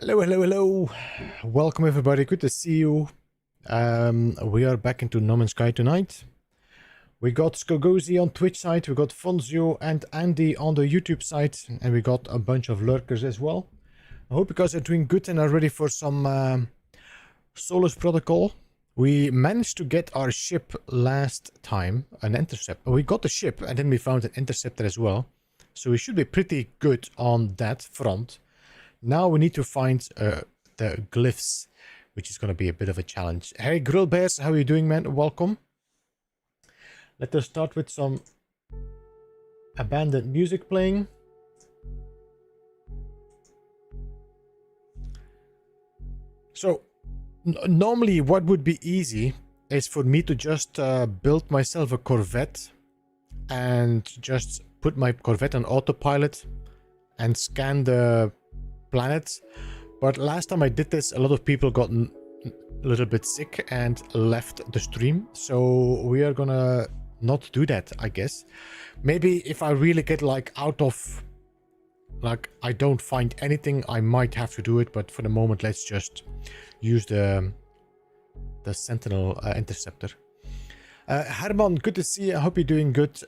Hello, hello, hello. Welcome everybody, good to see you. We are back into No Man's Sky tonight. We got Skogozi on Twitch side, we got Fonzio and Andy on the YouTube side, and we got a bunch of lurkers as well. I hope you guys are doing good and are ready for some Solus Protocol. We managed to get our ship last time, an intercept. We got the ship and then we found an interceptor as well. So we should be pretty good on that front. Now we need to find the glyphs, which is going to be a bit of a challenge. Hey, Grill Bears, how are you doing, man? Welcome. Let us start with some abandoned music playing. So, normally what would be easy is for me to just build myself a Corvette and just put my Corvette on autopilot and scan the planets. But last time I did this, a lot of people got a little bit sick and left the stream. So we are gonna not do that, I guess. Maybe if I really get like out of, like I don't find anything, I might have to do it. But for the moment, let's just use the Sentinel interceptor. Herman, good to see you. I hope you're doing good.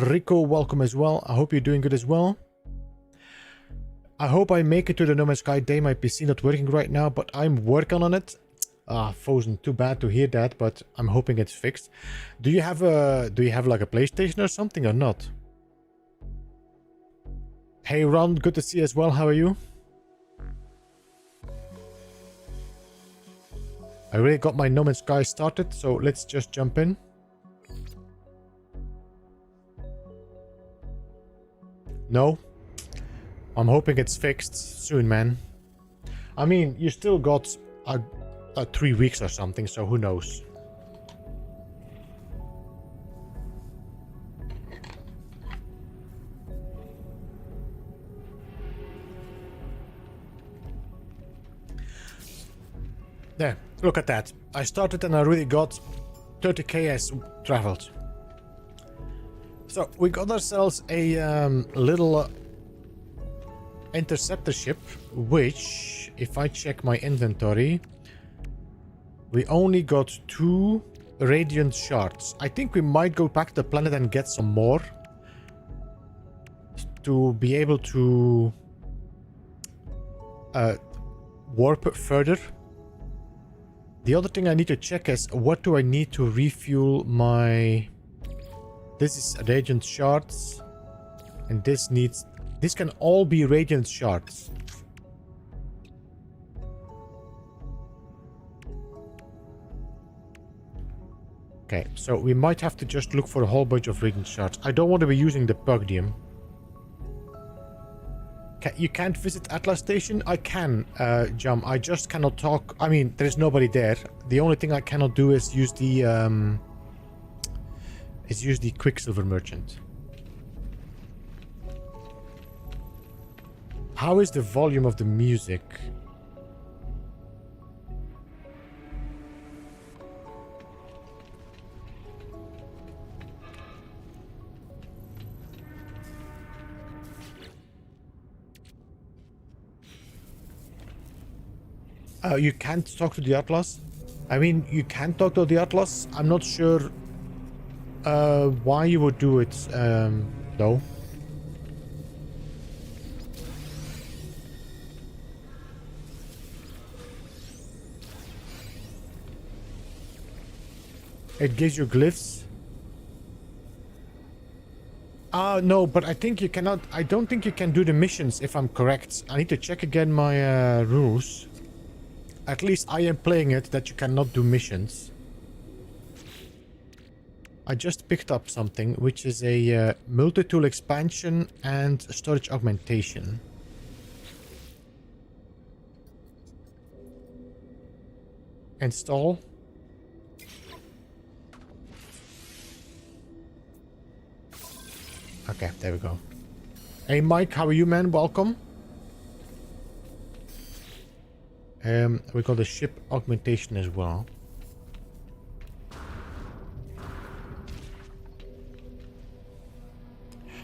Rico, welcome as well. I hope you're doing good as well. I hope I make it to the No Man's Sky day. My PC not working right now, but I'm working on it. Frozen, too bad to hear that, but I'm hoping it's fixed. Do you have like a PlayStation or something or not? Hey Ron, good to see you as well. How are you? I really got my No Man's Sky started, so let's just jump in. No? I'm hoping it's fixed soon, man. I mean, you still got 3 weeks or something, so who knows? There, look at that. I started and I really got 30k as traveled. So we got ourselves a little interceptor ship, which, if I check my inventory, we only got 2 radiant shards. I think we might go back to the planet and get some more to be able to warp further. The other thing I need to check is what do I need to refuel my... This is radiant shards, and this needs... This can all be radiant shards. Okay, so we might have to just look for a whole bunch of radiant shards. I don't want to be using the Pugdium. You can't visit Atlas Station? I can, Jam. I just cannot talk. I mean, there's nobody there. The only thing I cannot do is use the Quicksilver Merchant. How is the volume of the music? You can't talk to the Atlas? I mean, you can talk to the Atlas. I'm not sure why you would do it, though. It gives you glyphs. No, but I think you cannot... I don't think you can do the missions, if I'm correct. I need to check again my rules. At least I am playing it that you cannot do missions. I just picked up something, which is a multi-tool expansion and storage augmentation. Install. Okay, there we go. Hey Mike, how are you, man? Welcome. We got a ship augmentation as well.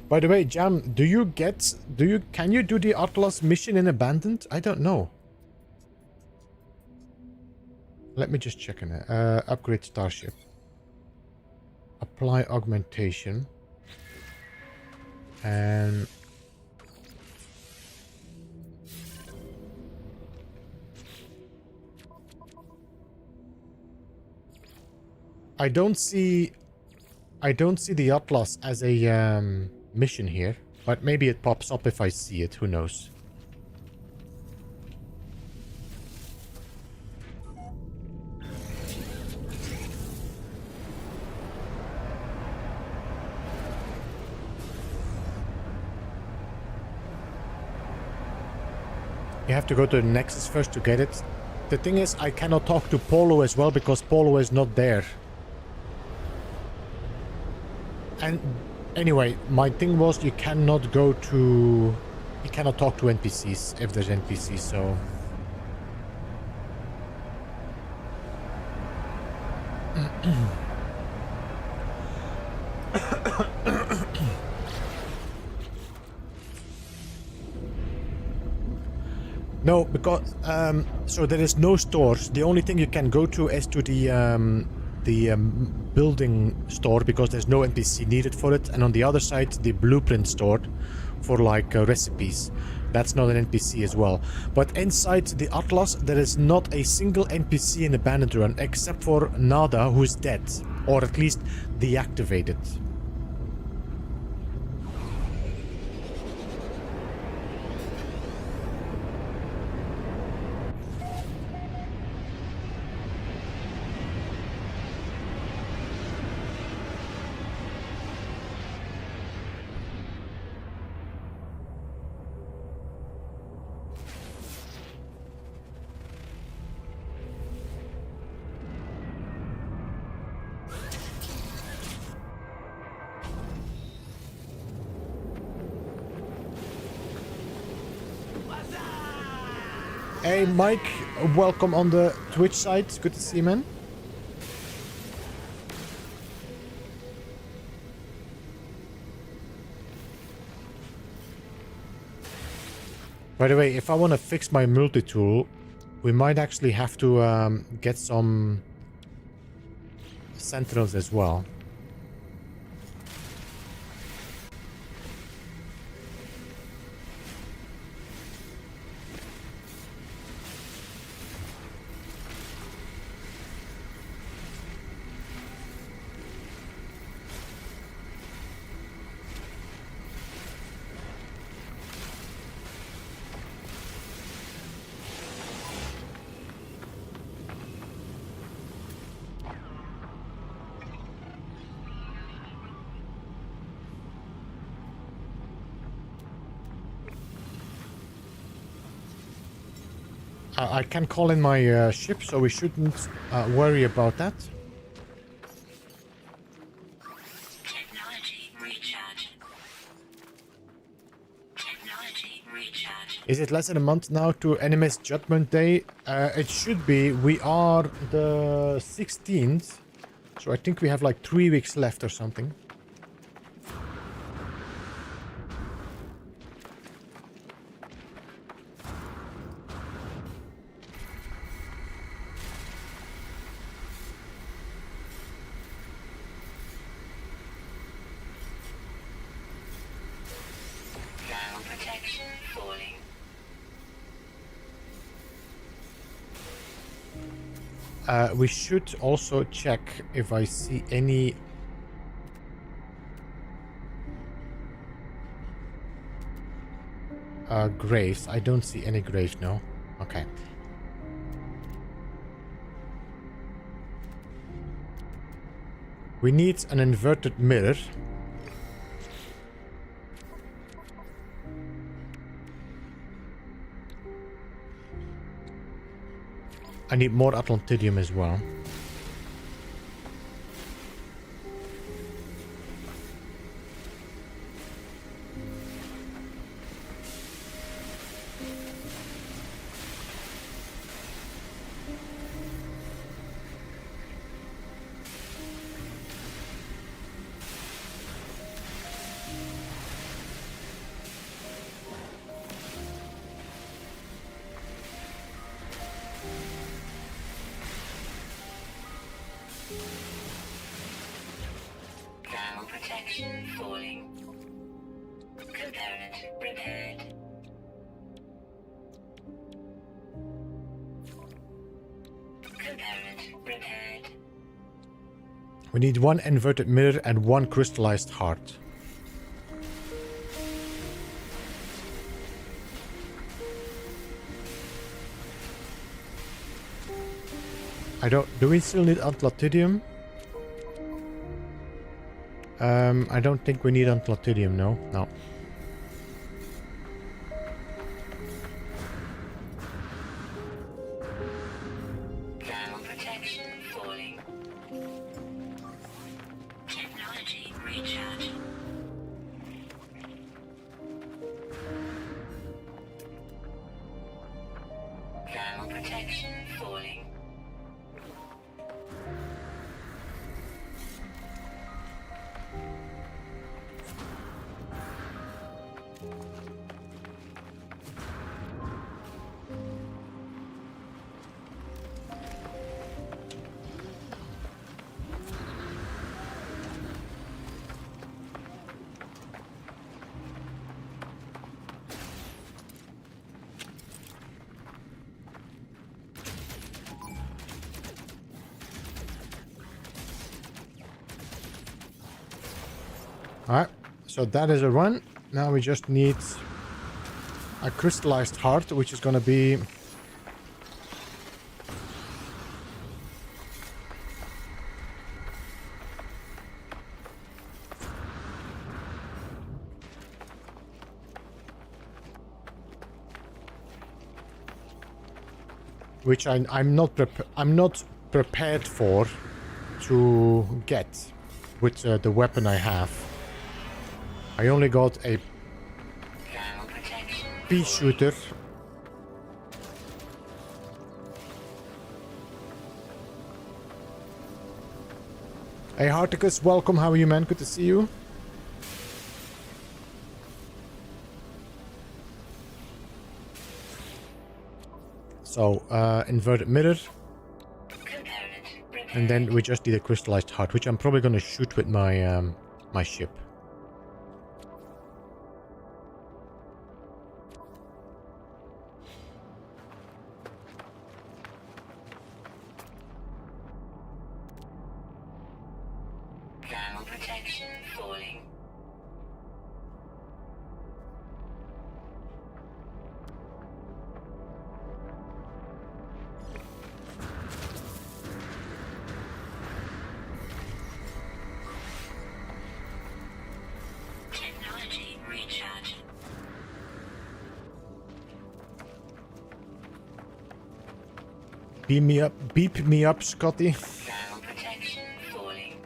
By the way, Jam, can you do the Atlas mission in Abandoned? I don't know. Let me just check in it. Upgrade starship. Apply augmentation. And... I don't see the Atlas as a mission here, but maybe it pops up if I see it, who knows. You have to go to the Nexus first to get it. The thing is, I cannot talk to Polo as well because Polo is not there. And anyway, my thing was you cannot go to... You cannot talk to NPCs if there's NPCs, so... No, because so there is no stores. The only thing you can go to is to the building store because there's no NPC needed for it, and on the other side the blueprint store for like recipes. That's not an NPC as well. But inside the Atlas there is not a single NPC in Abandoned Run except for Nada, who's dead, or at least deactivated. Hey Mike, welcome on the Twitch side. Good to see you, man. By the way, if I want to fix my multi-tool, we might actually have to get some sentinels as well. I can call in my ship, so we shouldn't worry about that. Technology recharge. Technology recharge. Is it less than a month now to Enemy's Judgment Day? It should be. We are the 16th, so I think we have like 3 weeks left or something. Protection falling. We should also check if I see any graves. I don't see any graves, no. Okay. We need an inverted mirror. I need more Atlantidium as well. protection falling. Component repaired. Component repaired. We need one inverted mirror and one crystallized heart. Do we still need antilotidium? I don't think we need antilotidium, no. No. Thermal protection falling. Technology recharge. Thermal protection falling. Alright, so that is a run. Now we just need a crystallized heart, which is gonna be... which I'm not prepared for to get with the weapon I have. I only got a pea shooter. Hey Harticus, welcome. How are you, man? Good to see you. So, inverted mirror. And then we just need a crystallized heart, which I'm probably going to shoot with my my ship. Thermal protection falling. Technology recharge. Beep me up, Scotty. Thermal protection falling.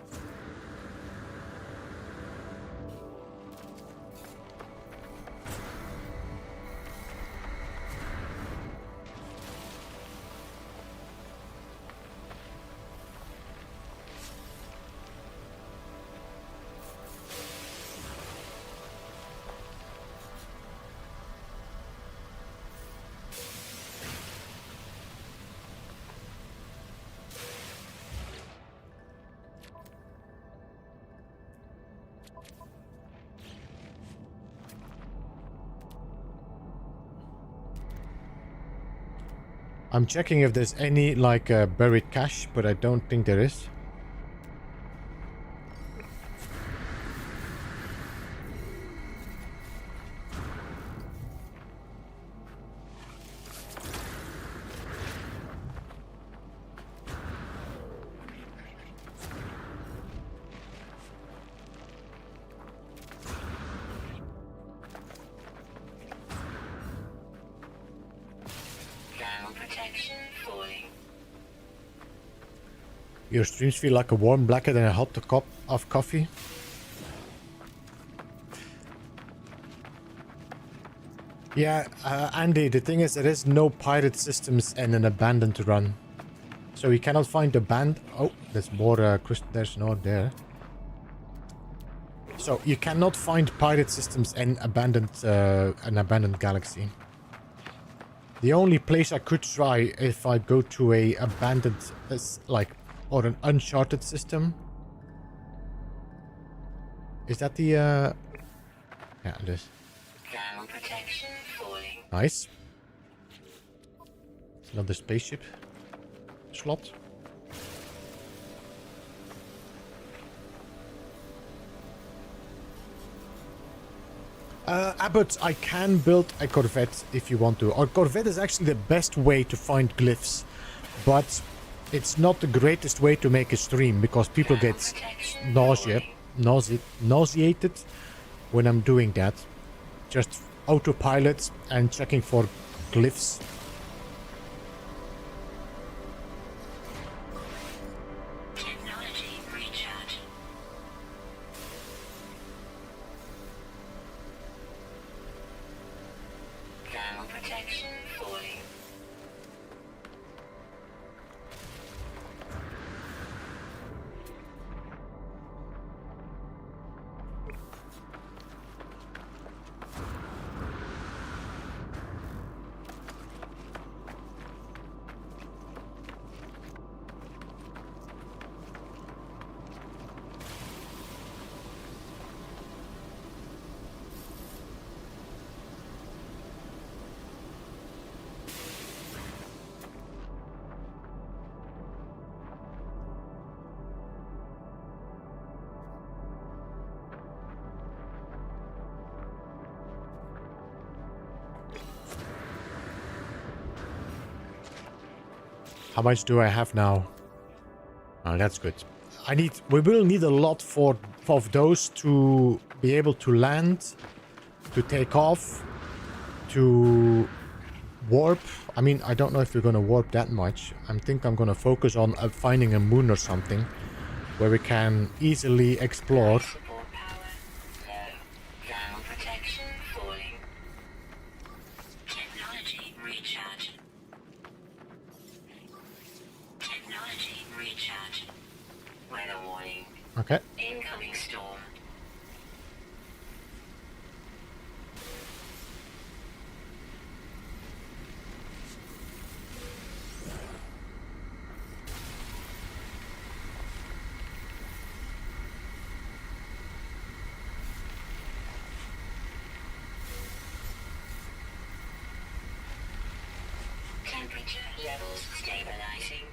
I'm checking if there's any like buried cache, but I don't think there is. Thermal protection falling. Your streams feel like a warm blanket and a hot cup of coffee. Yeah, Andy, the thing is there is no pirate systems in an abandoned run. So you cannot find the band. Oh, there's more, there's no there. So you cannot find pirate systems in an abandoned galaxy. The only place I could try if I go to a abandoned, like, or an uncharted system Is that the yeah, it is. Thermal protection falling. Nice. Another spaceship slot. Abbott, I can build a Corvette if you want to. Our Corvette is actually the best way to find glyphs, but it's not the greatest way to make a stream because people get nauseated when I'm doing that. Just autopilot and checking for glyphs. Technology recharge. Thermal protection falling. How much do I have now? Oh, that's good. We will need a lot of those to be able to land, to take off, to warp. I mean, I don't know if we're going to warp that much. I think I'm going to focus on finding a moon or something where we can easily explore. Support power low. Thermal protection falling. Technology recharge. Technology recharge. Weather warning. Okay. Incoming storm. Temperature levels stabilizing.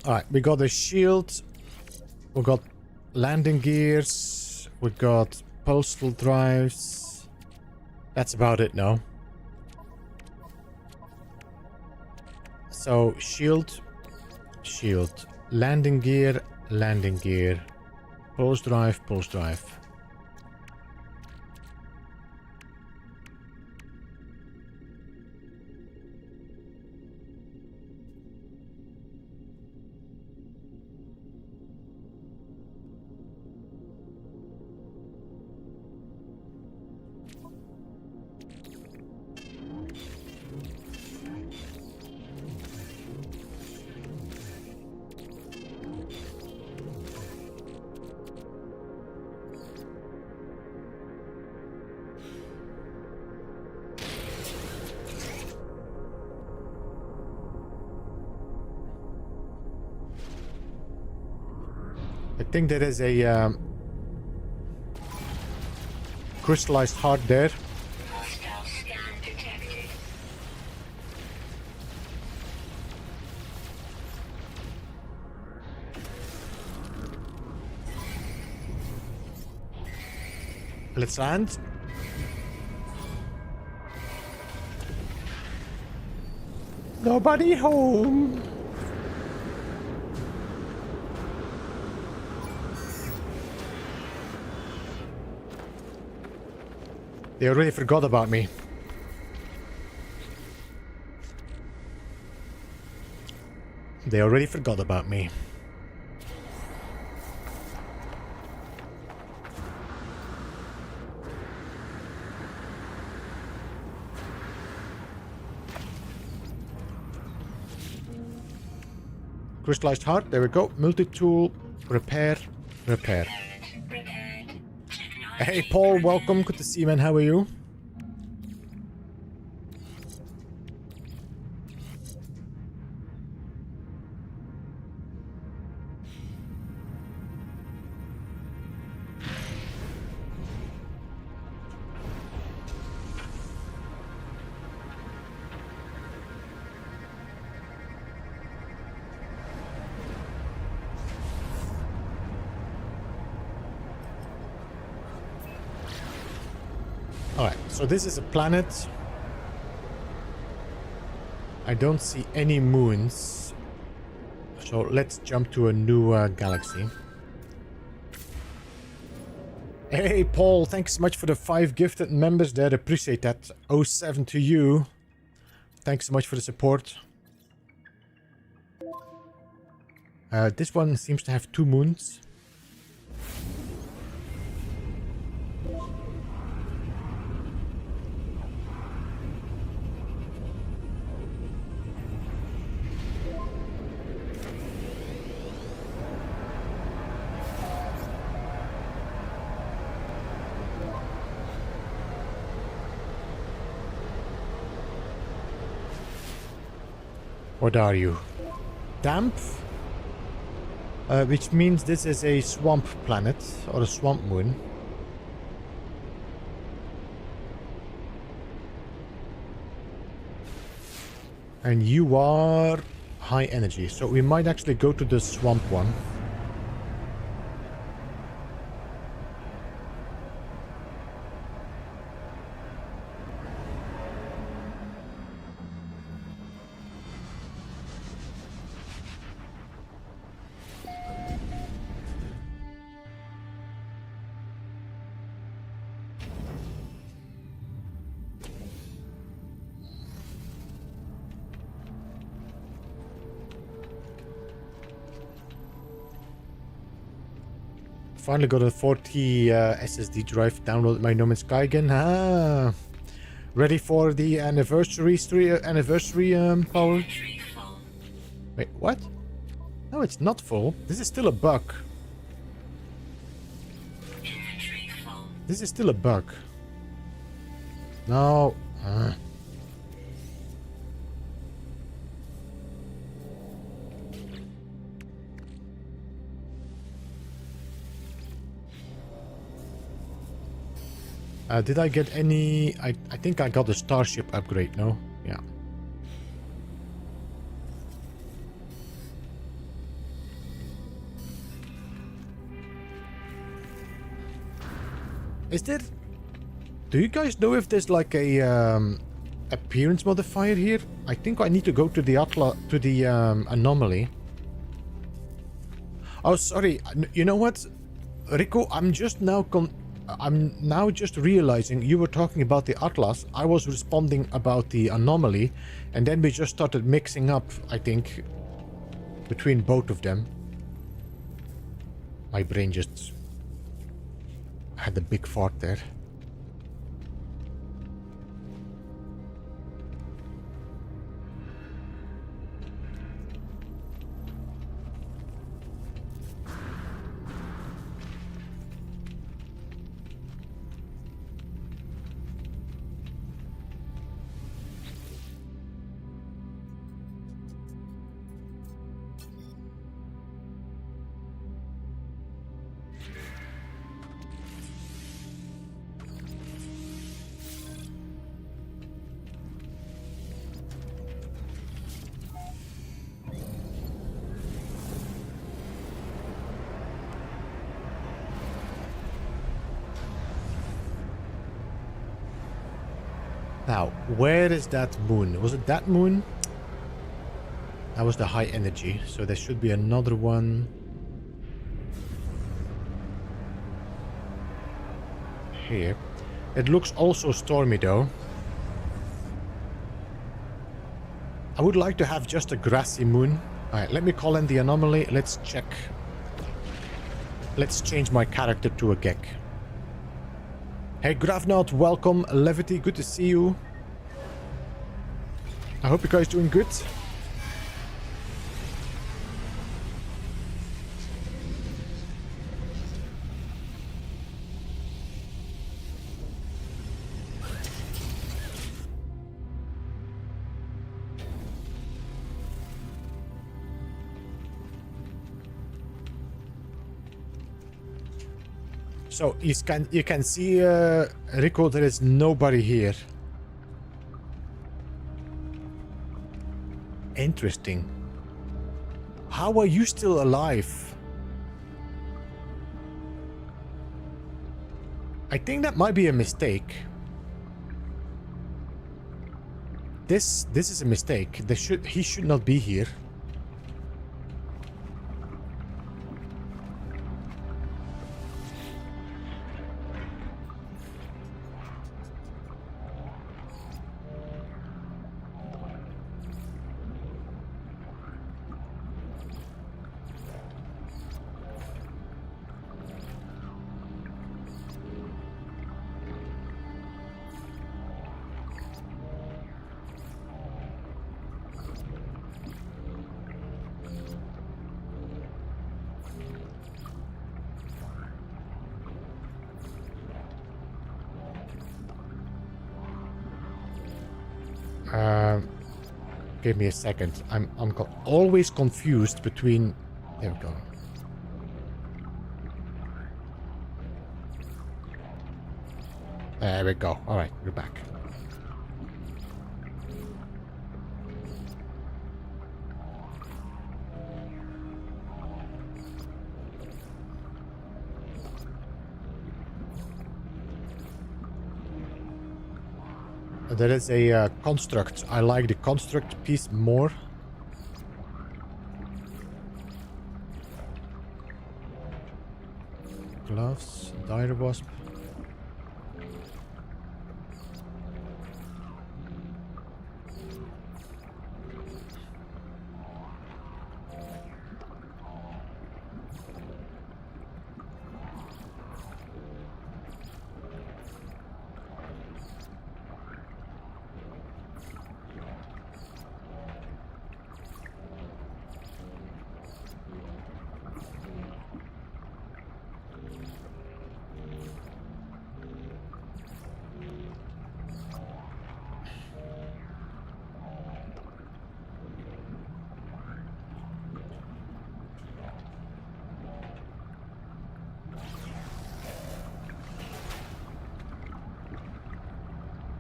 Alright, we got a shield. We got landing gears. We got postal drives. That's about it now. So, shield. Landing gear. Pulse drive. I think there is a crystallized heart there. Hostile scan detected. Let's land. Nobody home. They already forgot about me. They already forgot about me. Crystallized heart. There we go. Multi-tool. Repair. Repair. Repaired. Hey, Paul. Welcome. Good to see you, man. How are you? Alright, so this is a planet. I don't see any moons. So let's jump to a new galaxy. Hey Paul, thanks so much for the 5 gifted members there. Appreciate that. 07 to you. Thanks so much for the support. This one seems to have 2 moons. What are you? Damp? Which means this is a swamp planet or a swamp moon. And you are high energy, so we might actually go to the swamp one. Finally got a 40 SSD drive. Download my No Man's Sky again. Ah, ready for the anniversary power? Wait, what? No, it's not full. This is still a bug. This is still a bug. No. Did I get any... I think I got a starship upgrade, no? Yeah. Is there... Do you guys know if there's like a appearance modifier here? I think I need to go to the anomaly. Oh, sorry. You know what? Rico, I'm now just realizing you were talking about the Atlas. I was responding about the anomaly, and then we just started mixing up, I think, between both of them. My brain just had a big fart there. Now, where is that moon? Was it that moon? That was the high energy, so there should be another one here. It looks also stormy though. I would like to have just a grassy moon. Alright, let me call in the anomaly. Let's check. Let's change my character to a Gek. Hey Gravnaut, welcome. Levity, good to see you. I hope you guys doing good. So you can see, Rico, there is nobody here. Interesting. How are you still alive? I think that might be a mistake. This is a mistake. He should not be here. Give me a second. I'm always confused between. There we go. There we go. All right, we're back. There is a construct. I like the construct piece more. Gloves, dire wasp.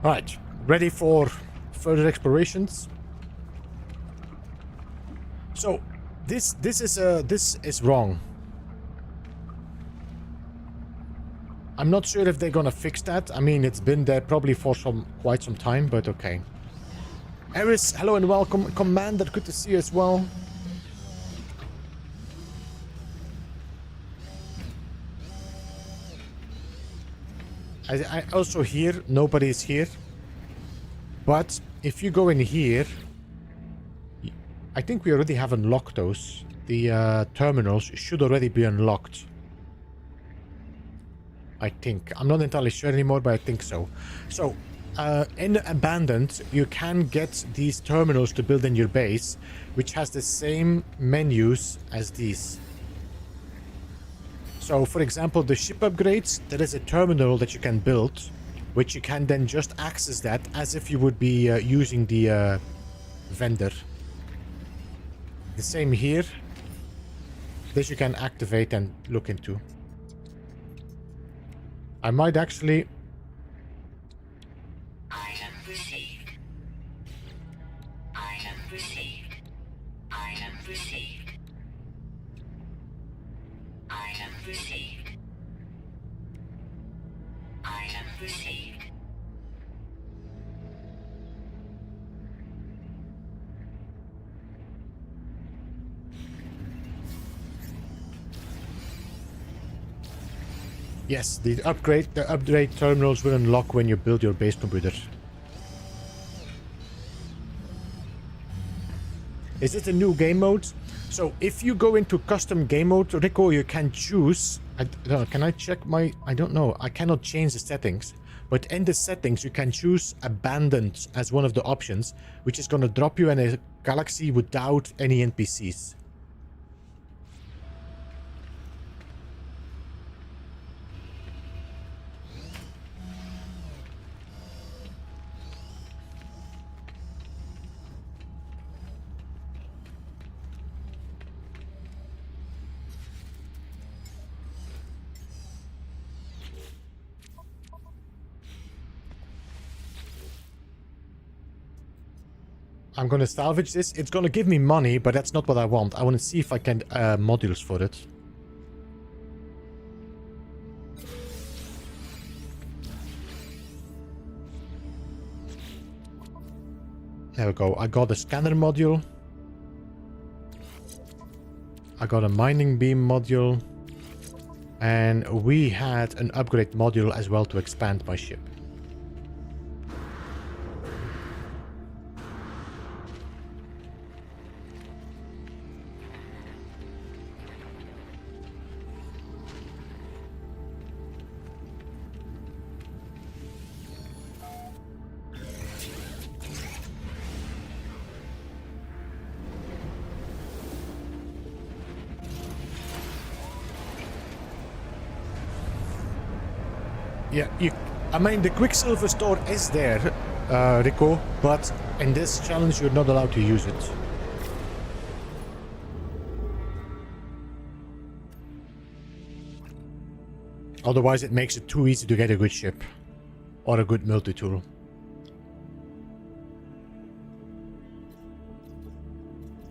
Right, ready for further explorations. So, this is wrong. I'm not sure if they're gonna fix that. I mean, it's been there probably for quite some time, but okay. Eris, hello and welcome. Commander, good to see you as well. I also hear nobody's here, but if you go in here, I think we already have unlocked those. The terminals should already be unlocked. I think. I'm not entirely sure anymore, but I think so. So, in Abandoned, you can get these terminals to build in your base, which has the same menus as these. So, for example, the ship upgrades, there is a terminal that you can build, which you can then just access that as if you would be using the vendor. The same here. This you can activate and look into. I might actually... Item received. Item received. Item received. Item received. Item received. Yes, the upgrade terminals will unlock when you build your base computer. Is it a new game mode? So if you go into custom game mode, Rico, you can choose. I don't know, can I check my? I don't know. I cannot change the settings. But in the settings, you can choose Abandoned as one of the options, which is going to drop you in a galaxy without any NPCs. I'm gonna salvage this. It's gonna give me money, but that's not what I want. I want to see if I can modules for it. There we go. I got a scanner module. I got a mining beam module. And we had an upgrade module as well to expand my ship. Yeah, I mean, the Quicksilver store is there, Rico, but in this challenge you're not allowed to use it. Otherwise it makes it too easy to get a good ship. Or a good multi-tool.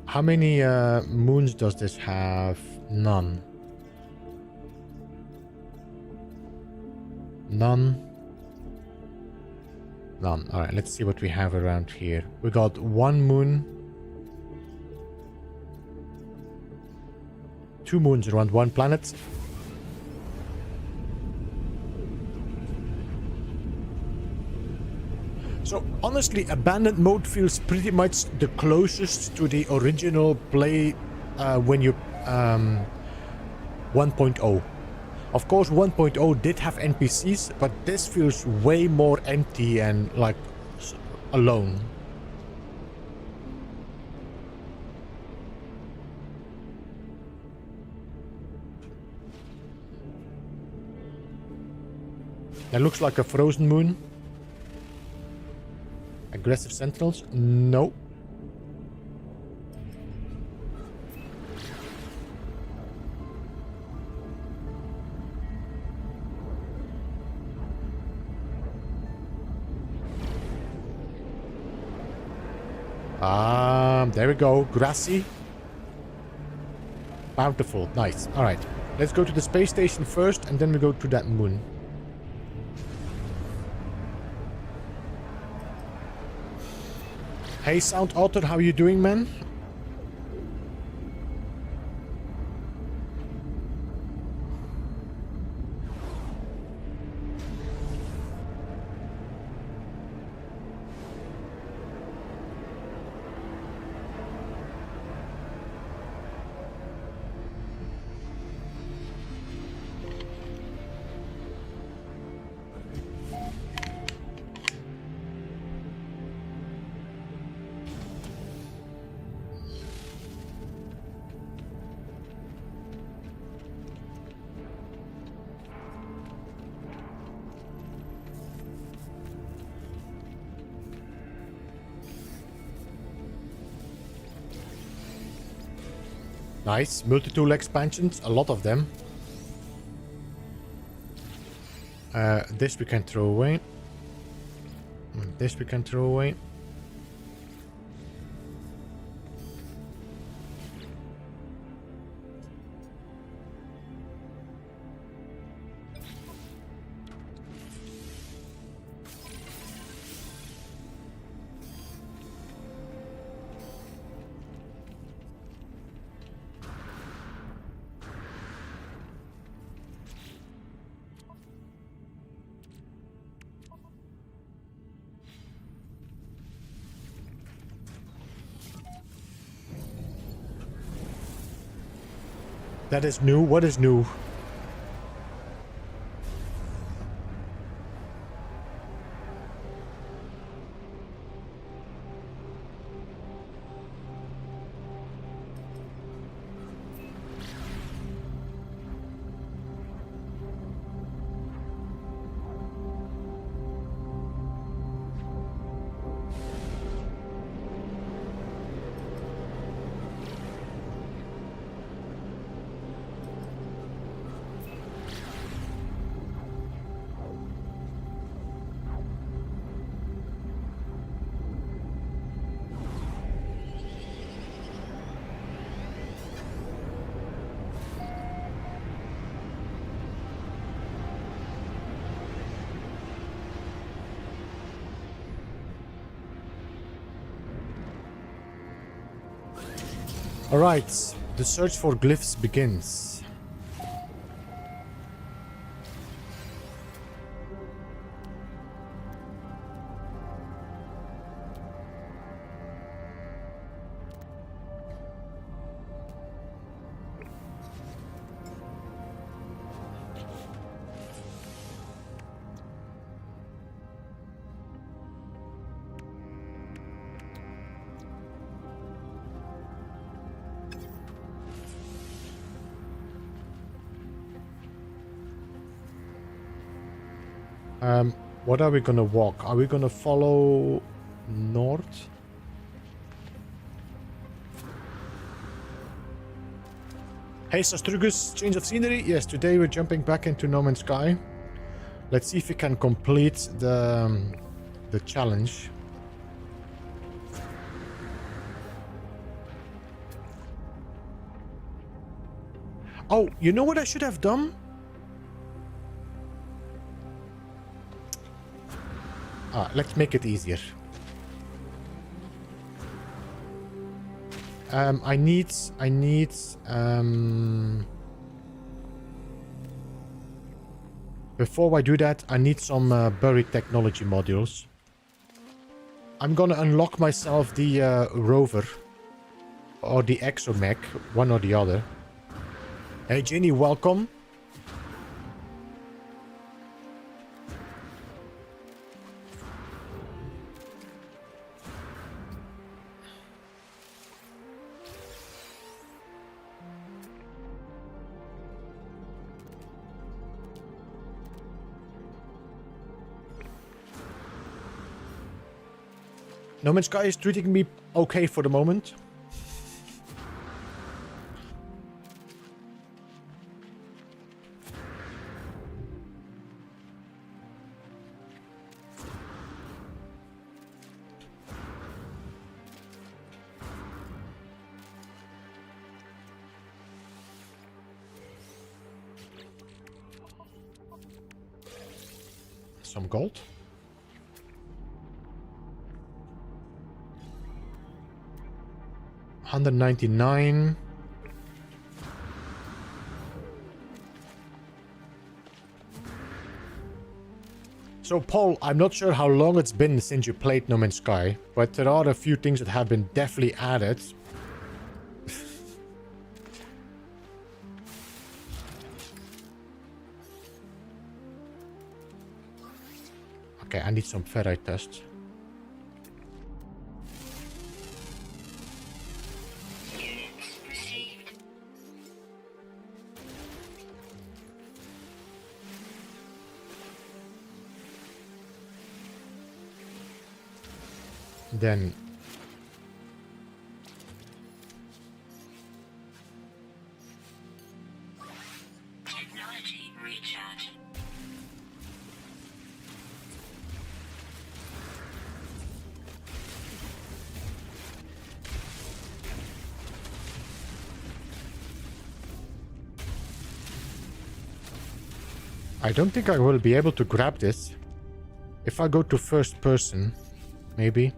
How many moons does this have? None. None. None. Alright, let's see what we have around here. We got one moon. 2 moons around one planet. So, honestly, Abandoned mode feels pretty much the closest to the original play when you 1.0. Of course, 1.0 did have NPCs, but this feels way more empty and, like, alone. That looks like a frozen moon. Aggressive sentinels? No. There we go. Grassy. Bountiful. Nice. Alright. Let's go to the space station first, and then we go to that moon. Hey, Sound Author, how are you doing, man? Nice. Multi-tool expansions. A lot of them. This we can throw away. This we can throw away. That is new. What is new? Alright, the search for glyphs begins. What are we gonna walk? Are we gonna follow north? Hey Sastrugus, change of scenery? Yes, today we're jumping back into No Man's Sky. Let's see if we can complete the challenge. Oh, you know what I should have done? Let's make it easier. I need before I do that, I need some buried technology modules. I'm gonna unlock myself the rover or the exomech, one or the other. Hey Jenny, welcome. No Man's Sky is treating me okay for the moment. Some gold. $199. So Paul, I'm not sure how long it's been since you played No Man's Sky, but there are a few things that have been definitely added. Okay, I need some ferrite tests. Then Technology recharge. I don't think I will be able to grab this. If I go to first person, maybe.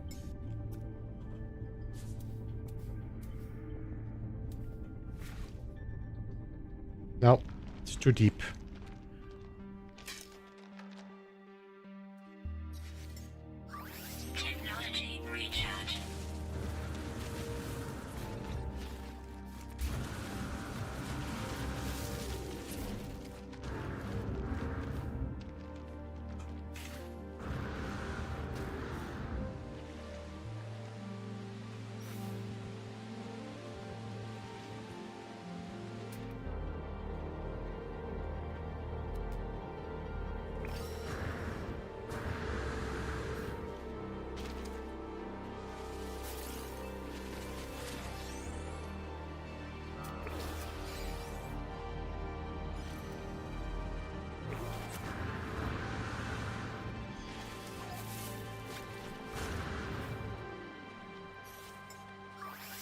No, it's too deep. Technology recharge.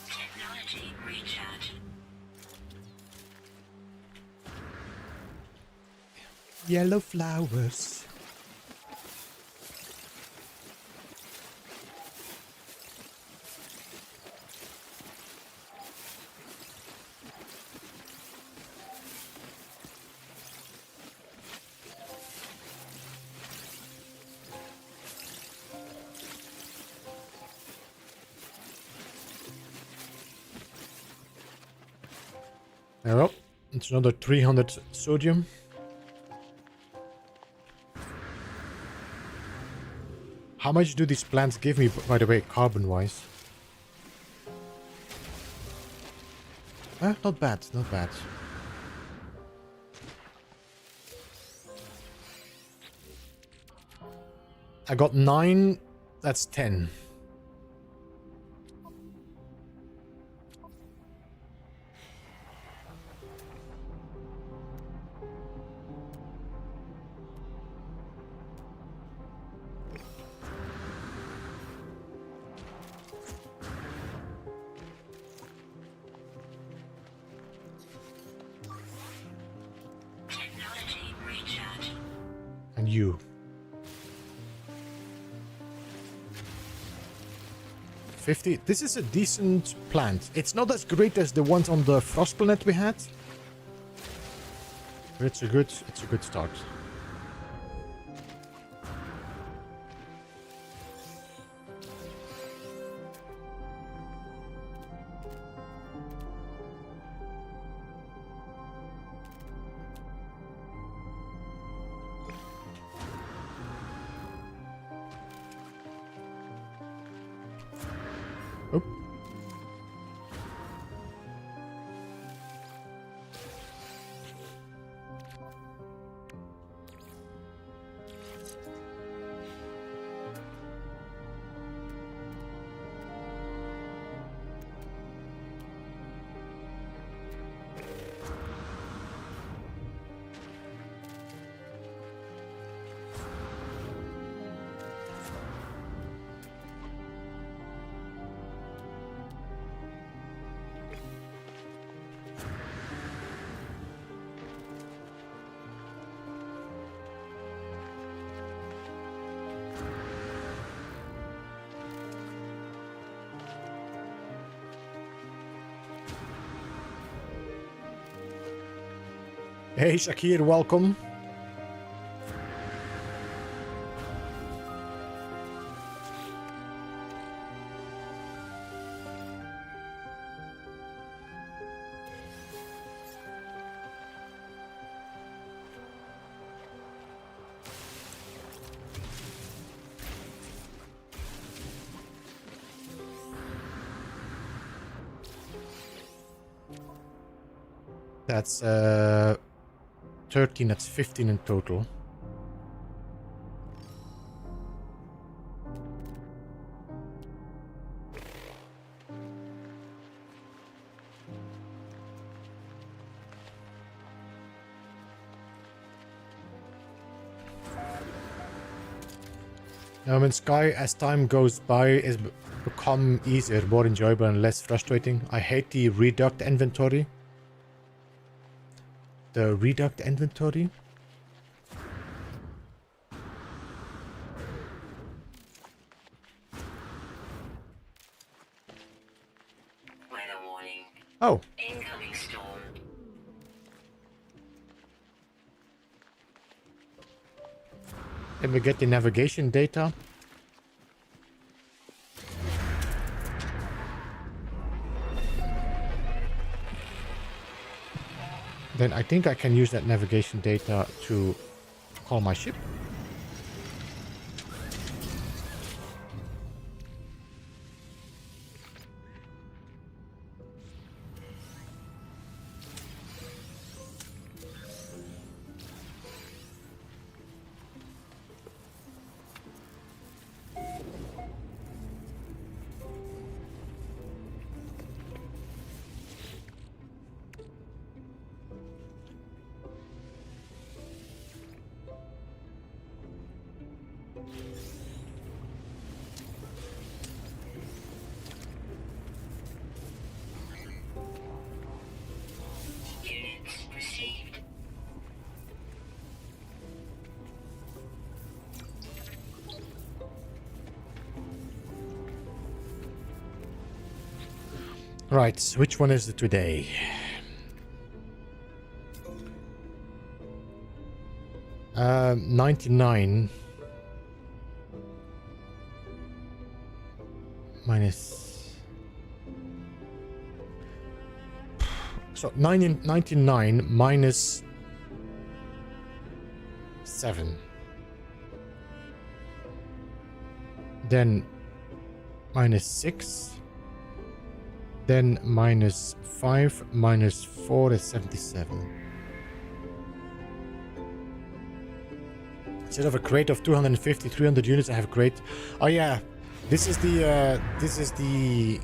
Technology recharge. Yellow flowers. Well, it's another 300 sodium. How much do these plants give me, by the way, carbon-wise? Not bad, not bad. I got 9, that's 10. Technology recharge. And you. 50. This is a decent plant. It's not as great as the ones on the frost planet we had. But it's a good start. Oh. Hey Shakir, welcome. That's 13, that's 15 in total. In Sky, as time goes by, it's become easier, more enjoyable and less frustrating. I hate the reduct inventory. The reduct inventory? Weather warning. Oh, Incoming storm. let me get the navigation data. Then I think I can use that navigation data to call my ship. Units received. Right, which one is it today? Uh, 99 minus So 99 minus 7. Then minus 6. Then minus 5 minus 4 is 77. Instead of a crate of 250, 300 units, I have a crate. Oh yeah, this is the.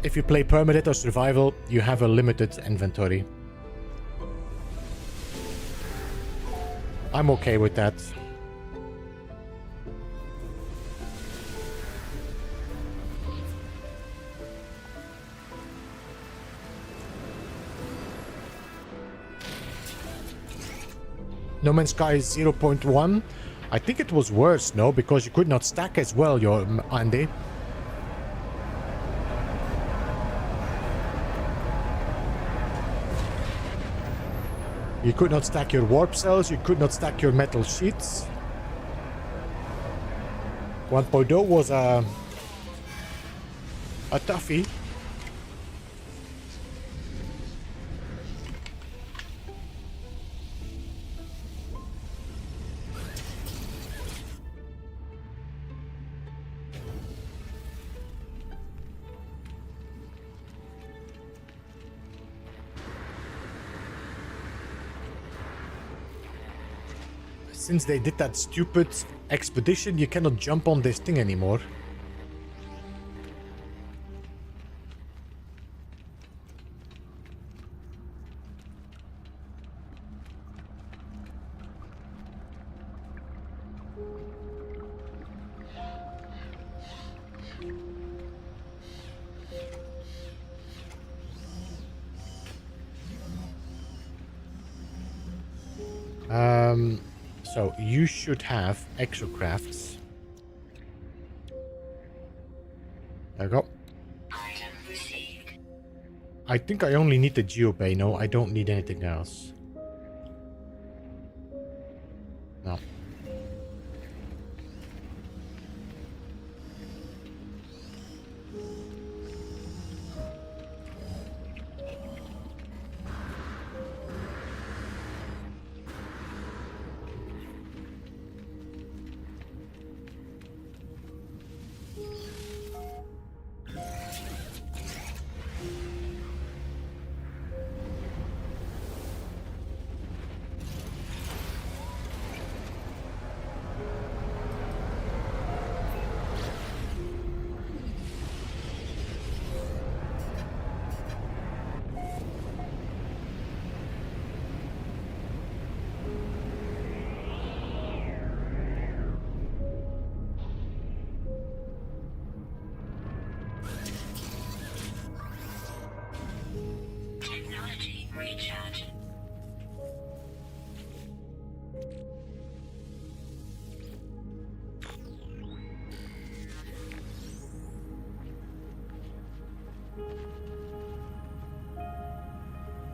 If you play Permadeath or Survival, you have a limited inventory. I'm okay with that. No Man's Sky is 0.1. I think it was worse, no? Because you could not stack as well, Andy. You could not stack your warp cells, you could not stack your metal sheets. 1.0 was a toughie. Since they did that stupid expedition, you cannot jump on this thing anymore. So you should have exocrafts. There you go. Item received. I think I only need the geobay. No, I don't need anything else. No. Technology recharge.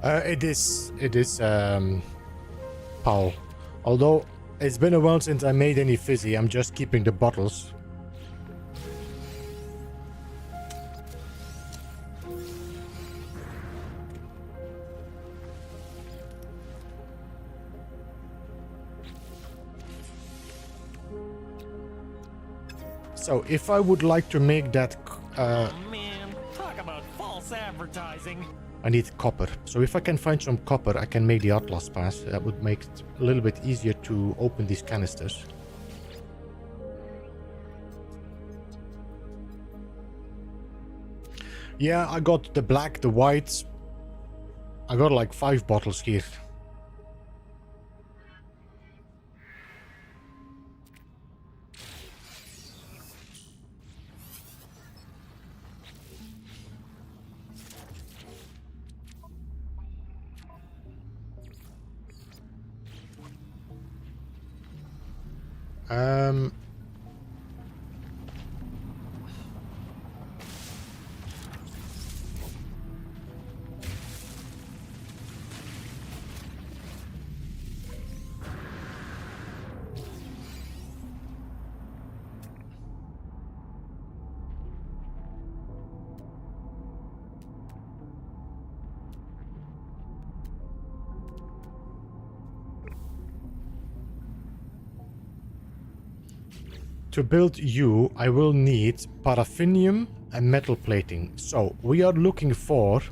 It is, Paul. Although it's been a while since I made any fizzy, I'm just keeping the bottles. So if I would like to make that, Oh man, talk about false advertising. I need copper. So if I can find some copper, I can make the Atlas Pass. That would make it a little bit easier to open these canisters. Yeah, I got the black, the white. I got like 5 bottles here. Um, to build you, I will need paraffinium and metal plating. So we are looking for...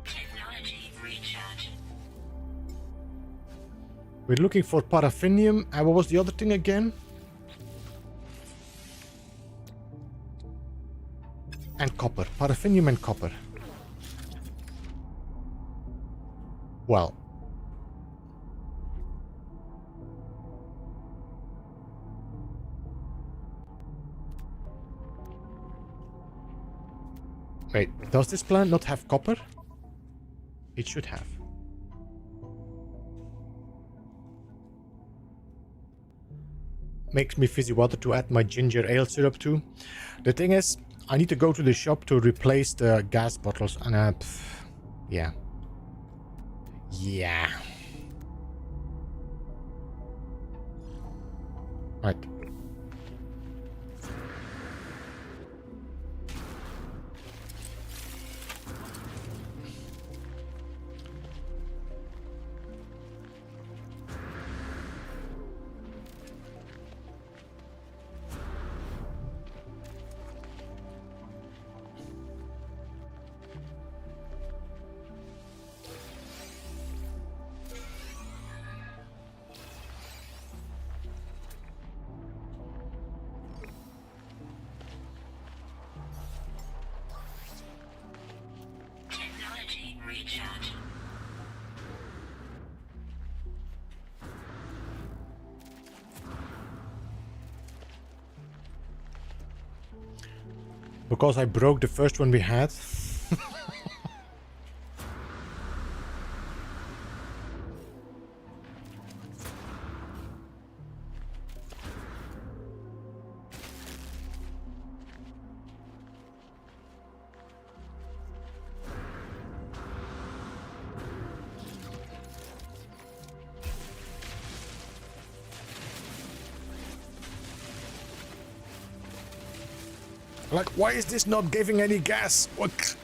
Technology recharge. We're looking for paraffinium. And what was the other thing again? And copper. Paraffinium and copper. Well. Wait, does this plant not have copper? It should have. Makes me fizzy water to add my ginger ale syrup to. The thing is, I need to go to the shop to replace the gas bottles and yeah. Yeah. Right. Technology recharge. Because I broke the first one we had. Like, why is this not giving any gas? What?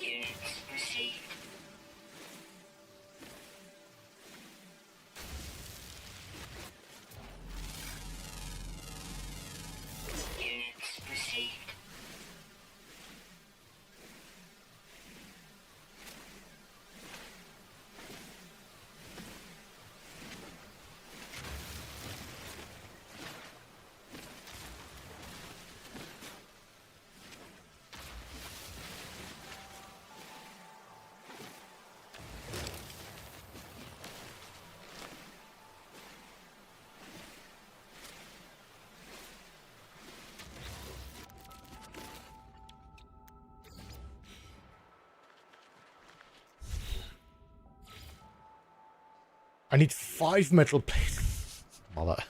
Units received. Units received. I need 5 metal plates. Mother.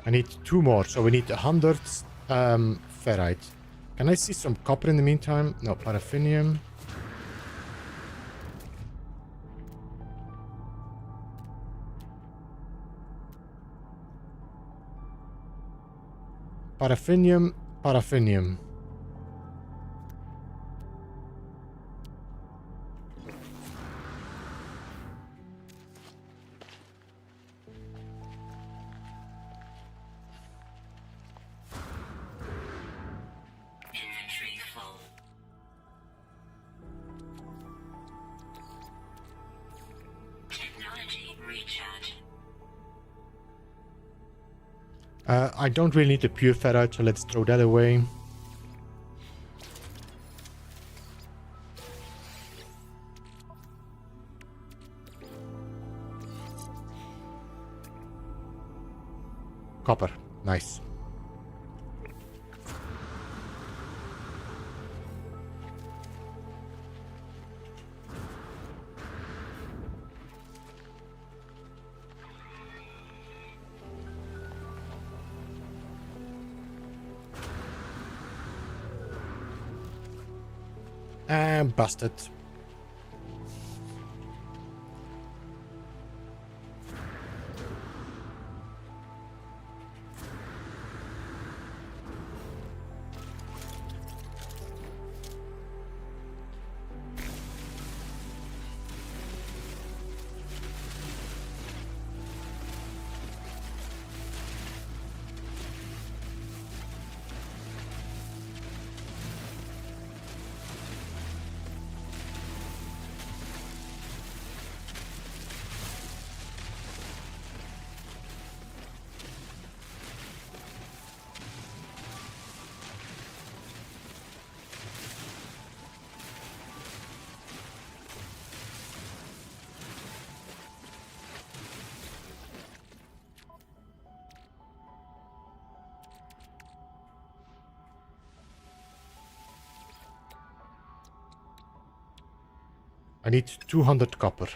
I need 2 more, so we need 100 ferrite. Can I see some copper in the meantime? No, paraffinium. Paraffinium, paraffinium. I don't really need the pure ferrite, so let's throw that away. Copper. Nice. And busted. I need 200 copper.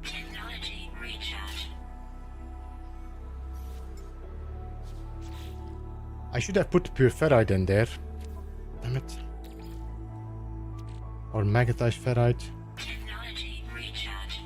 Technology recharge. I should have put pure ferrite in there. Damn it. Or magnetized ferrite. Technology recharge.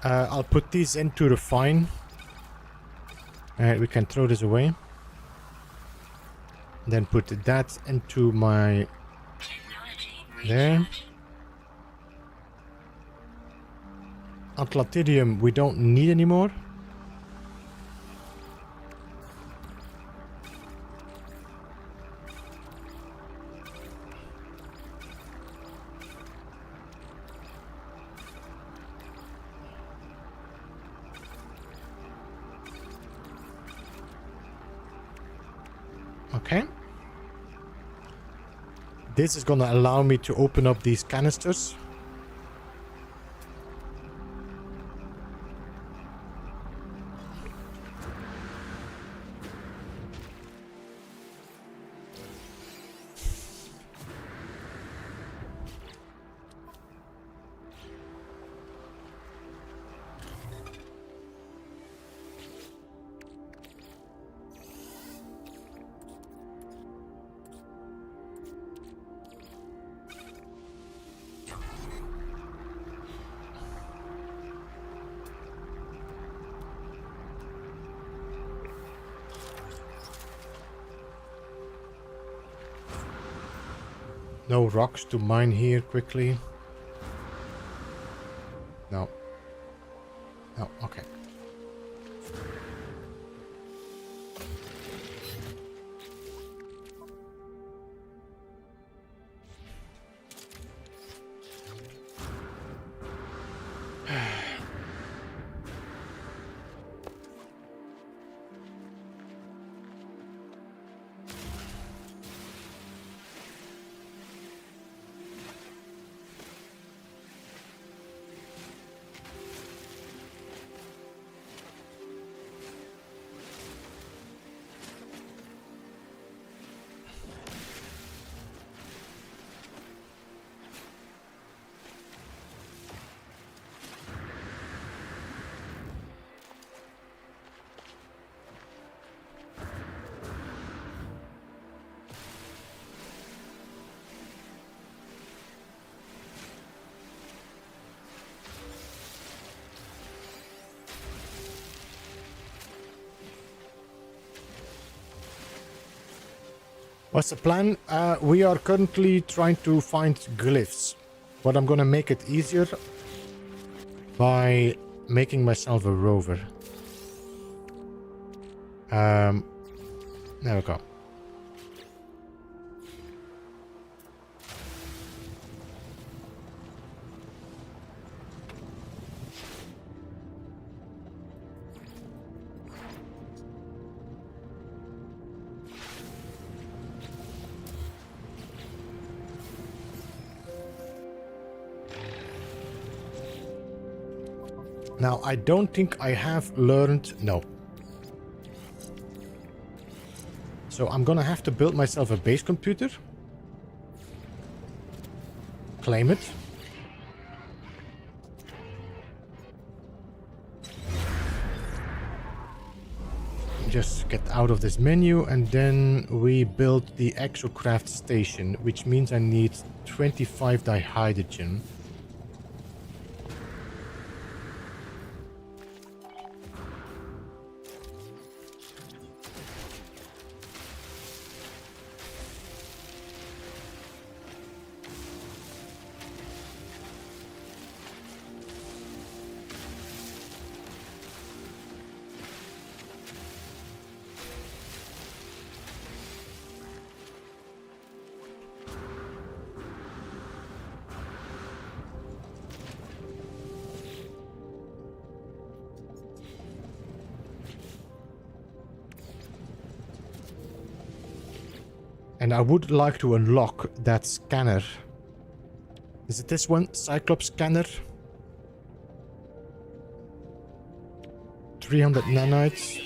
I'll put these into refine. We can throw this away. Then put that into my... Technology there. recharge. Atlantidium we don't need anymore. Okay. This is gonna allow me to open up these canisters. No rocks to mine here quickly. No. No, okay. What's the plan? We are currently trying to find glyphs, but I'm gonna make it easier by making myself a rover. There we go. Now, I don't think I have learned... No. So I'm gonna have to build myself a base computer. Claim it. Just get out of this menu, and then we build the exocraft station, which means I need 25 dihydrogen. And I would like to unlock that scanner. Is it this one? Cyclops scanner? 300 nanites.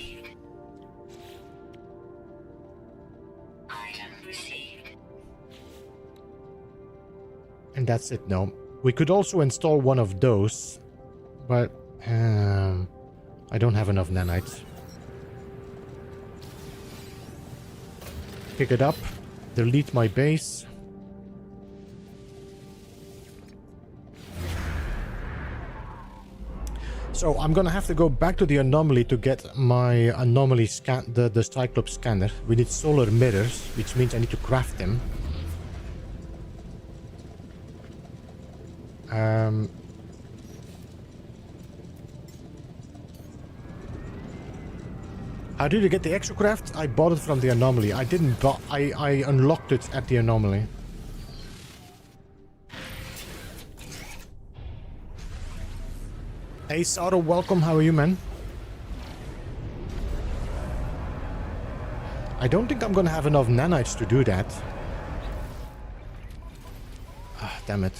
Item received. And that's it now. We could also install one of those, but I don't have enough nanites. Pick it up. Delete my base. So I'm gonna have to go back to the anomaly to get my anomaly scan, the Cyclops scanner. We need solar mirrors, which means I need to craft them. How did you get the exocraft? I bought it from the anomaly. I didn't buy... I unlocked it at the anomaly. Hey, Saro, welcome. How are you, man? I don't think I'm gonna have enough nanites to do that. Ah, damn it.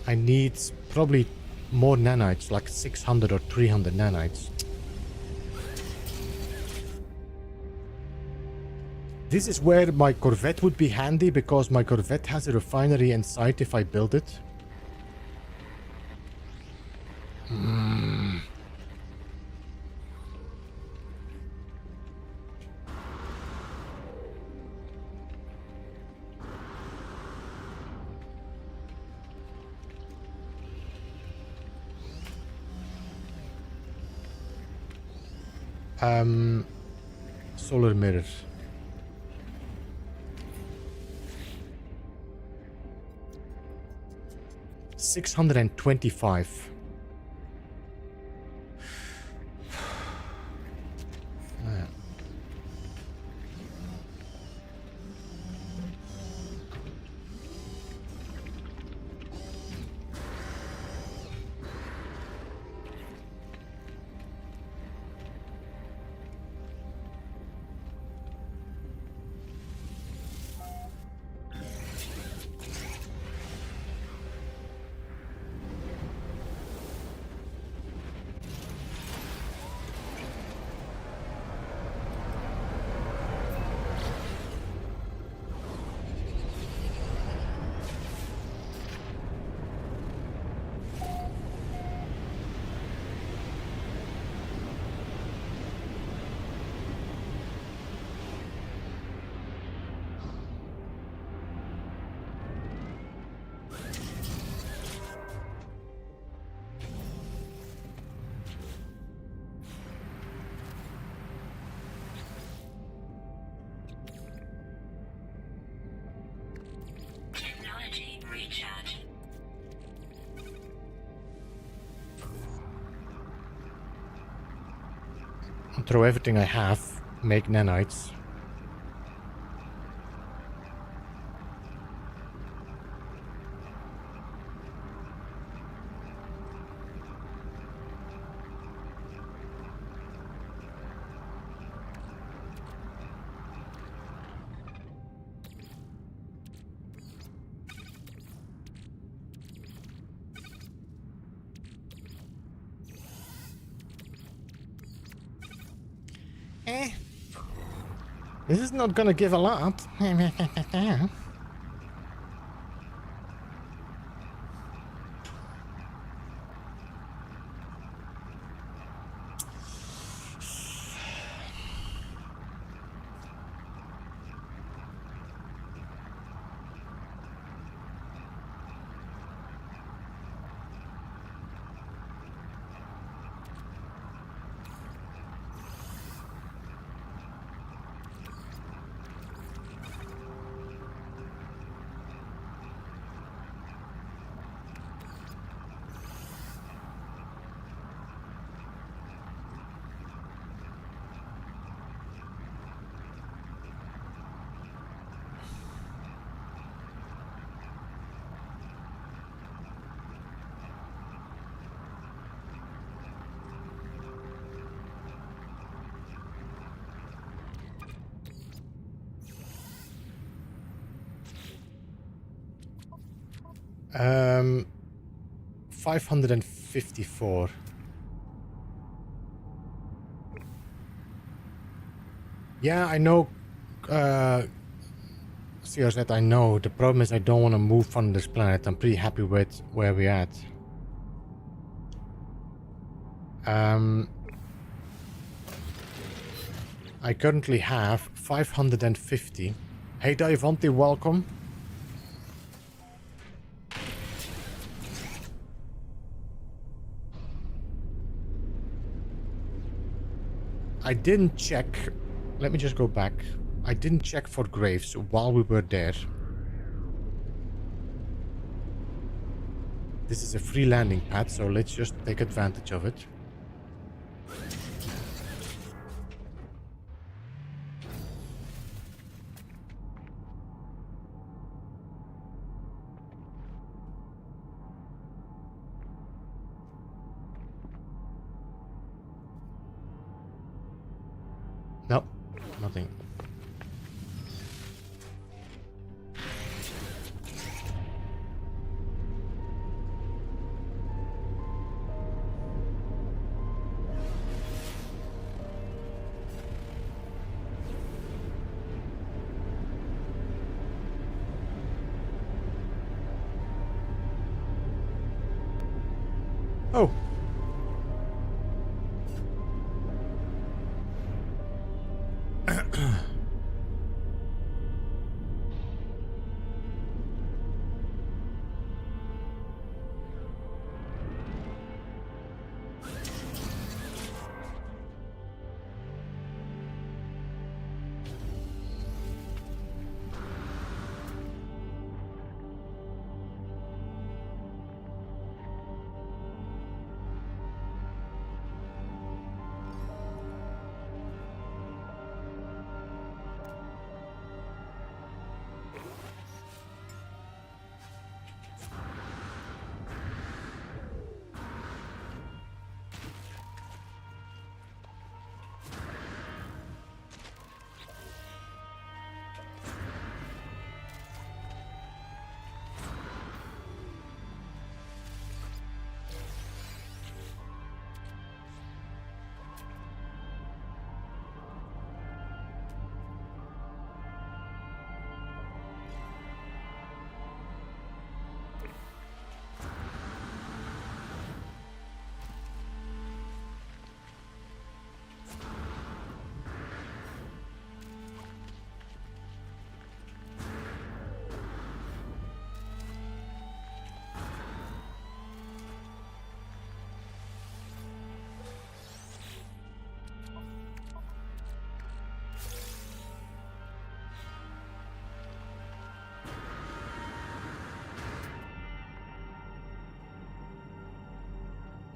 I need probably more nanites, like 600 or 300 nanites. This is where my Corvette would be handy, because my Corvette has a refinery inside if I build it. Solar mirror. $625. throw everything I have, make nanites. This is not gonna give a lot. Um, 554. Yeah, I know. CRZ, I know. The problem is I don't want to move from this planet. I'm pretty happy with where we're at. I currently have 550. Hey, Davante, welcome. I didn't check. Let me just go back. I didn't check for graves while we were there. This is a free landing pad, so let's just take advantage of it. No, nothing. Oh.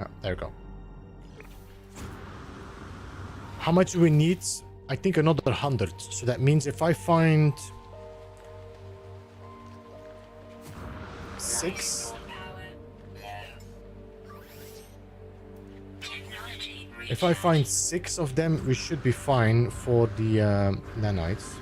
Oh, there we go. how much do we need? I think another 100. So that means if I find 6, if I find 6 of them, we should be fine for the nanites.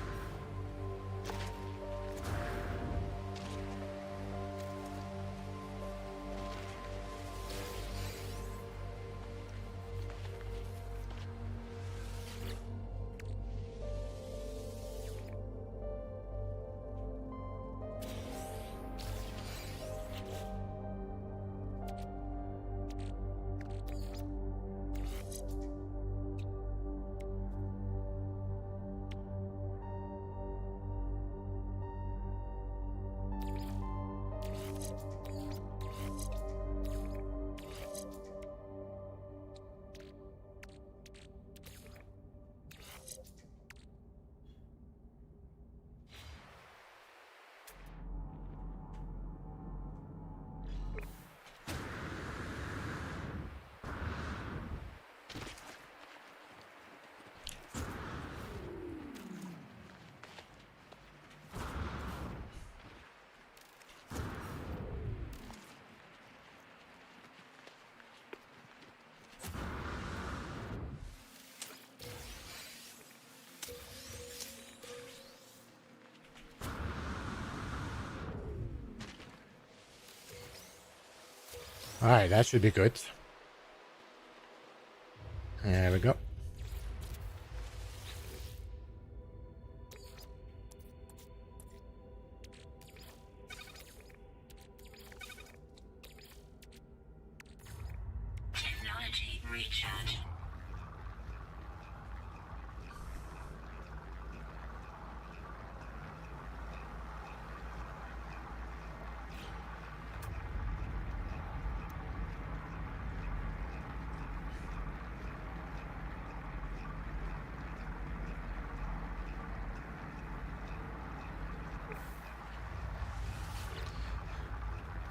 Alright, that should be good. There we go. Technology recharge.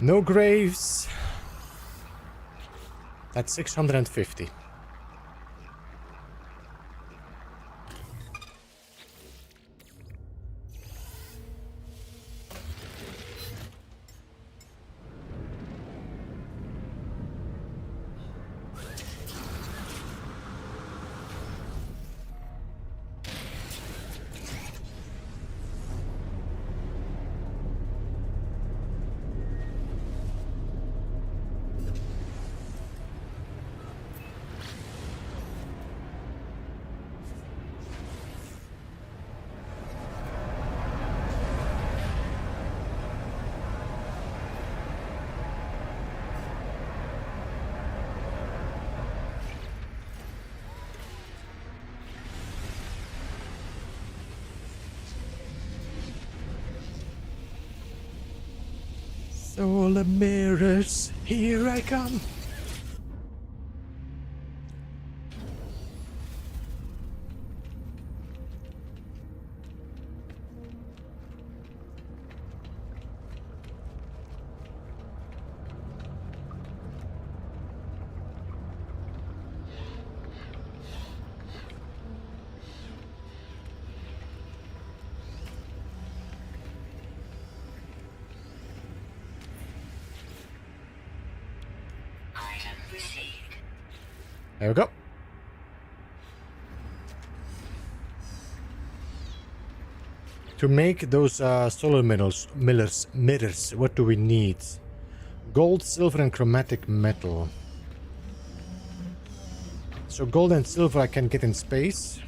No graves. That's 650. Solar mirrors, here I come. Item received. There we go. To make those solar mirrors, what do we need? Gold, silver, and chromatic metal. So gold and silver I can get in space.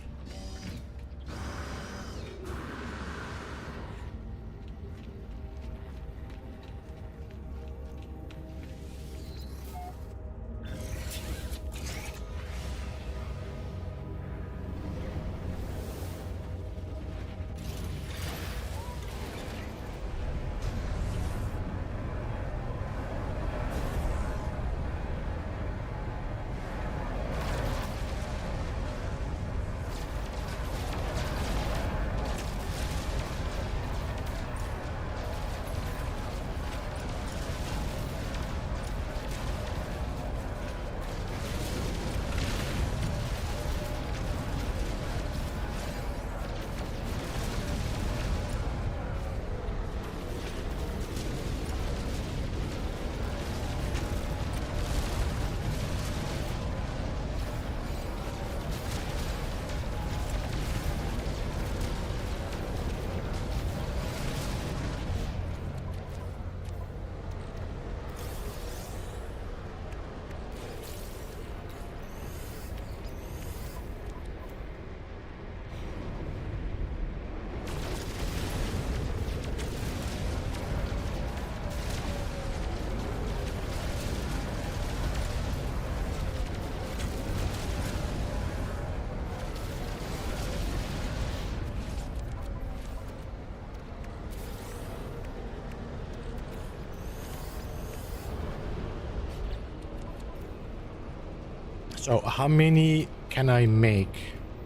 So how many can I make?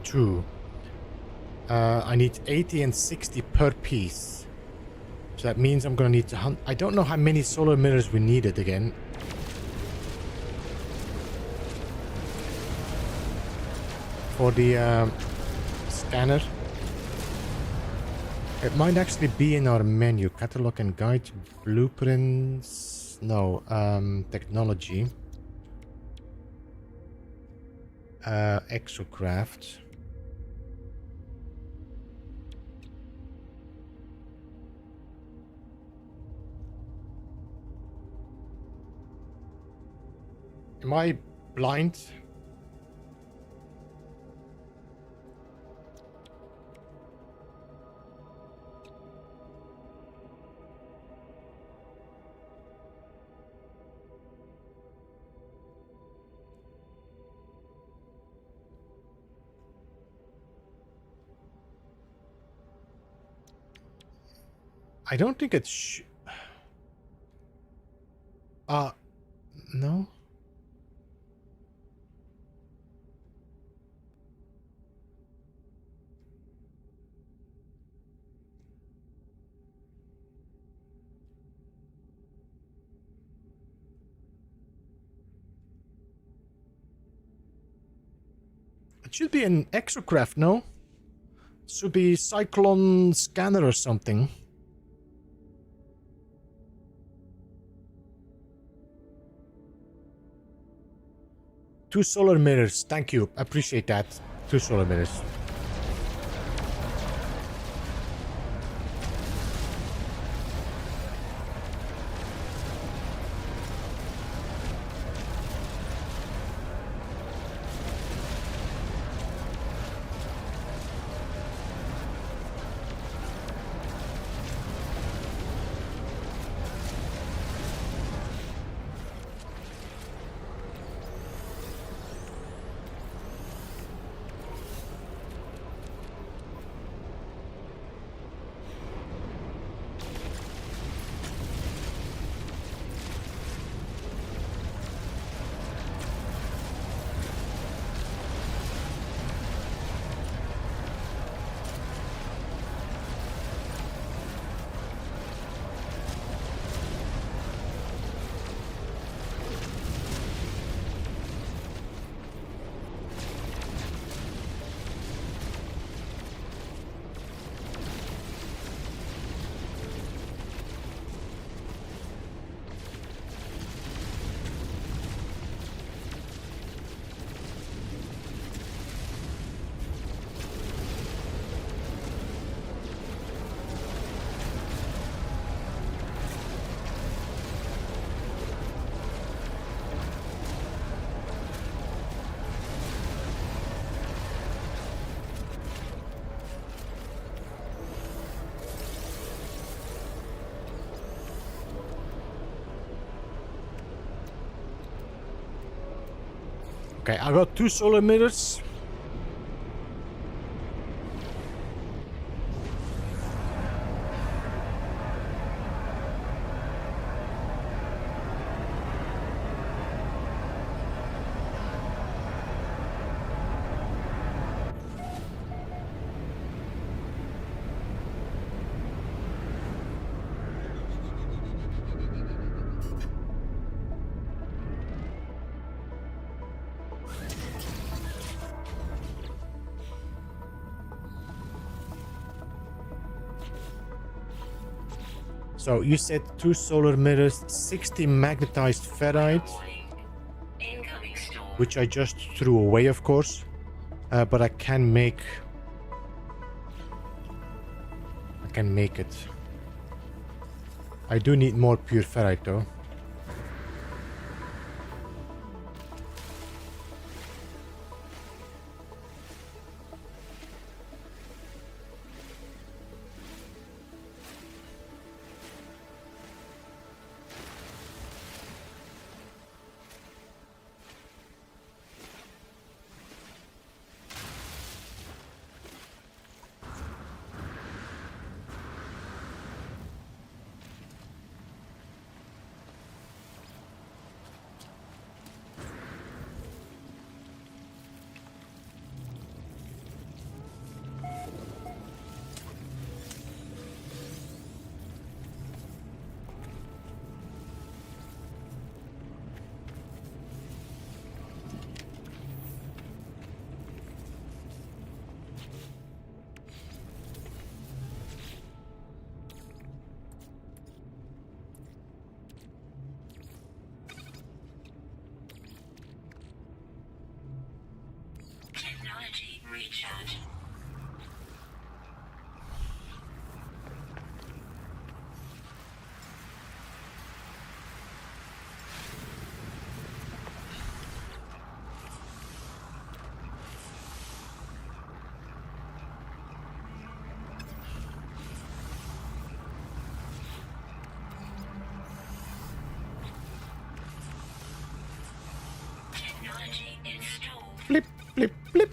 2. I need 80 and 60 per piece. So that means I'm gonna need to hunt. I don't know how many solar mirrors we needed again. For the scanner. It might actually be in our menu. Catalog and guide, blueprints. No, technology. Exocraft. Am I blind? I don't think it's... no? It should be an exocraft, no? It should be Cyclone Scanner or something. Two solar mirrors. Thank you. Appreciate that. 2 solar mirrors. Okay, I got 2 solar mirrors. So you said 2 solar mirrors, 60 magnetized ferrite, Incoming storm. which I just threw away, of course. But I can make it. I do need more pure ferrite though. Recharge. Technology installed. Blip, blip, blip.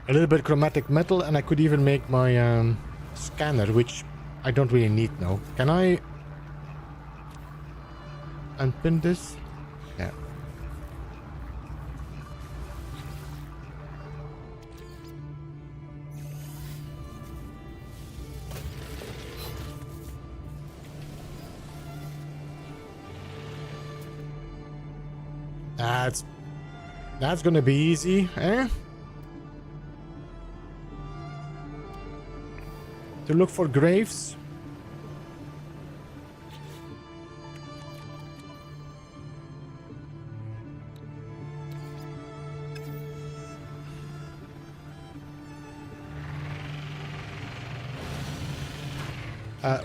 A little bit chromatic metal, and I could even make my scanner, which I don't really need now. Can I unpin this? Yeah. That's gonna be easy, eh? To look for graves.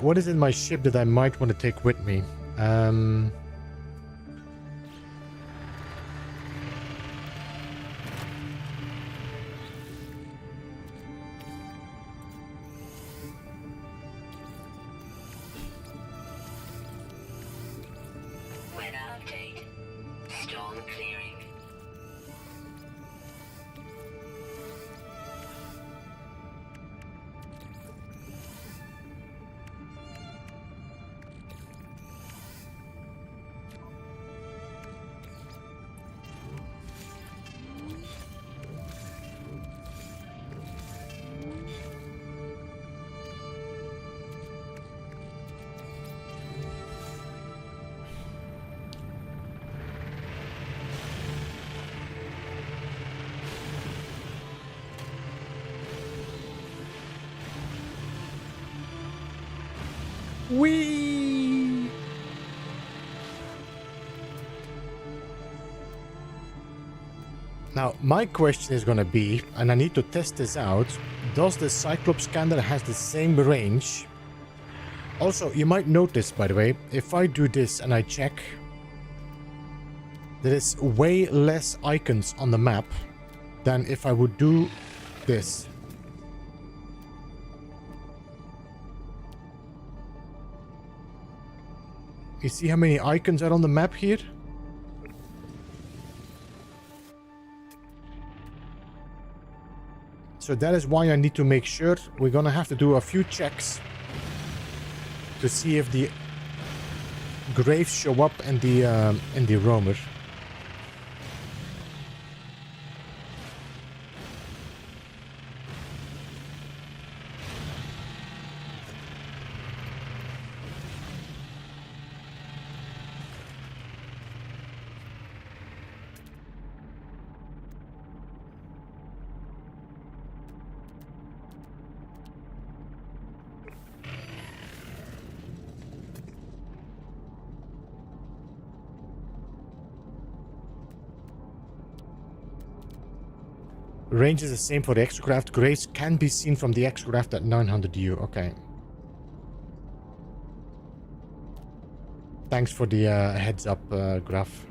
What is in my ship that I might want to take with me? Weather update. Storm clearing. Whee! Now, my question is gonna be, and I need to test this out, does the Cyclops scanner has the same range? Also, you might notice, by the way, if I do this and I check, there is way less icons on the map than if I would do this. You see how many icons are on the map here? So that is why I need to make sure. We're gonna have to do a few checks to see if the graves show up in the roamer. Range is the same for the exocraft. Graves can be seen from the exocraft at 900 U. Okay. Thanks for the heads up, Graf.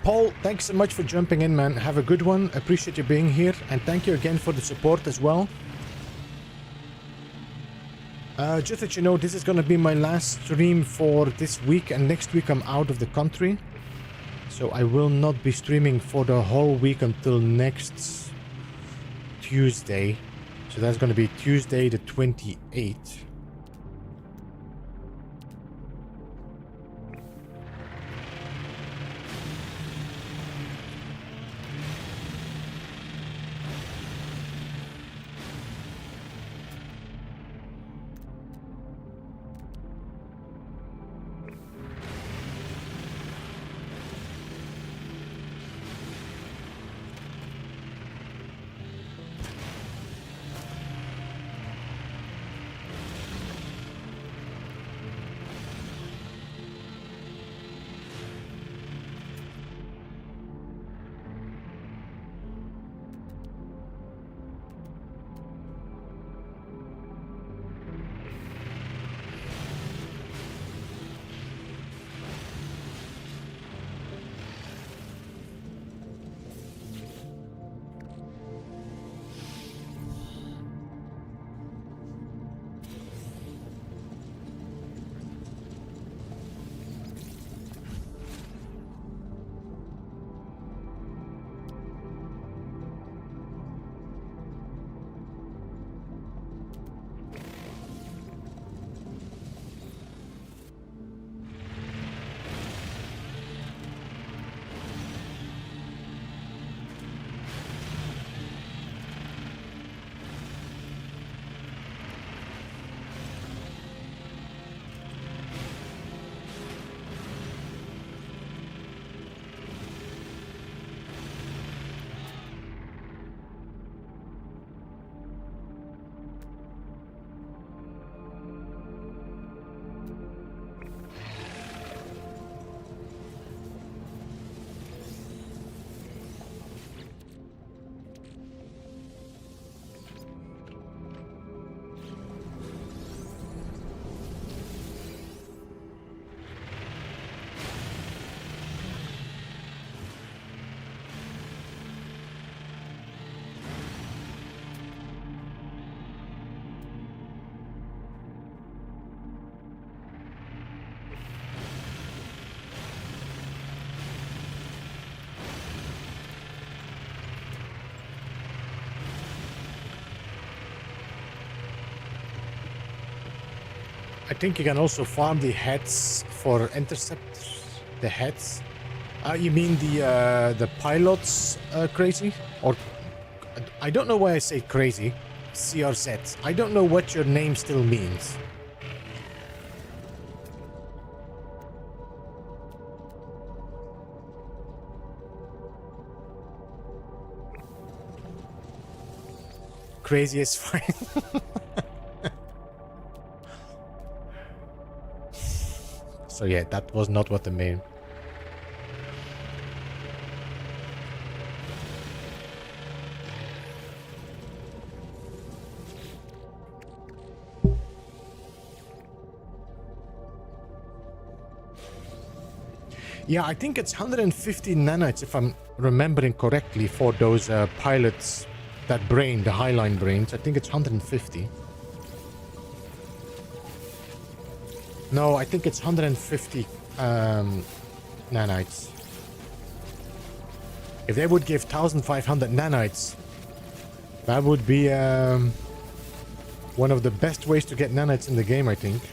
Paul, thanks so much for jumping in, man. Have a good one. Appreciate you being here. And thank you again for the support as well. Just that you know, this is going to be my last stream for this week. And next week I'm out of the country. So I will not be streaming for the whole week until next Tuesday. So that's going to be Tuesday the 28th. I think you can also farm the heads for interceptors. The heads. You mean the pilots, crazy? Or I don't know why I say crazy. CRZ. I don't know what your name still means. Crazy is fine. So yeah, that was not what I mean. Yeah, I think it's 150 nanites if I'm remembering correctly for those pilots, that brain, the Highline brains. I think it's 150. No, I think it's 150 nanites. If they would give 1,500 nanites, that would be one of the best ways to get nanites in the game, I think.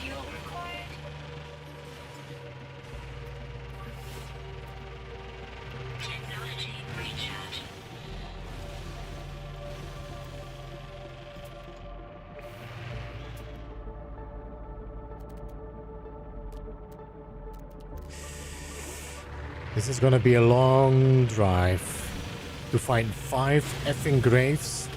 Fuel required. Technology recharge. This is gonna be a long drive to find 5 effing graves.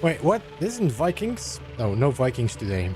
Wait, what? This isn't Vikings? No, no Vikings today.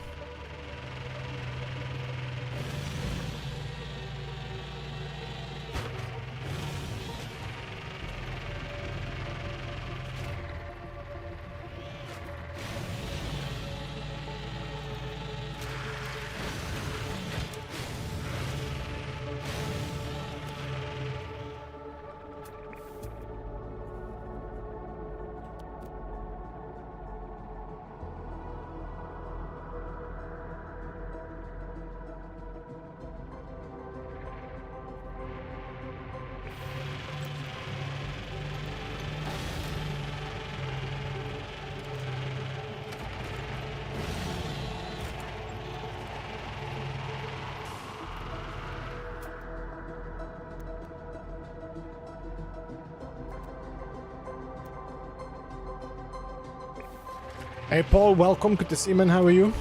Hey Paul, welcome. Good to see you, man. How are you?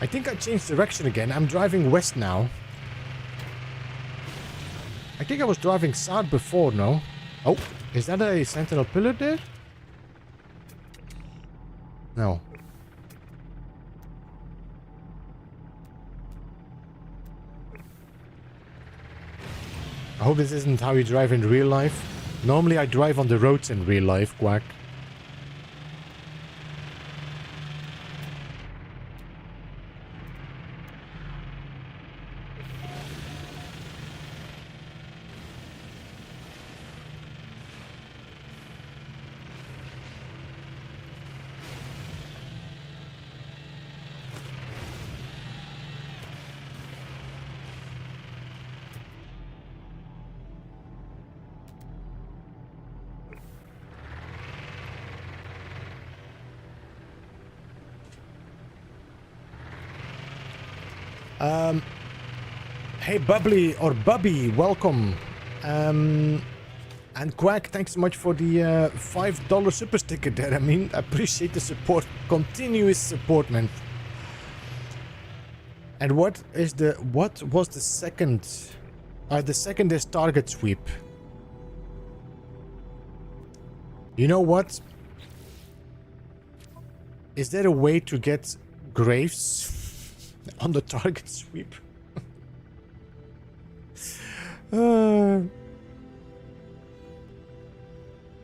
I think I changed direction again. I'm driving west now. I think I was driving south before, no? Oh, is that a sentinel pillar there? No. I hope this isn't how you drive in real life. Normally I drive on the roads in real life, Quack. Hey Bubbly or Bubby, welcome. And Quack, thanks so much for the $5 super sticker there. I mean, I appreciate the support, continuous support, man. And what was the second? The second is target sweep. You know what? Is there a way to get graves on the target sweep?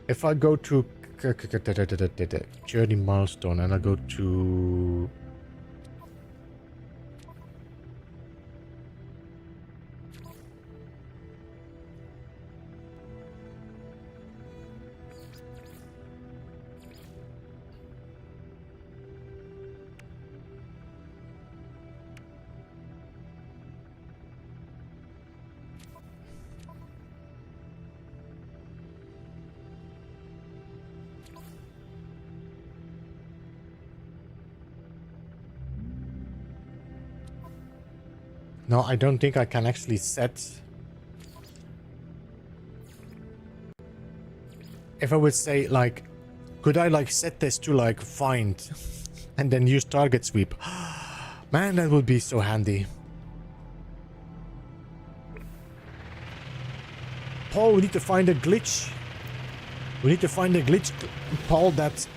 If I go to journey milestone and I go to no, I don't think I can actually set. If I would say, like, could I, like, set this to, like, find and then use target sweep? Man, that would be so handy. Paul, we need to find a glitch. We need to find a glitch, Paul, that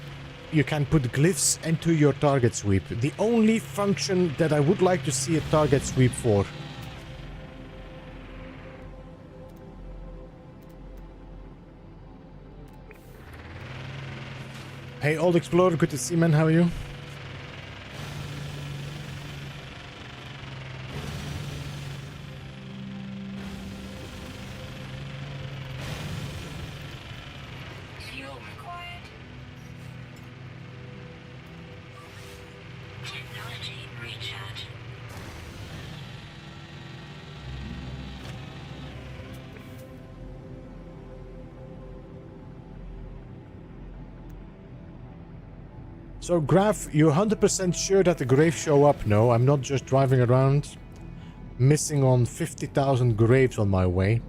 you can put glyphs into your target sweep. The only function that I would like to see a target sweep for. Hey, Old Explorer, good to see, man. How are you? Fuel required. Technology recharge. So, Graf, you're 100% sure that the graves show up? No, I'm not just driving around missing on 50,000 graves on my way.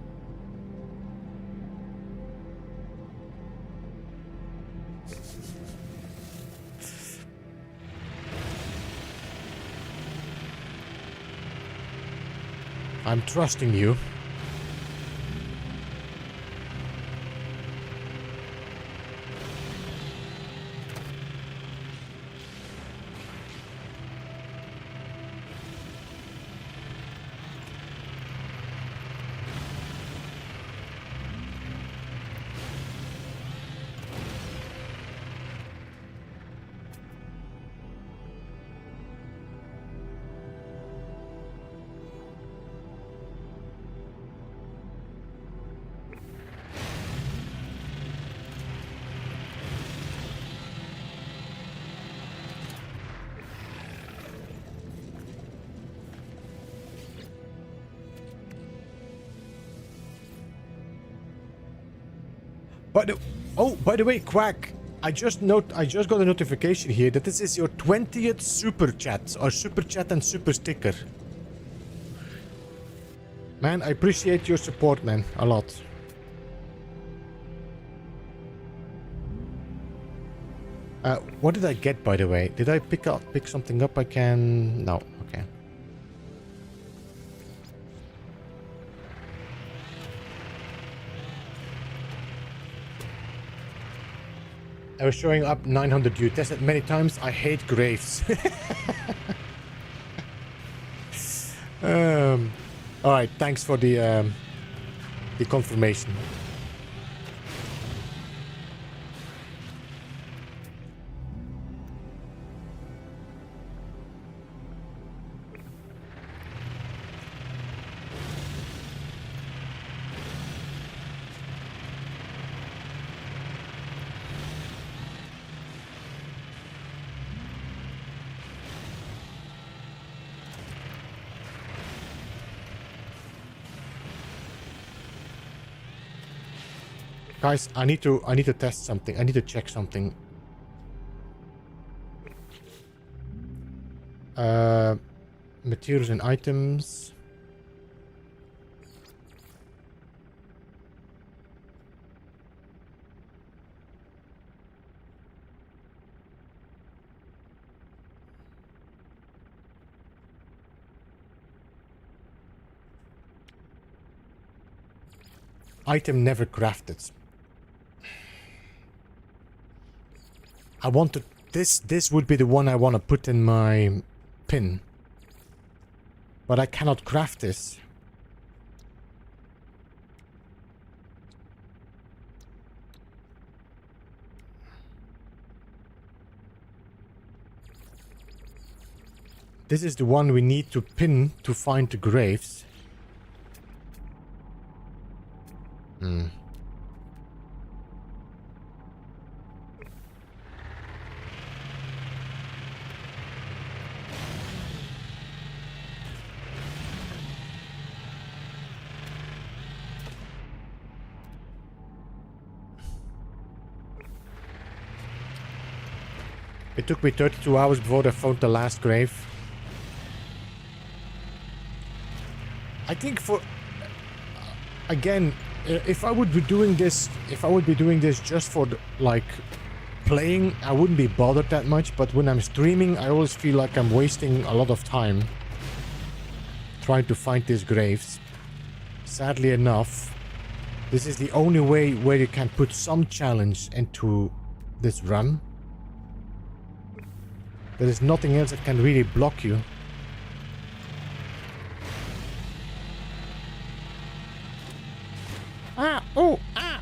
I'm trusting you. By the way, Quack, I just got a notification here that this is your 20th super chat, or super chat and super sticker. Man, I appreciate your support, man, a lot. What did I get, by the way? Did I pick something up I can... No, okay. I was showing up 900. You tested many times. I hate graves. All right. Thanks for the confirmation. Guys, I need to test something. I need to check something. Materials and items. Item never crafted. I want to... This would be the one I want to put in my pin. But I cannot craft this. This is the one we need to pin to find the graves. Hmm. It took me 32 hours before I found the last grave. I think for... Again, if I would be doing this... If I would be doing this just for, like, playing, I wouldn't be bothered that much. But when I'm streaming, I always feel like I'm wasting a lot of time trying to find these graves. Sadly enough, this is the only way where you can put some challenge into this run. There is nothing else that can really block you. Ah! Oh! Ah!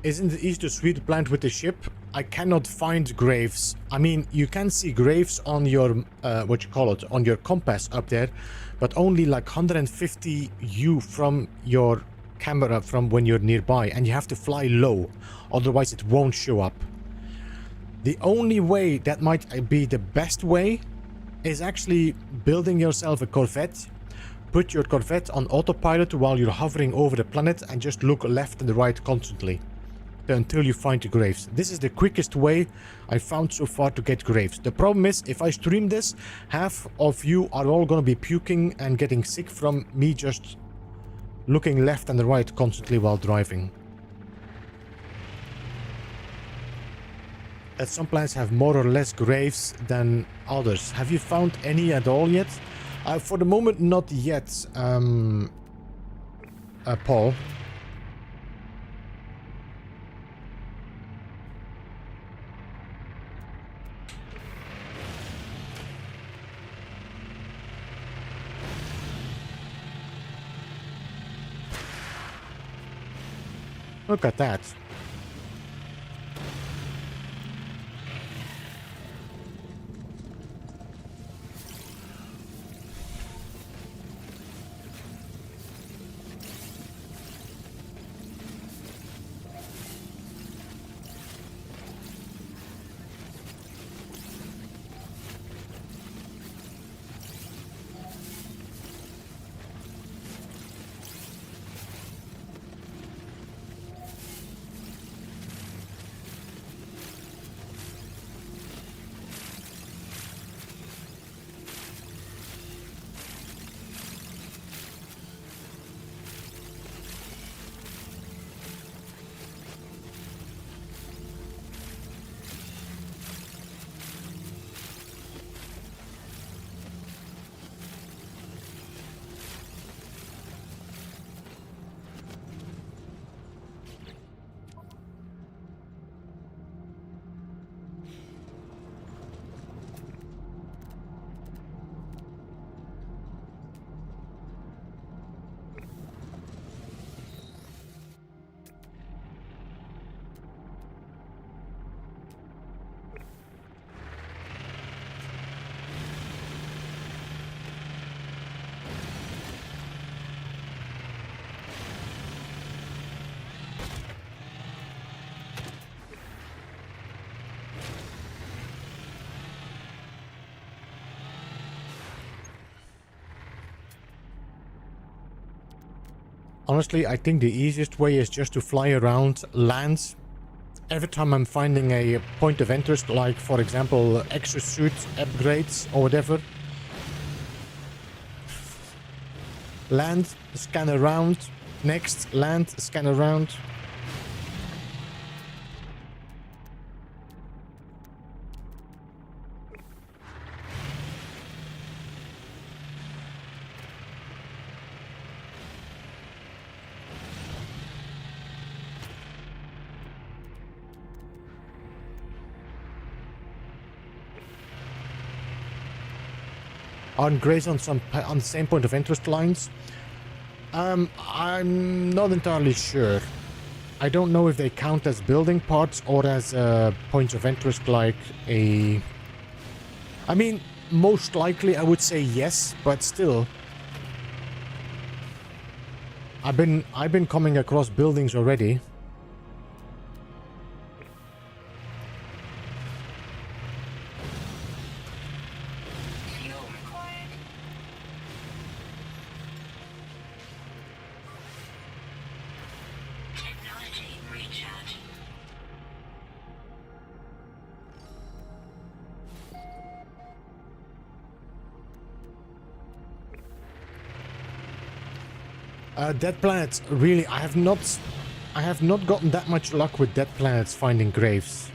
Isn't it easy to sweep the plant with the ship? I cannot find graves. I mean, you can see graves on your, what you call it, on your compass up there, but only like 150 U from your camera from when you're nearby, and you have to fly low, otherwise it won't show up. The only way that might be the best way is actually building yourself a Corvette. Put your Corvette on autopilot while you're hovering over the planet and just look left and right constantly until you find the graves. This is the quickest way I found so far to get graves. The problem is, if I stream this, half of you are all gonna be puking and getting sick from me just looking left and right constantly while driving. As some planets have more or less graves than others. Have you found any at all yet? For the moment, not yet, Paul. Look at that. Honestly, I think the easiest way is just to fly around lands. Every time I'm finding a point of interest, like for example extra suit upgrades or whatever, land, scan around, next, land, scan around. On graze on the same point of interest lines. I'm not entirely sure. I don't know if they count as building parts or as points of interest, like a... I mean, most likely I would say yes, but still. I've been coming across buildings already. Fuel required. Technology recharge. Dead planets, really, I have not gotten that much luck with dead planets finding graves.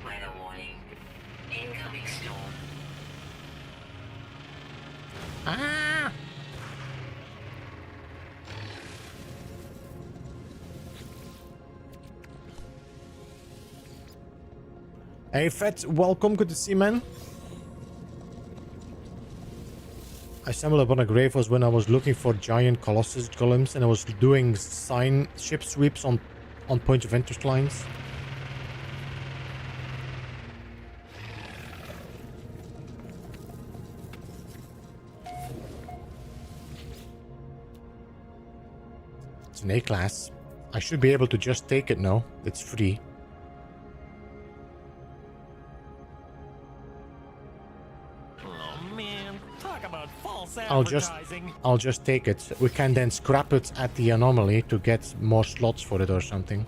Weather warning. Incoming storm. Ah! Hey Fett, welcome, good to see you, man. I stumbled upon a grave was when I was looking for giant colossus golems and I was doing sign ship sweeps on points of interest lines. It's an A-class. I should be able to just take it now. It's free. Oh man, talk about false I'll advertising. just take it. We can then scrap it at the anomaly to get more slots for it or something.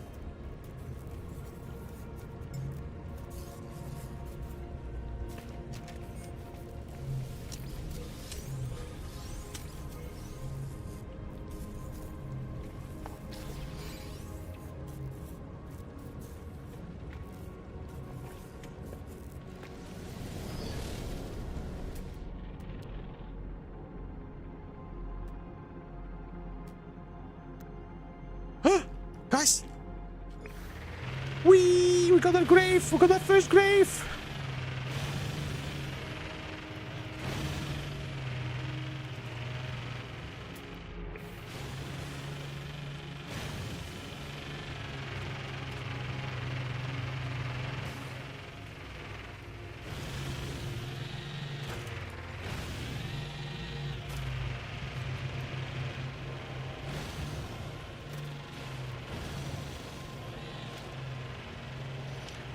Guys! We got a grave! We got our first grave!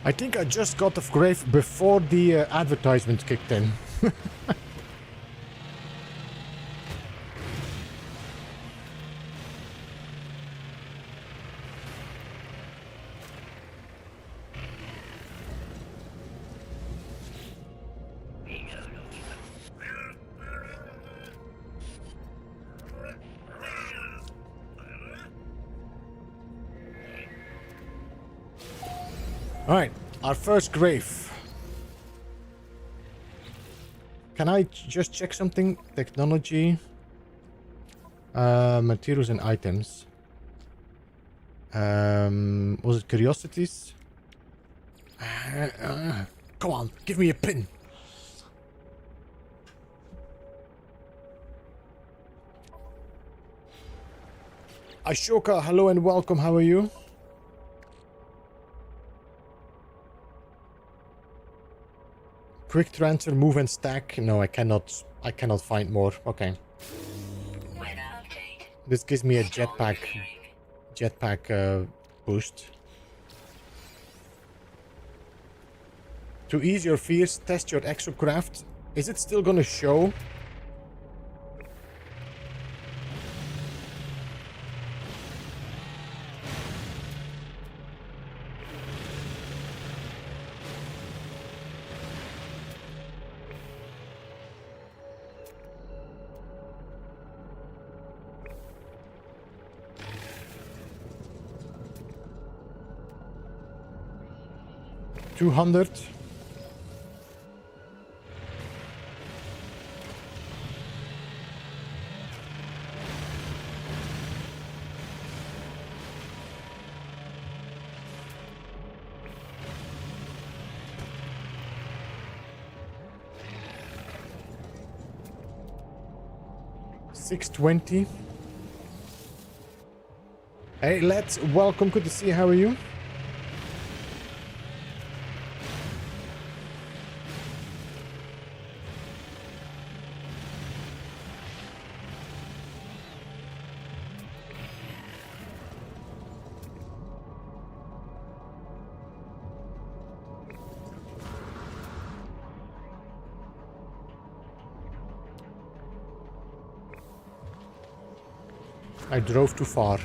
I think I just got the grave before the advertisement kicked in. Alright, our first grave. Can I just check something? Technology. Materials and items. Was it curiosities? Come on, give me a pin. Ashoka, hello and welcome, how are you? Quick transfer, move and stack. No, I cannot find more. Okay. Weather update. This gives me a Storm jetpack clearing. boost. To ease your fears, test your exocraft. Is it still gonna show? 200. $620. Hey lads, welcome, good to see you, how are you? I drove too far.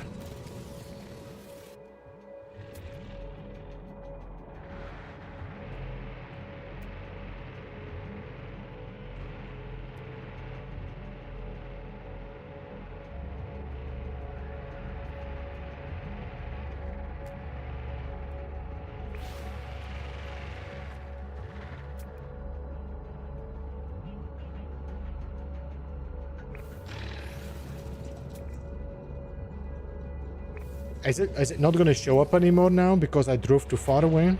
Is it not gonna show up anymore now because I drove too far away?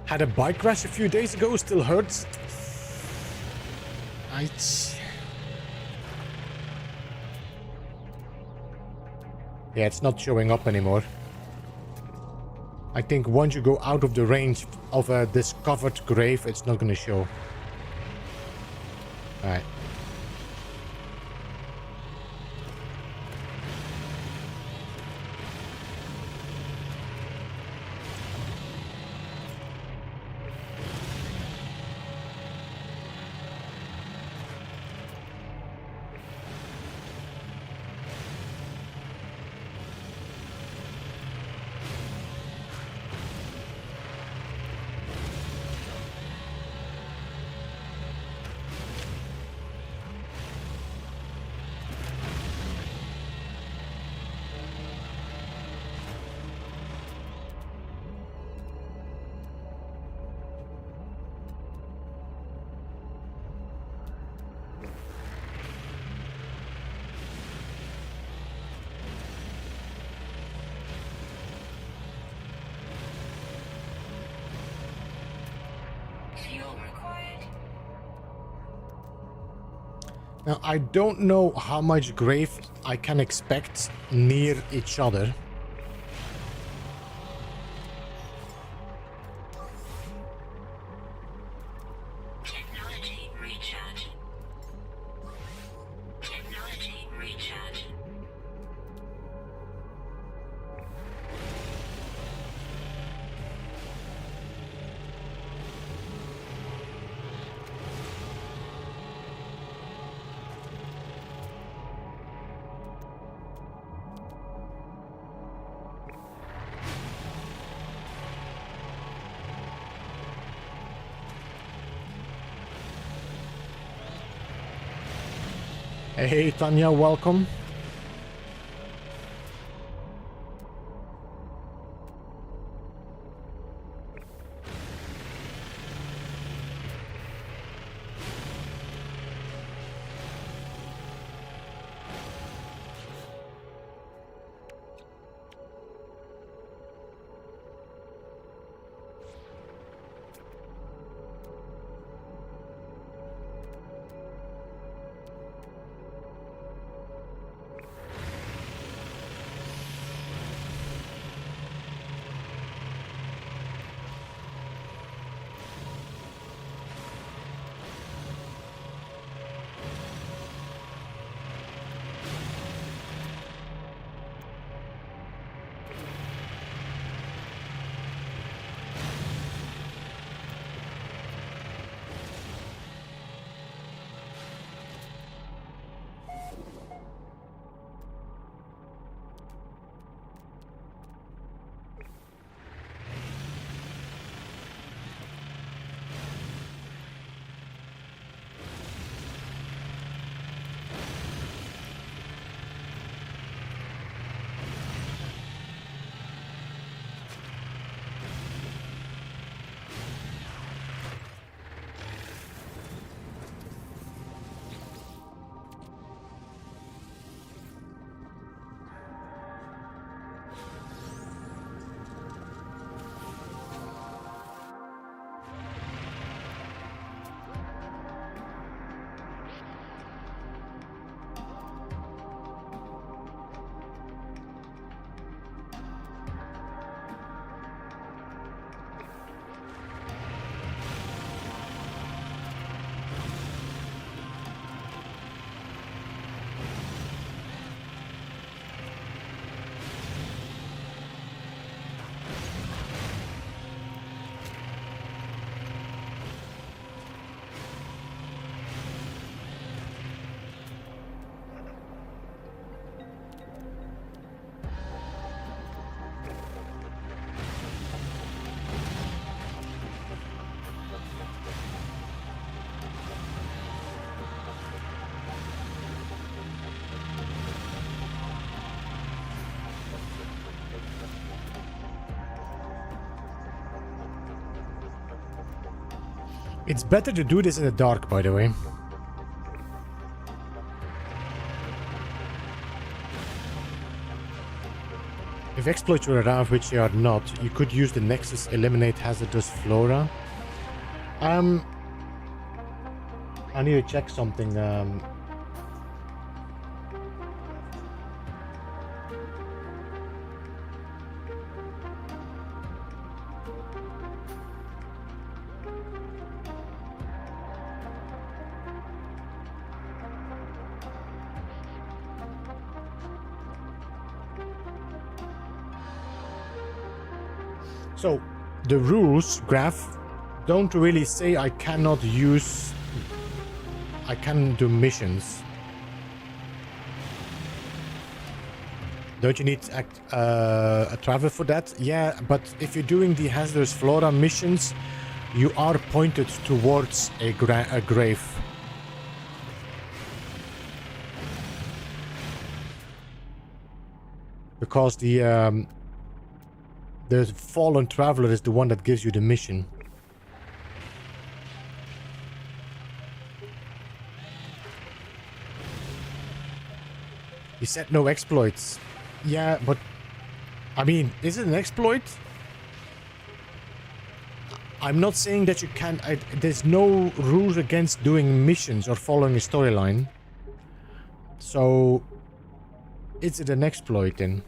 Had a bike crash a few days ago, still hurts. Yeah, it's not showing up anymore. I think once you go out of the range of a discovered grave, it's not gonna show. Alright. Fuel required. Now, I don't know how much grave I can expect near each other. Technology recharge. Technology recharge. Hey Tanya, welcome. It's better to do this in the dark, by the way. If exploits were around, which they are not, you could use the Nexus Eliminate Hazardous Flora. I need to check something. So, the rules graph don't really say I cannot use... I can do missions. Don't you need a travel for that? Yeah, but if you're doing the Hazardous Flora missions, you are pointed towards a grave. Because the Fallen Traveler is the one that gives you the mission. He said no exploits. Yeah, but... I mean, is it an exploit? I'm not saying that you can't... there's no rules against doing missions or following a storyline. So... is it an exploit then?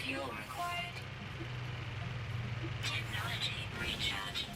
Fuel required. Technology recharge.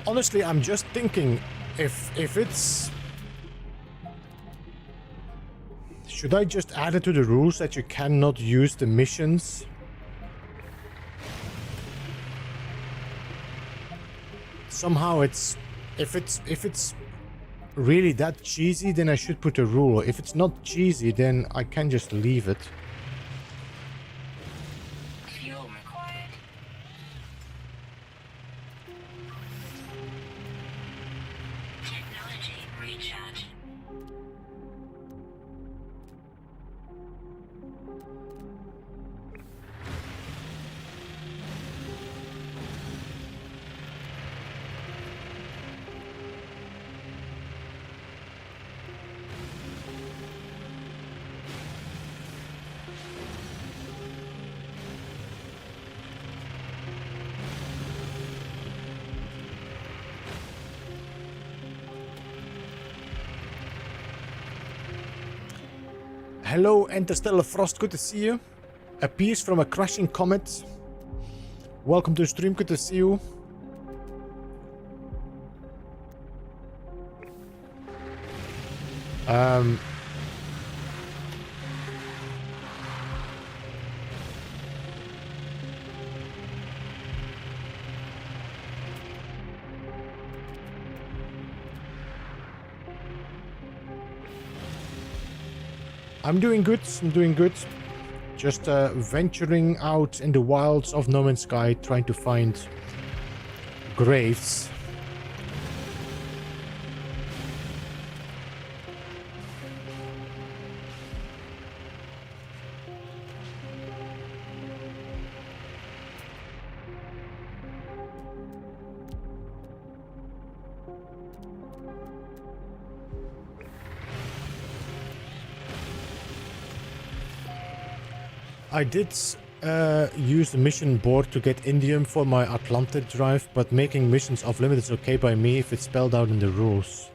Honestly, I'm just thinking if it's... should I just add it to the rules that you cannot use the missions? Somehow it's... if it's really that cheesy, then I should put a rule. If it's not cheesy, then I can just leave it. Fuel required. Technology recharge. Hello, Interstellar Frost, good to see you. Appears from a crashing comet. Welcome to the stream, good to see you. I'm doing good. I'm doing good. Just venturing out in the wilds of No Man's Sky, trying to find graves. I did use the mission board to get indium for my Atlantid drive, but making missions off limit is okay by me if it's spelled out in the rules.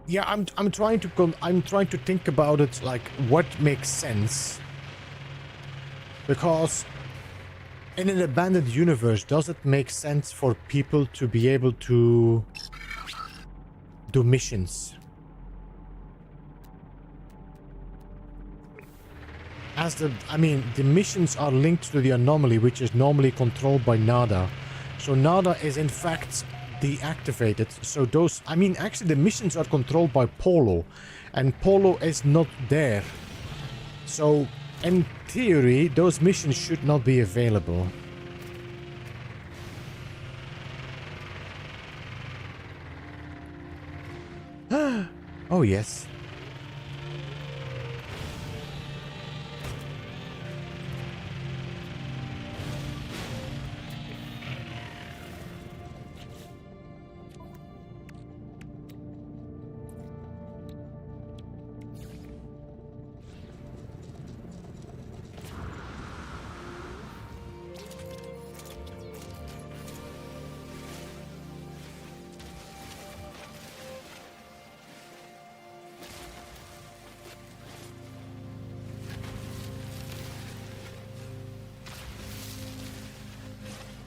Yeah, I'm trying to think about it, like what makes sense. Because in an abandoned universe, does it make sense for people to be able to do missions? The missions are linked to the anomaly, which is normally controlled by Nada. So Nada is in fact deactivated. So actually the missions are controlled by Polo, and Polo is not there. So in theory, those missions should not be available. Oh yes.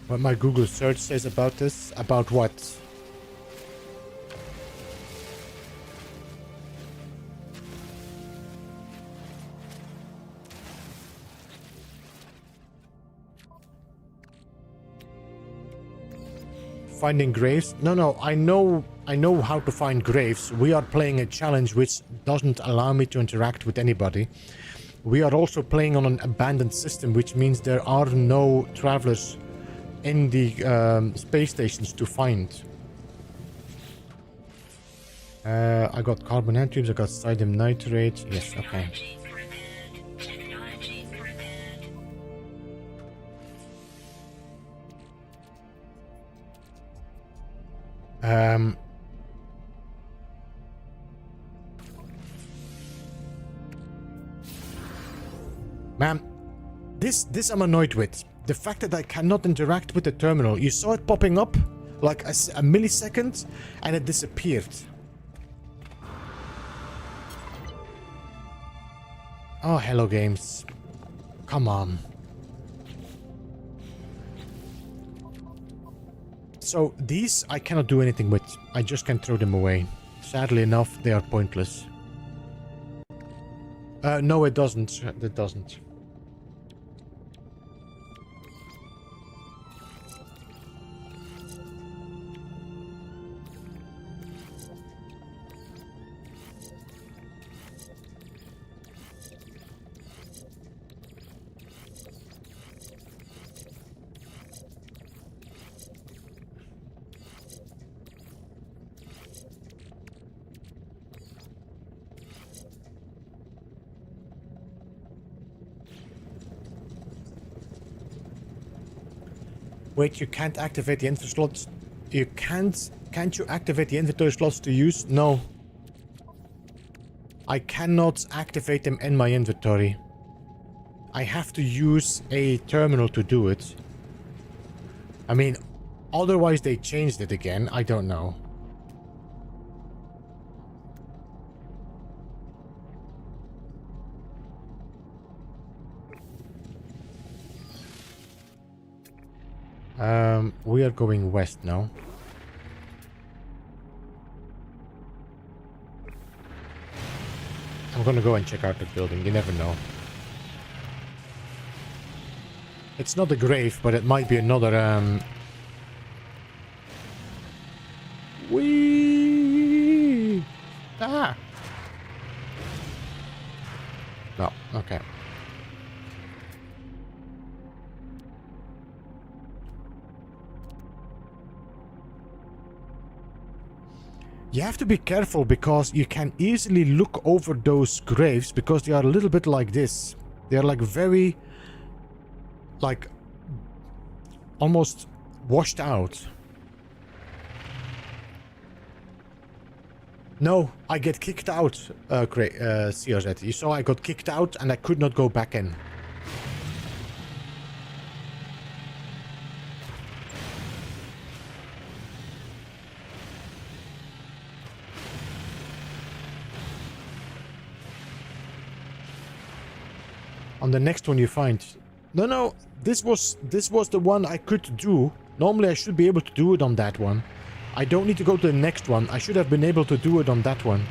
What my Google search says about this? About what? Finding graves? No, I know how to find graves. We are playing a challenge which doesn't allow me to interact with anybody. We are also playing on an abandoned system, which means there are no travelers in the space stations to find. I got carbon nanotubes, I got sodium nitrate. Yes, okay. Technology prepared. Man, this I'm annoyed with. The fact that I cannot interact with the terminal. You saw it popping up like a millisecond and it disappeared. Oh, hello games. Come on. So these I cannot do anything with. I just can throw them away. Sadly enough, they are pointless. No, it doesn't. It doesn't. Wait, you can't activate the inventory slots? You can't you activate the inventory slots to use? No. I cannot activate them in my inventory. I have to use a terminal to do it. I mean, otherwise they changed it again. I don't know. We are going west now. I'm gonna go and check out the building. You never know. It's not a grave, but it might be another, Whee! Okay. You have to be careful because you can easily look over those graves because they are a little bit like this. They are like very, like, almost washed out. No, I get kicked out, CRZ. You saw I got kicked out and I could not go back in. On the next one you find... No, this was the one I could do. Normally I should be able to do it on that one. I don't need to go to the next one. I should have been able to do it on that one.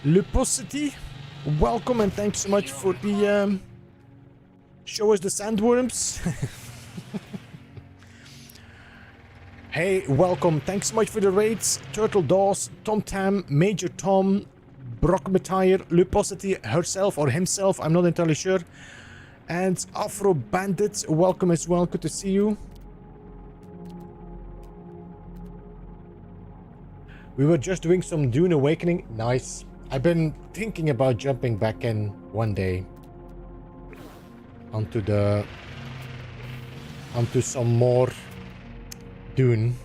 Luposity, welcome and thanks so much for the show us the sandworms. Hey, welcome, thanks so much for the raids. Turtle Dawes, Tom Tam, Major Tom, Brockmetire, Luposity herself or himself, I'm not entirely sure. And Afro Bandit, welcome as well, good to see you. We were just doing some Dune Awakening, nice. I've been thinking about jumping back in one day onto some more Dune.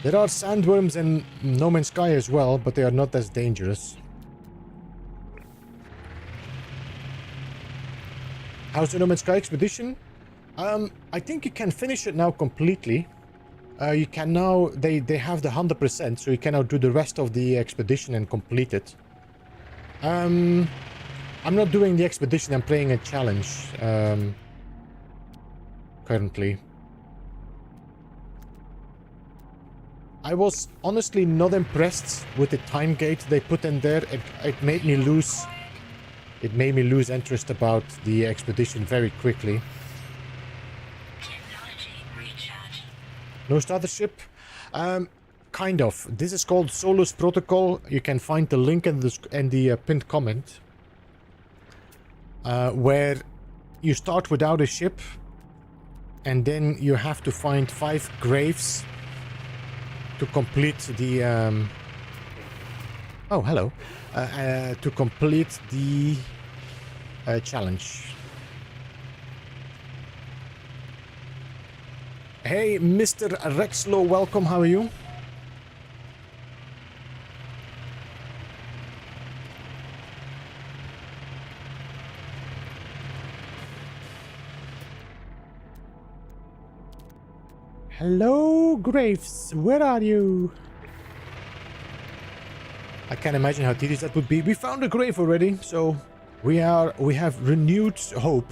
There are sandworms in No Man's Sky as well, but they are not as dangerous. How's the No Man's Sky expedition? I think you can finish it now completely. You can now, they have the 100%, so you can now do the rest of the expedition and complete it. I'm not doing the expedition, I'm playing a challenge, currently. I was honestly not impressed with the time gate they put in there. It made me lose... It made me lose interest about the expedition very quickly. Technology recharging. No starter ship? Kind of. This is called Solus Protocol. You can find the link in the pinned comment. Where you start without a ship. And then you have to find 5 graves to complete the... Oh, hello. To complete the challenge. Hey, Mr. Rexlow, welcome. How are you? Hello, Graves. Where are you? I can't imagine how tedious that would be. We found a grave already, so we have renewed hope.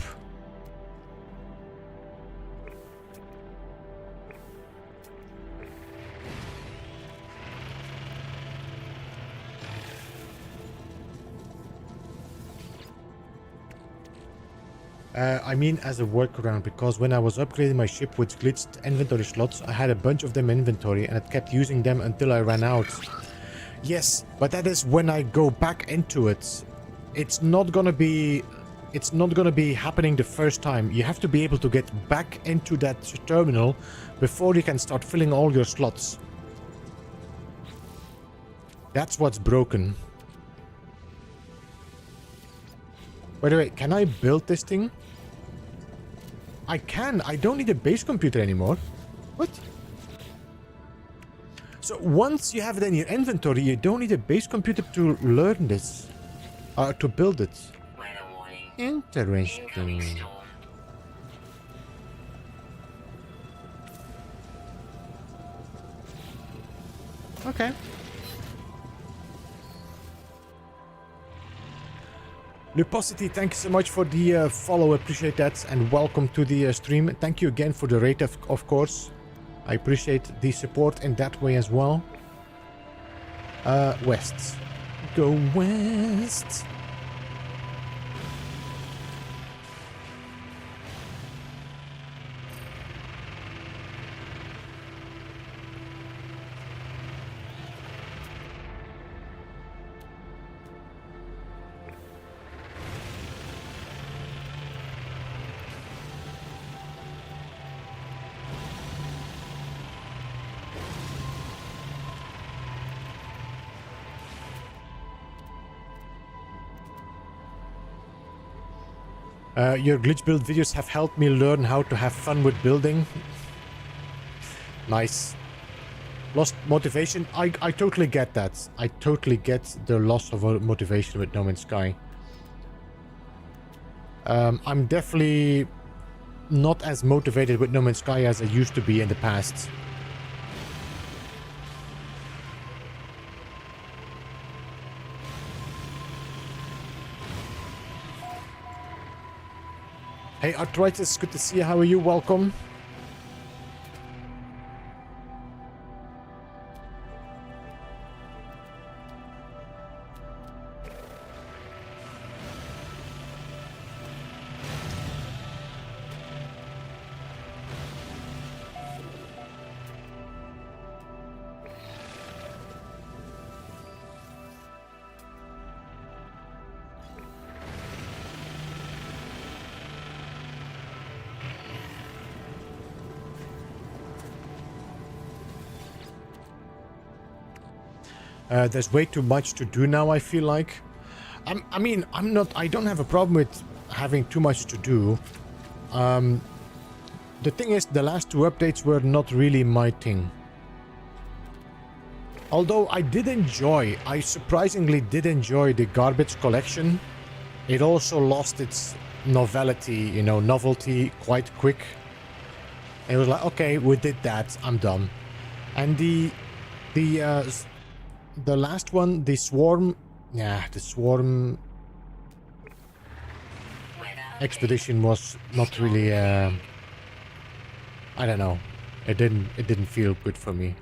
I mean as a workaround, because when I was upgrading my ship with glitched inventory slots, I had a bunch of them in inventory and I kept using them until I ran out. Yes, but that is when I go back into it. It's not gonna be happening the first time. You have to be able to get back into that terminal before you can start filling all your slots. That's what's broken. By the way, can I build this thing? I can. I don't need a base computer anymore. What? So once you have it in your inventory, you don't need a base computer to learn this. To build it. Weather warning. Interesting. Incoming storm. Okay. Luposity, thank you so much for the follow, appreciate that, and welcome to the stream. Thank you again for the rate, of course. I appreciate the support in that way as well. West. Go west. Your glitch build videos have helped me learn how to have fun with building. Nice. Lost motivation. I totally get that. I totally get the loss of motivation with No Man's Sky. I'm definitely not as motivated with No Man's Sky as I used to be in the past. Hey Arthritis, good to see you. How are you? Welcome. There's way too much to do now, I feel like. I don't have a problem with having too much to do. The thing is, the last two updates were not really my thing. Although I surprisingly did enjoy the garbage collection. It also lost its novelty quite quick. It was like, okay, we did that, I'm done. And the last one, the swarm expedition was not really I don't know. It didn't feel good for me.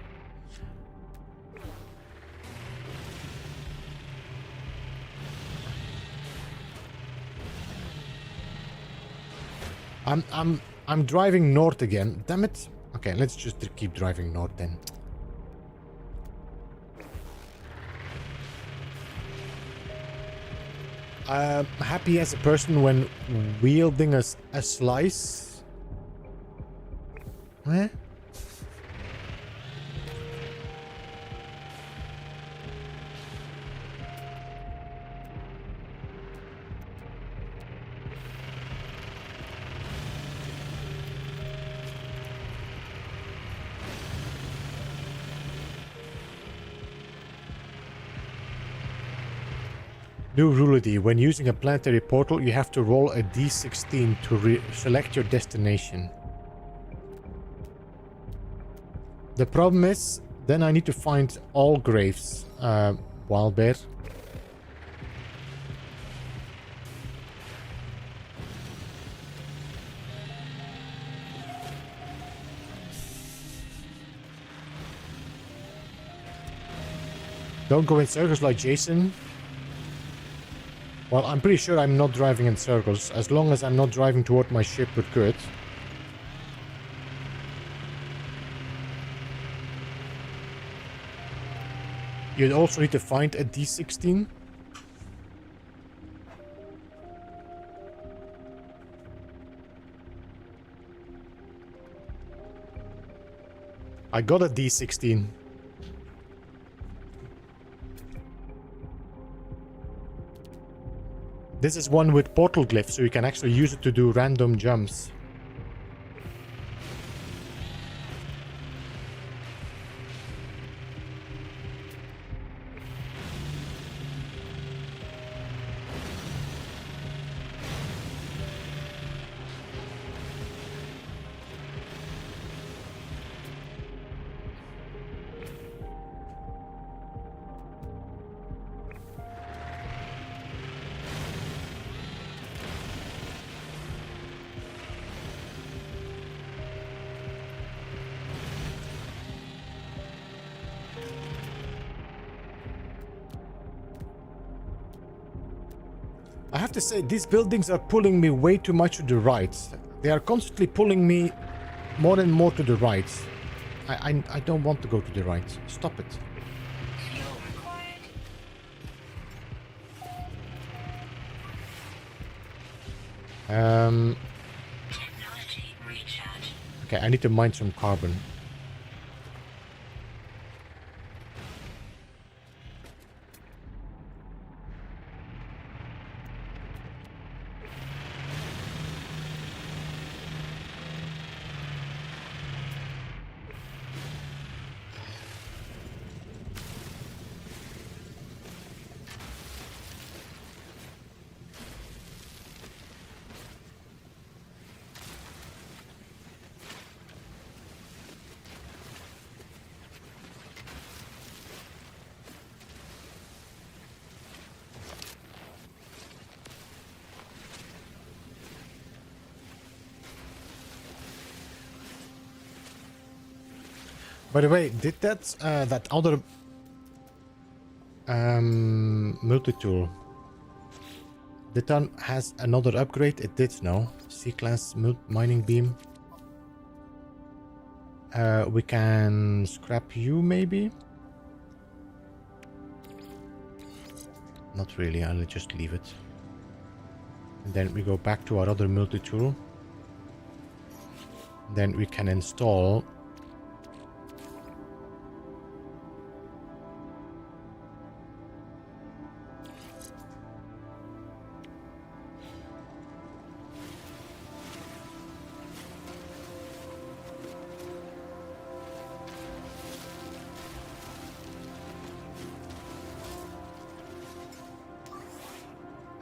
I'm driving north again. Damn it. Okay, let's just keep driving north then. Happy as a person when wielding a slice. Eh? New rulity. When using a planetary portal, you have to roll a d16 to select your destination. The problem is, then I need to find all graves. Wild bear. Don't go in circles like Jason. Well, I'm pretty sure I'm not driving in circles. As long as I'm not driving toward my ship, we're good. You'd also need to find a D16. I got a D16. This is one with portal glyphs, so you can actually use it to do random jumps. I have to say, these buildings are pulling me way too much to the right. They are constantly pulling me more and more to the right. I don't want to go to the right. Stop it. Fuel required. Technology recharge. Okay, I need to mine some carbon. By the way, did that other multi-tool, did that has another upgrade? It did, no? C-class mining beam. We can scrap you, maybe? Not really, I'll just leave it. And then we go back to our other multi-tool. Then we can install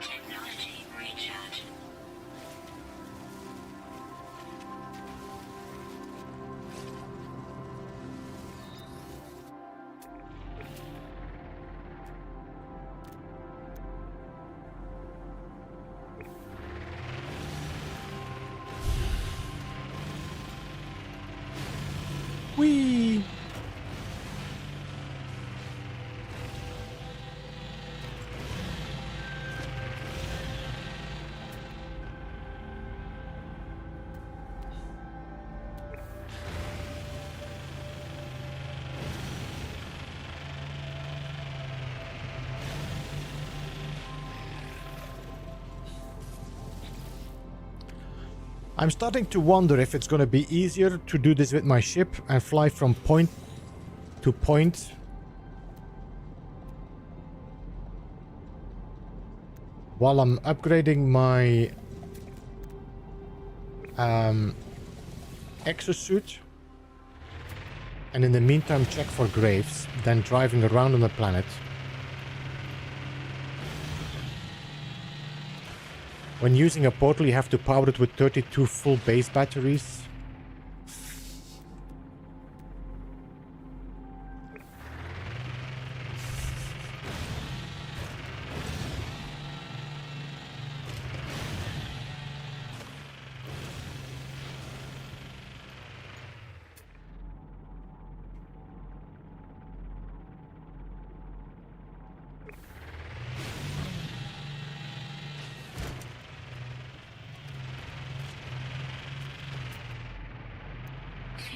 Technology recharge. Whee! I'm starting to wonder if it's going to be easier to do this with my ship and fly from point to point. While I'm upgrading my exosuit. And in the meantime check for graves, then driving around on the planet. When using a portal, you have to power it with 32 full base batteries.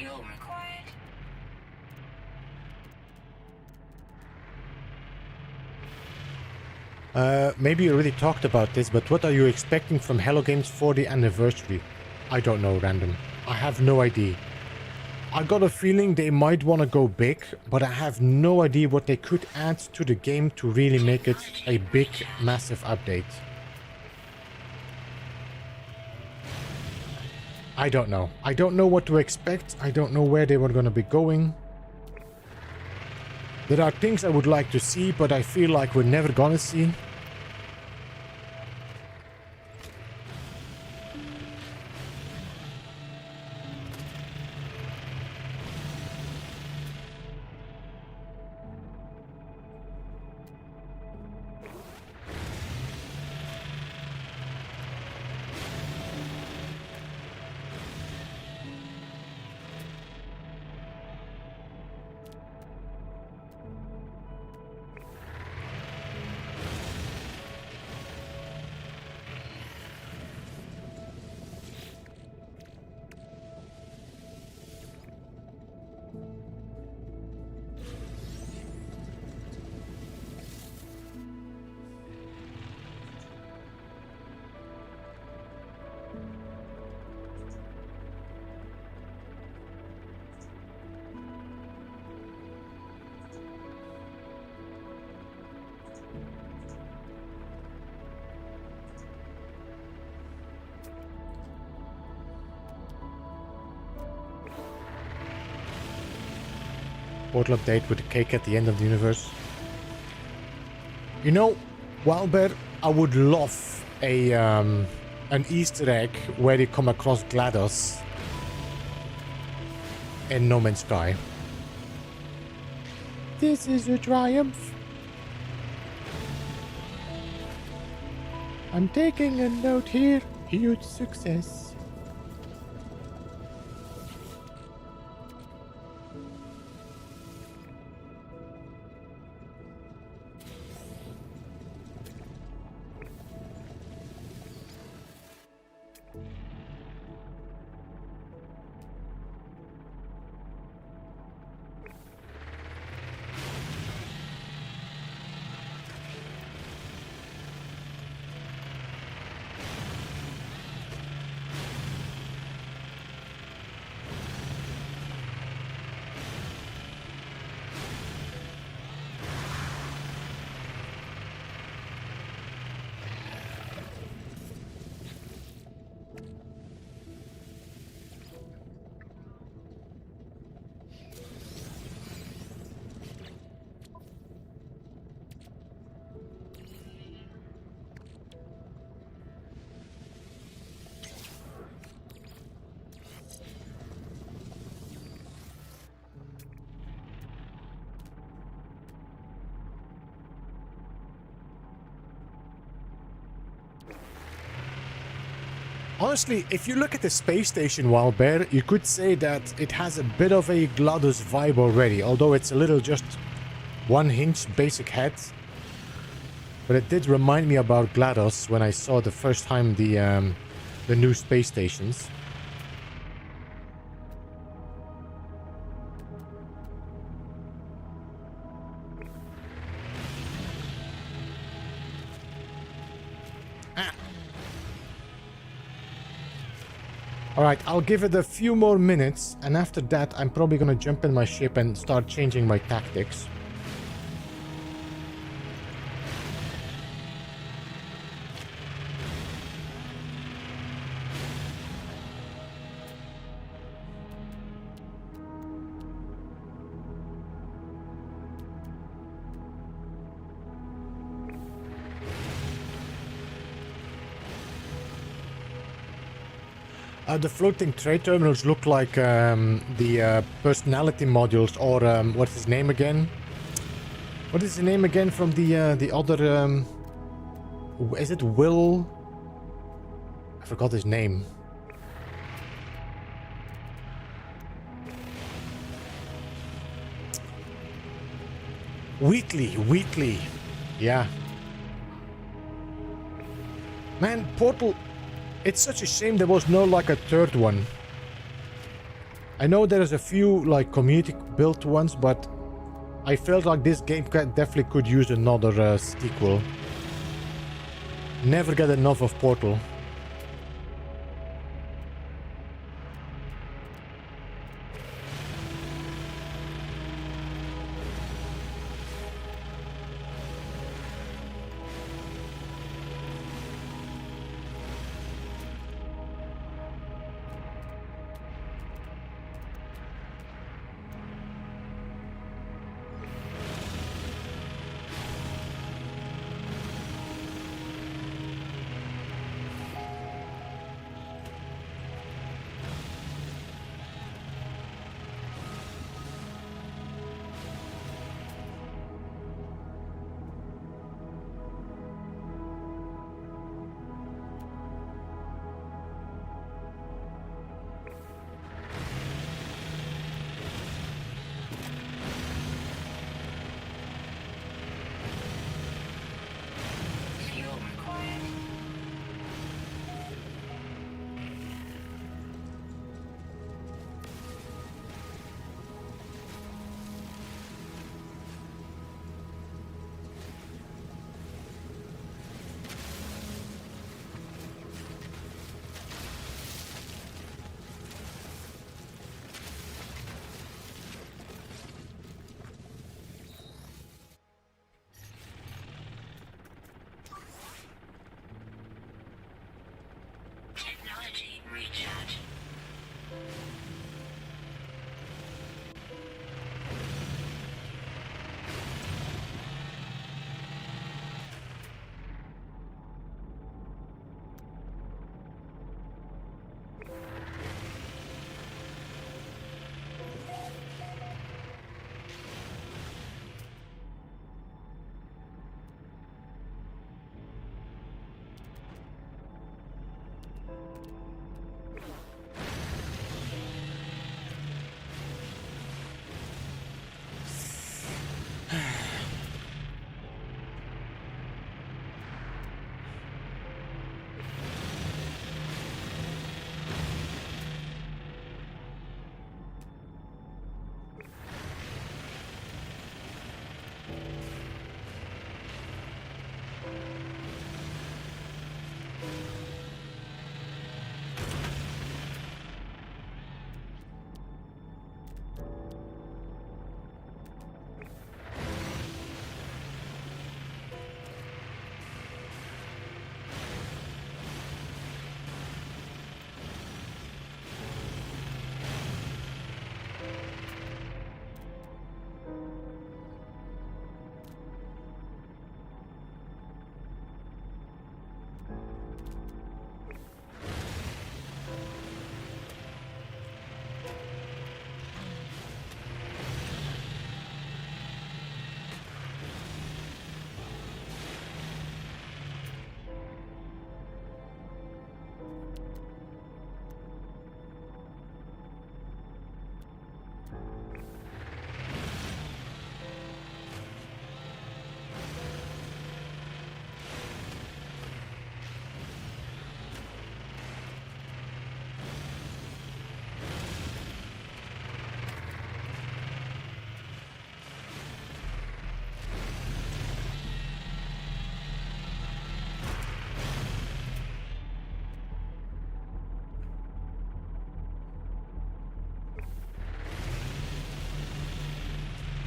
Fuel required. Maybe you already talked about this, but what are you expecting from Hello Games 40th anniversary? I don't know, Random. I have no idea. I got a feeling they might want to go big, but I have no idea what they could add to the game to really make it a big, massive update. I don't know. I don't know what to expect. I don't know where they were going to be going. There are things I would like to see, but I feel like we're never gonna see. Portal update with the cake at the end of the universe. You know, Wildbear, I would love a an Easter egg where you come across GLaDOS in No Man's Sky. This is a triumph. I'm taking a note here. Huge success. Honestly, if you look at the space station, Wildbear, you could say that it has a bit of a GLaDOS vibe already, although it's a little just 1-inch basic head. But it did remind me about GLaDOS when I saw the first time the new space stations. Alright, I'll give it a few more minutes, and after that I'm probably gonna jump in my ship and start changing my tactics. The floating trade terminals look like the personality modules, or what's his name again? What is the name again from the other? Is it Will? I forgot his name. Wheatley. Yeah. Man, Portal. It's such a shame there was no like a third one. I know there's a few like community built ones, but I felt like this game definitely could use another sequel. Never get enough of Portal. Fuel required. Technology recharge.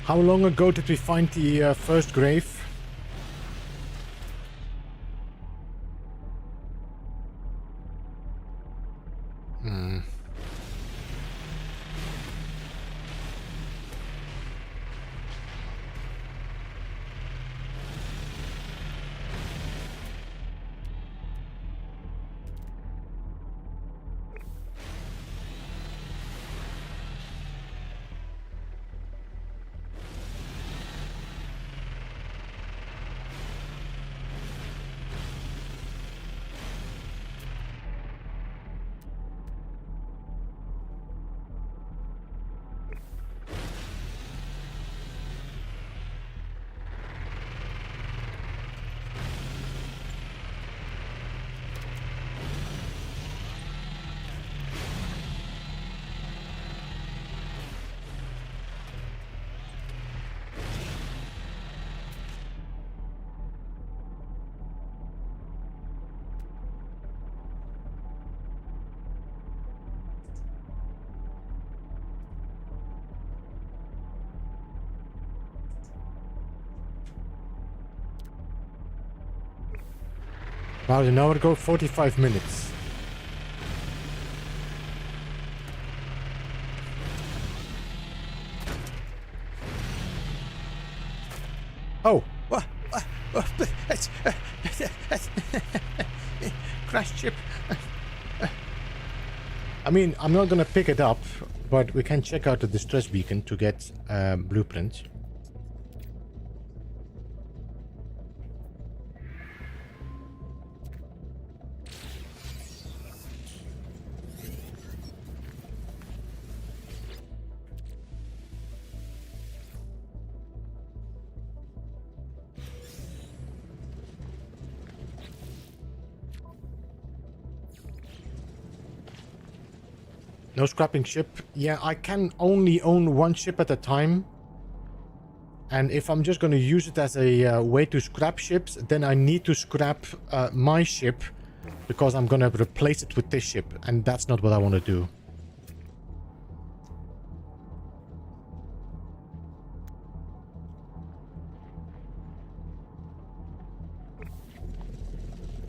How long ago did we find the first grave? About an hour ago, 45 minutes. Oh! Crash ship. I mean, I'm not gonna pick it up, but we can check out the distress beacon to get blueprint. No scrapping ship. Yeah, I can only own one ship at a time. And if I'm just going to use it as a way to scrap ships, then I need to scrap my ship because I'm going to replace it with this ship. And that's not what I want to do.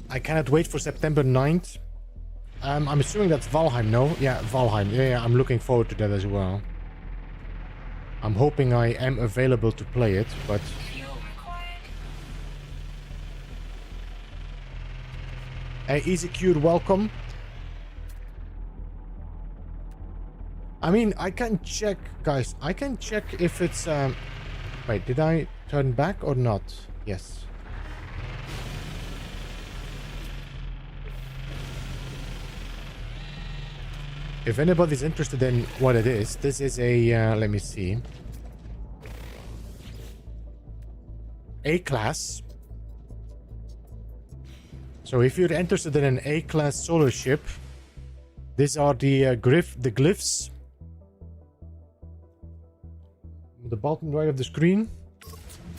I cannot wait for September 9th. I'm assuming that's Valheim, no? Yeah, Valheim. Yeah, I'm looking forward to that as well. I'm hoping I am available to play it, but... Fuel required. Hey, Easy Cure, welcome. I mean, I can check, guys. I can check if it's... Wait, did I turn back or not? Yes. If anybody's interested in what it is, this is a, let me see. A-class. So if you're interested in an A-class solar ship, these are the glyphs. The bottom right of the screen.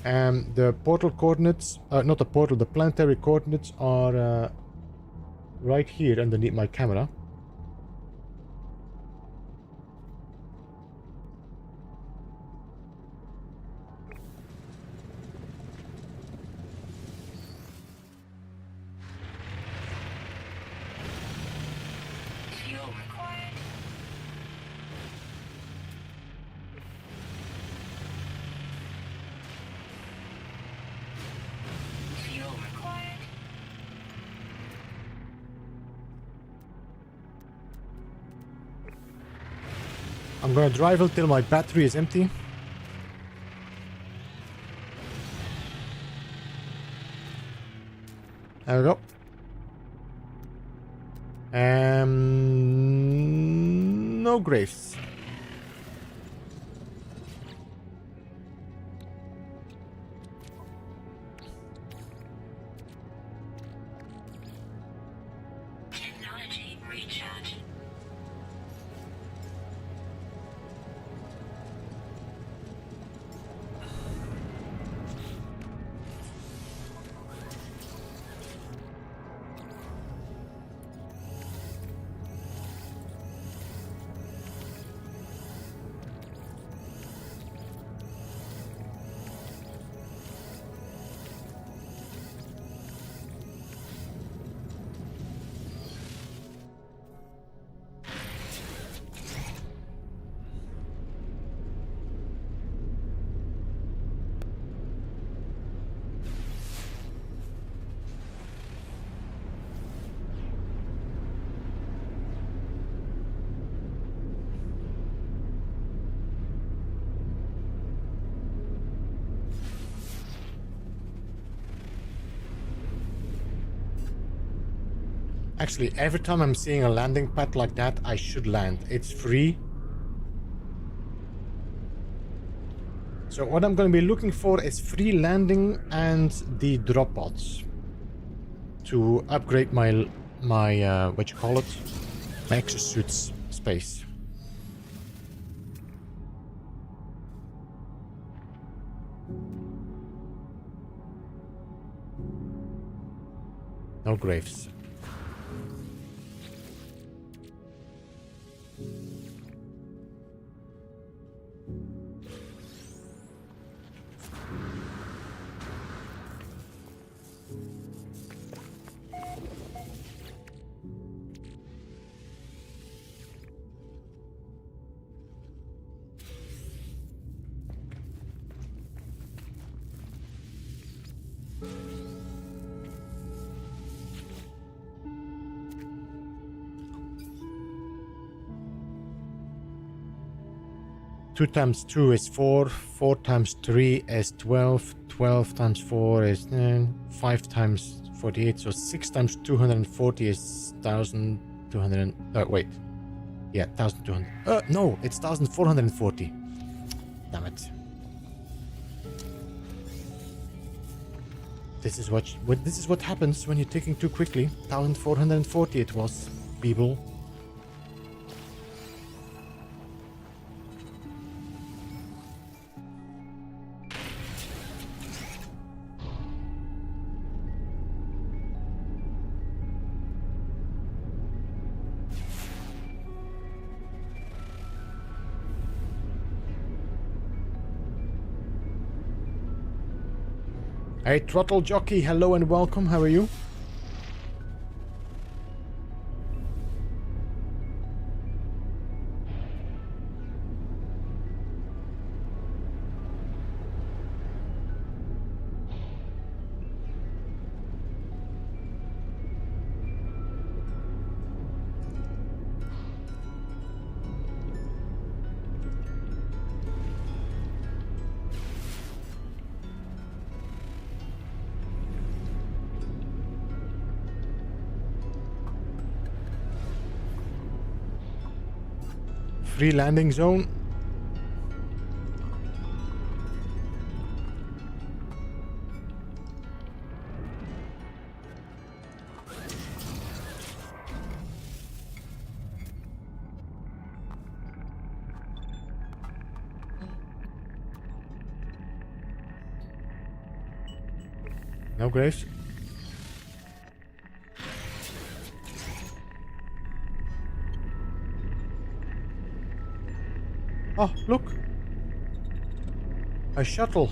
And the portal coordinates, not the portal, the planetary coordinates are right here underneath my camera. Fuel required. Fuel required. I'm gonna drive until my battery is empty. There we go. No graves. Technology recharge. Actually, every time I'm seeing a landing pad like that, I should land. It's free. So what I'm going to be looking for is free landing and the drop pods to upgrade my what you call it, my exosuit's space. No graves. 2 times 2 is 4. 4 times 3 is 12. 12 times 4 is 9. 5 times 48. So 6 times 240 is 1,200. Wait. Yeah, 1,200. No, it's 1,440. Damn it. This is what happens when you're taking too quickly. 1,440 it was, people. Hey, Throttle Jockey, hello and welcome. How are you? Free landing zone. No graves. Oh, look! A shuttle.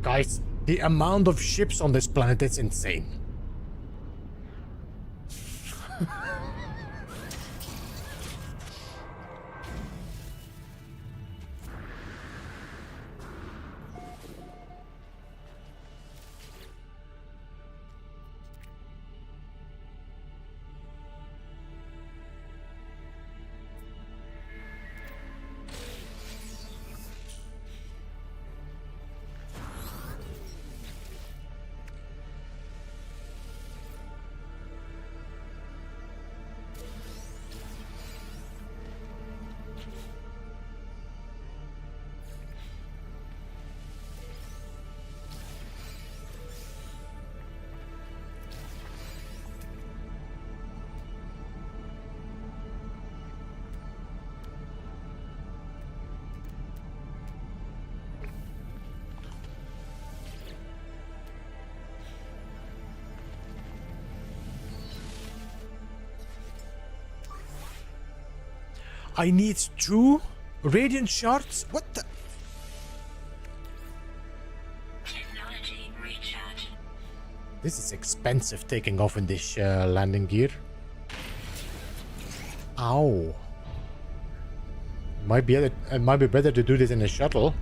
Guys, the amount of ships on this planet is insane. I need 2 radiant shards? What the? Technology recharge. This is expensive taking off in this landing gear. Ow. It might be better to do this in a shuttle.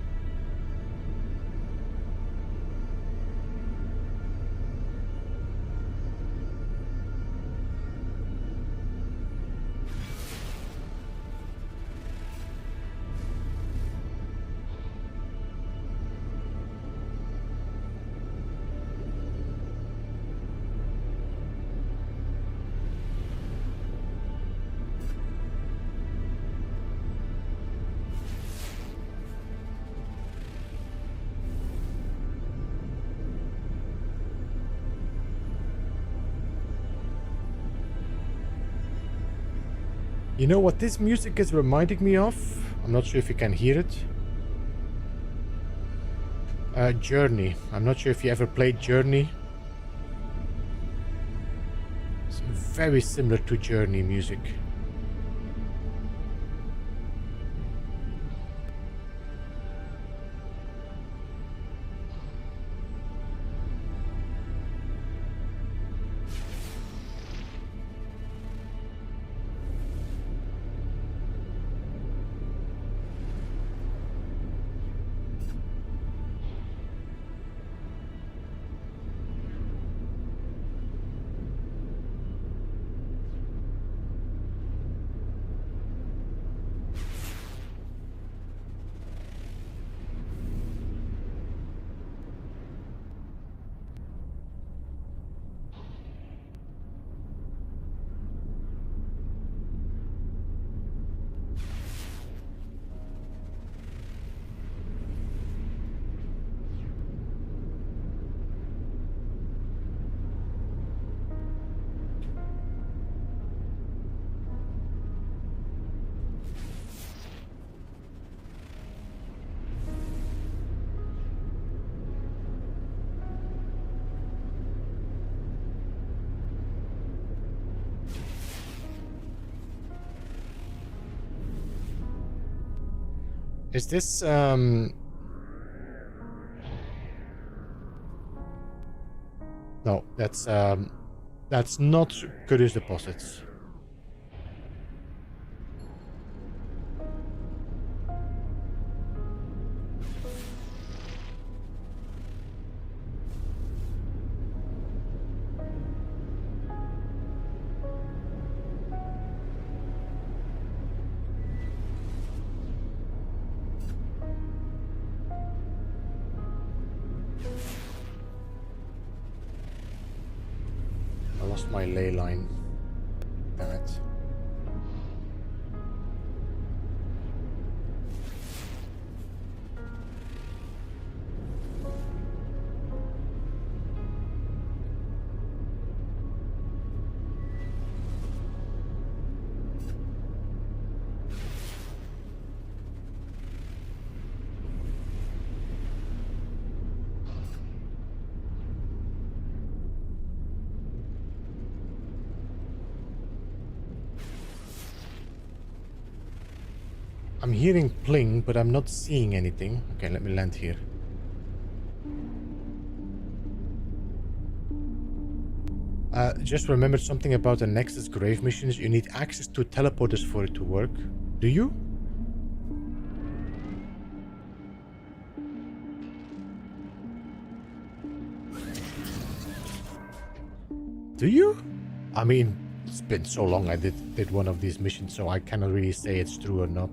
You know what this music is reminding me of? I'm not sure if you can hear it. Journey. I'm not sure if you ever played Journey. It's very similar to Journey music. Is this no, that's not curious deposits. I lost my ley line. Damn it. I'm hearing pling, but I'm not seeing anything. Okay, let me land here. Just remembered something about the Nexus grave missions. You need access to teleporters for it to work. Do you? Do you? I mean, it's been so long I did one of these missions, so I cannot really say it's true or not.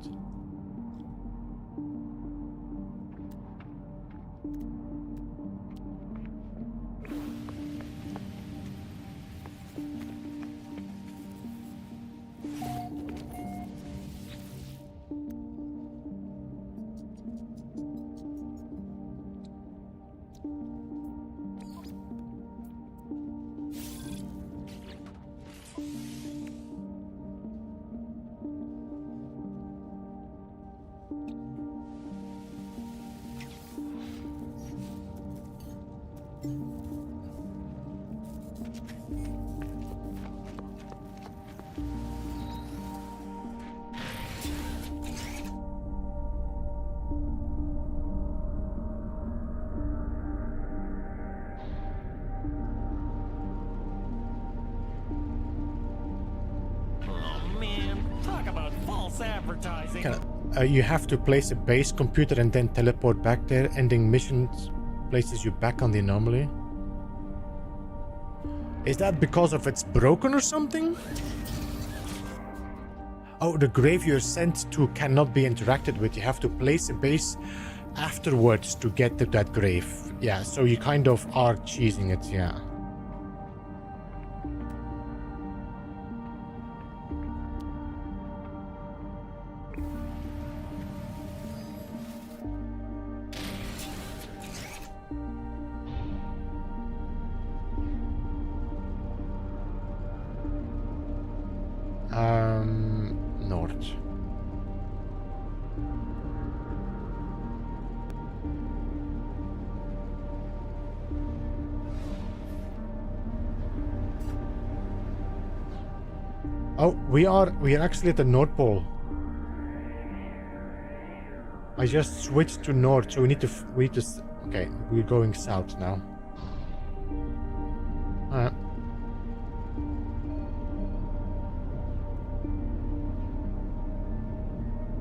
Advertising. You have to place a base computer and then teleport back there. Ending missions places you back on the anomaly. Is that because of it's broken or something? Oh, the grave you're sent to cannot be interacted with. You have to place a base afterwards to get to that grave. Yeah, so you kind of are cheesing it, yeah. north. Oh, we are actually at the North Pole. I just switched to north, so we need to okay, we're going south now. Alright.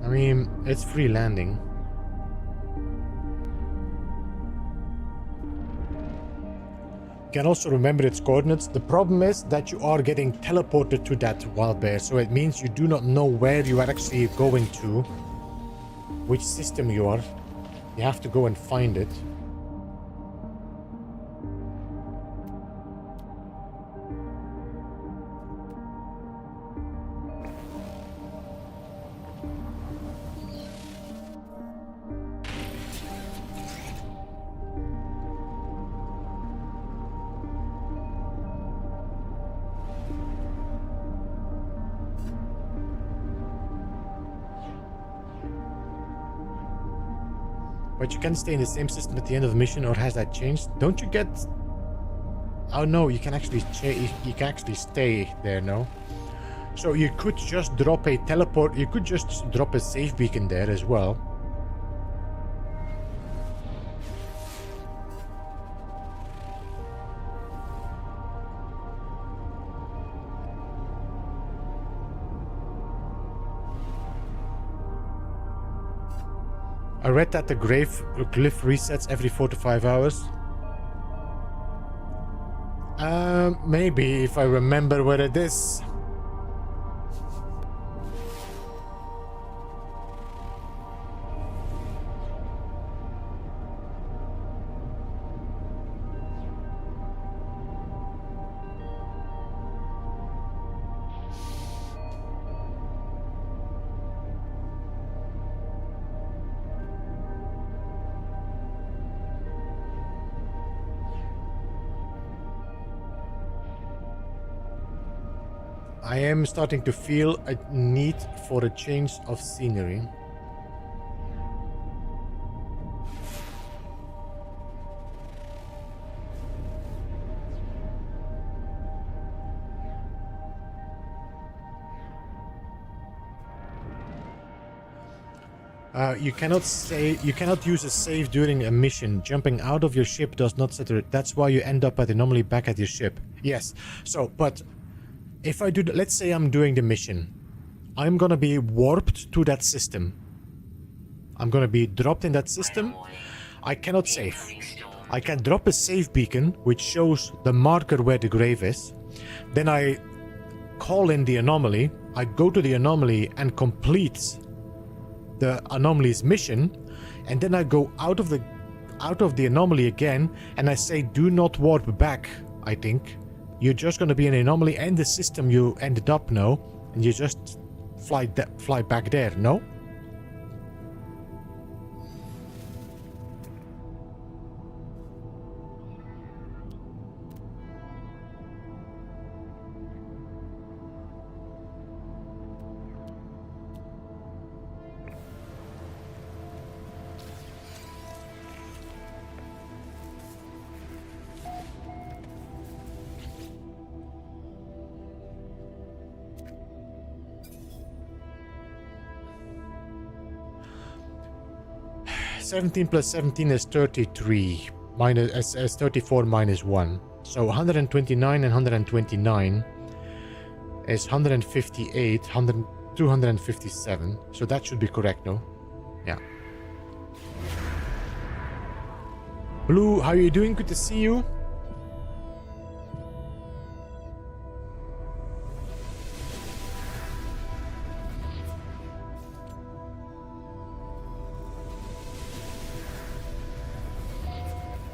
I mean, it's free landing. You can also remember its coordinates. The problem is that you are getting teleported to that wild bear, so it means you do not know where you are actually going to, which system you are. You have to go and find it. But you can stay in the same system at the end of the mission, or has that changed? Don't you get... Oh no, you can actually stay there, no? So you could just drop a teleport, you could just drop a save beacon there as well. I read that the glyph resets every 4 to 5 hours. Maybe if I remember where it is. I am starting to feel a need for a change of scenery. You cannot use a save during a mission. Jumping out of your ship does not set it. That's why you end up at anomaly back at your ship. Yes. So, but if I do, let's say I'm doing the mission, I'm gonna be warped to that system. I'm gonna be dropped in that system. I cannot save. I can drop a save beacon, which shows the marker where the grave is. Then I call in the anomaly. I go to the anomaly and complete the anomaly's mission, and then I go out of the anomaly again, and I say, do not warp back. I think you're just going to be an anomaly and the system you ended up now, and you just fly back there. No. (17 plus 17 is 33, minus 34 minus 1. So 129 and 129 is 158, 257. So that should be correct, no? Yeah. Blue, how are you doing? Good to see you.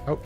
Oh.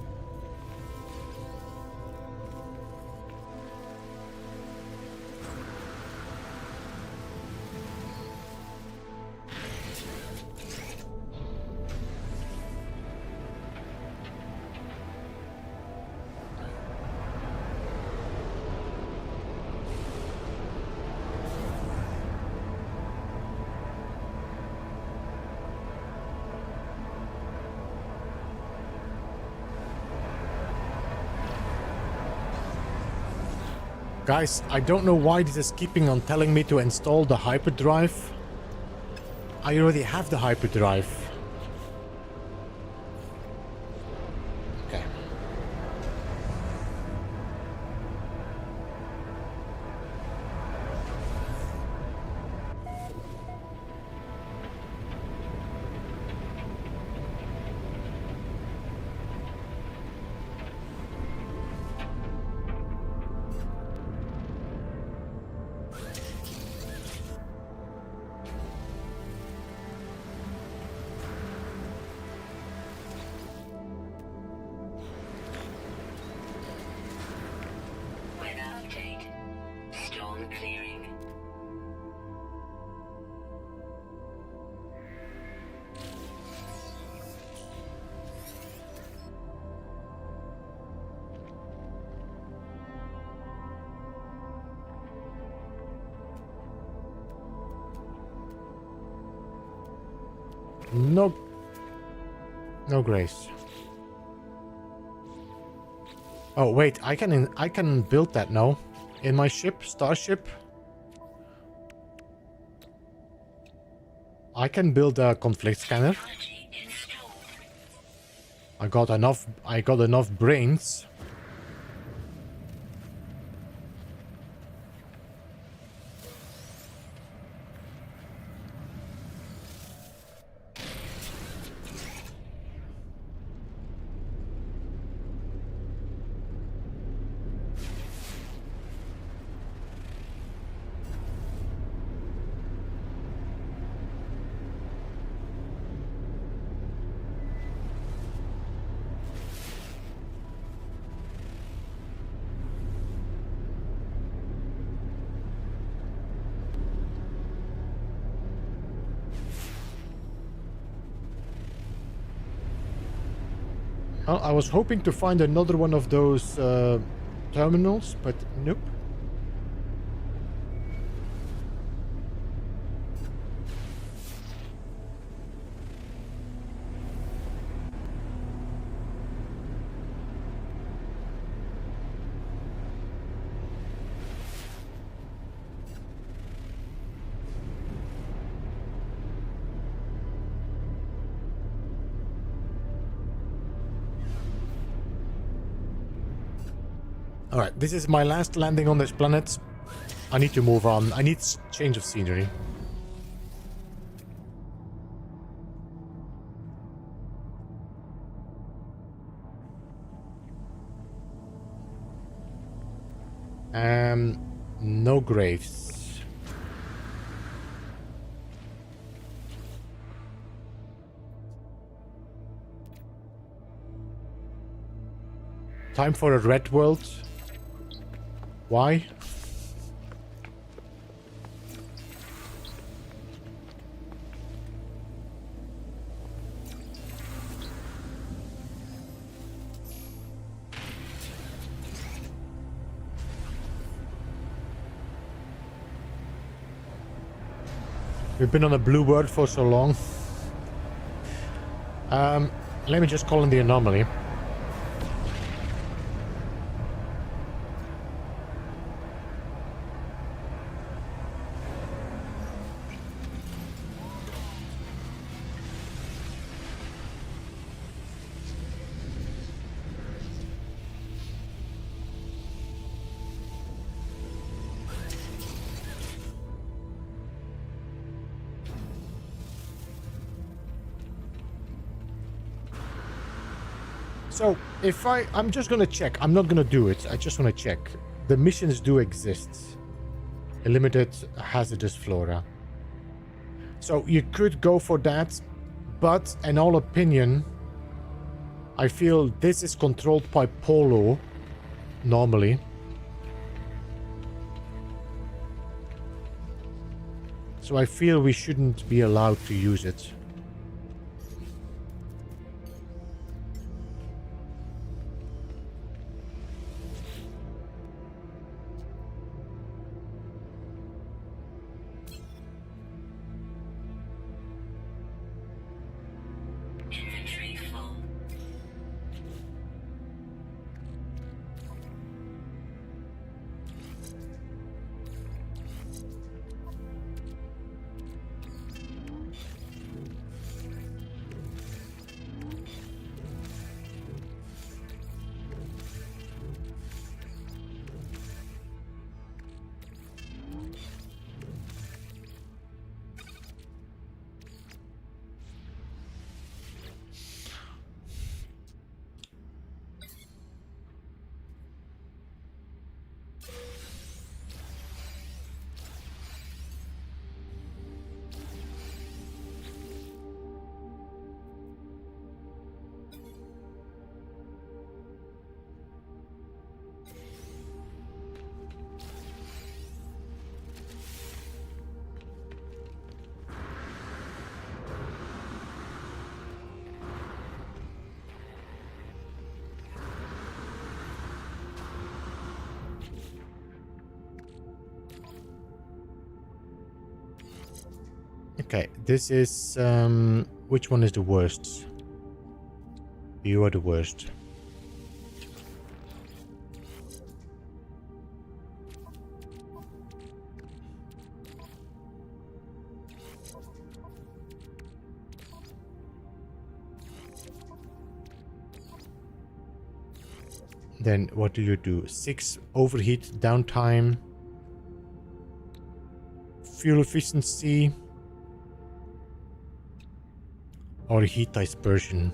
Guys, I don't know why this is keeping on telling me to install the hyperdrive. I already have the hyperdrive. Okay. Weather update. Storm clearing. No. No grace. Oh wait, I can build that now in my ship, starship. I can build a conflict scanner. Technology installed. I got enough brains. Well, I was hoping to find another one of those terminals, but nope. Alright, this is my last landing on this planet. I need to move on. I need change of scenery. No graves. Time for a red world. Why? We've been on a blue world for so long. Let me just call in the anomaly. So, if I'm just gonna check. I'm not gonna do it. I just wanna check. The missions do exist. A limited hazardous flora. So, you could go for that. But, in all opinion, I feel this is controlled by Polo. Normally. So, I feel we shouldn't be allowed to use it. Inventory full. Okay, this is... which one is the worst? You are the worst. Then what do you do? 6 overheat downtime. Fuel efficiency. Or heat dispersion.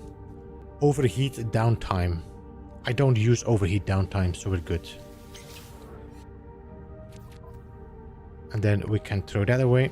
Overheat downtime. I don't use overheat downtime, so we're good. And then we can throw that away.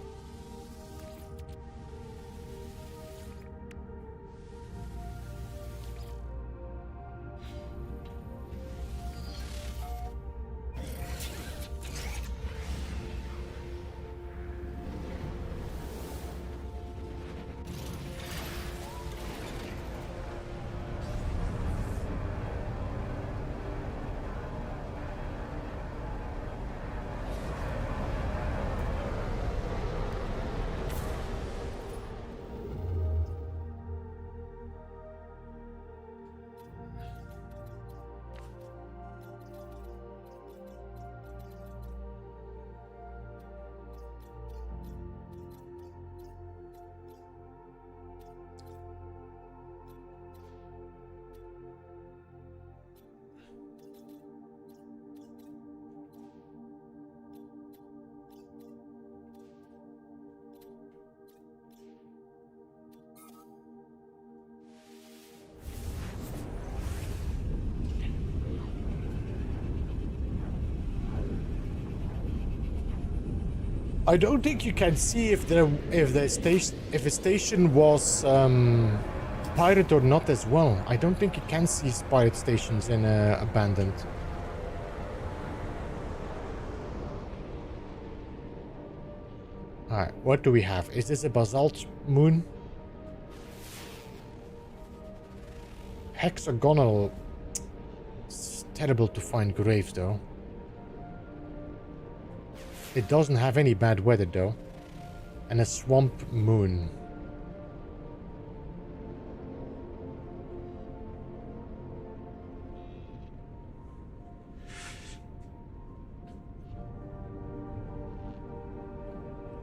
I don't think you can see if a station was pirate or not as well. I don't think you can see pirate stations in Abandoned. Alright, what do we have? Is this a basalt moon? Hexagonal. It's terrible to find graves though. It doesn't have any bad weather though. And a swamp moon.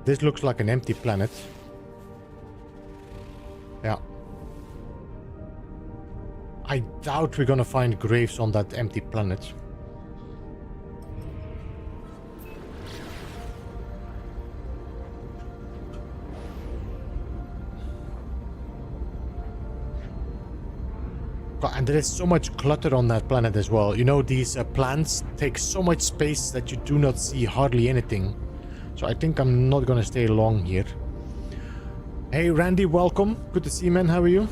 This looks like an empty planet. Yeah. I doubt we're gonna find graves on that empty planet. And there is so much clutter on that planet as well. You know, these plants take so much space that you do not see hardly anything. So I think I'm not gonna stay long here. Hey Randy, welcome. Good to see you, man. How are you?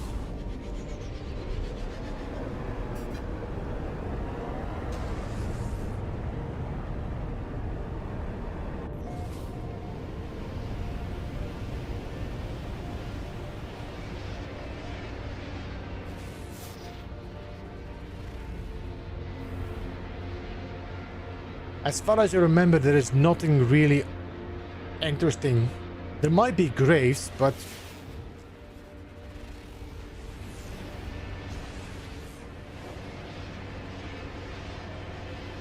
As far as I remember, there is nothing really interesting. There might be graves, but...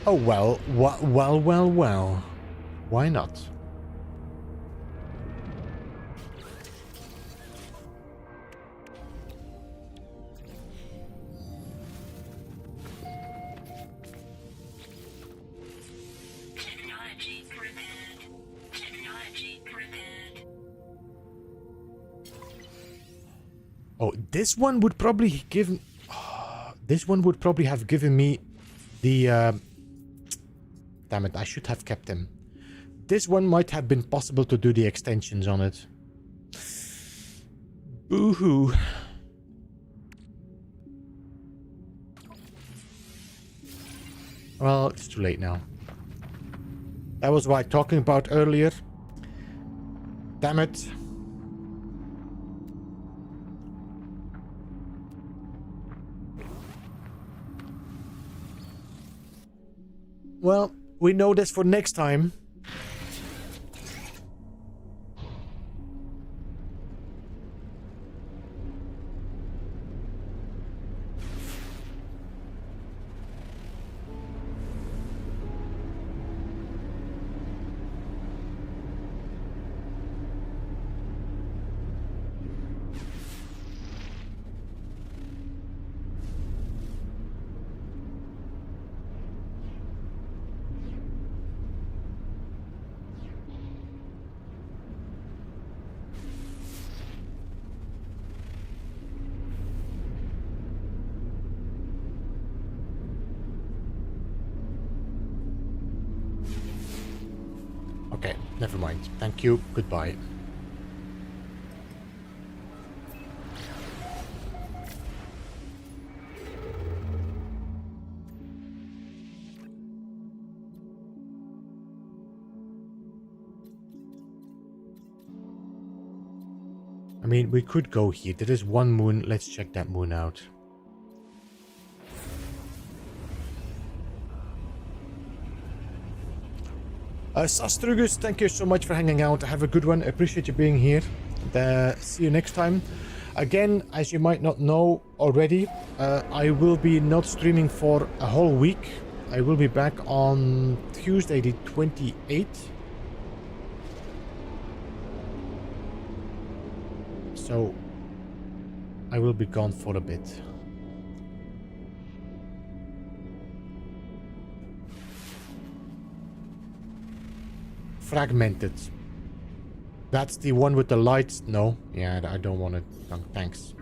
Oh well, well. Why not? Oh, this one would probably give... this one would probably have given me the... Damn it, I should have kept him. This one might have been possible to do the extensions on it. Boo-hoo. Well, it's too late now. That was what I was talking about earlier. Damn it. Well, we know this for next time. Okay, never mind. Thank you. Goodbye. I mean, we could go here. There is one moon. Let's check that moon out. Sastrugus, thank you so much for hanging out. Have a good one. I appreciate you being here. See you next time. Again, as you might not know already, I will be not streaming for a whole week. I will be back on Tuesday the 28th. So, I will be gone for a bit. Fragmented. That's the one with the lights. No. Yeah, I don't want it. No, thanks.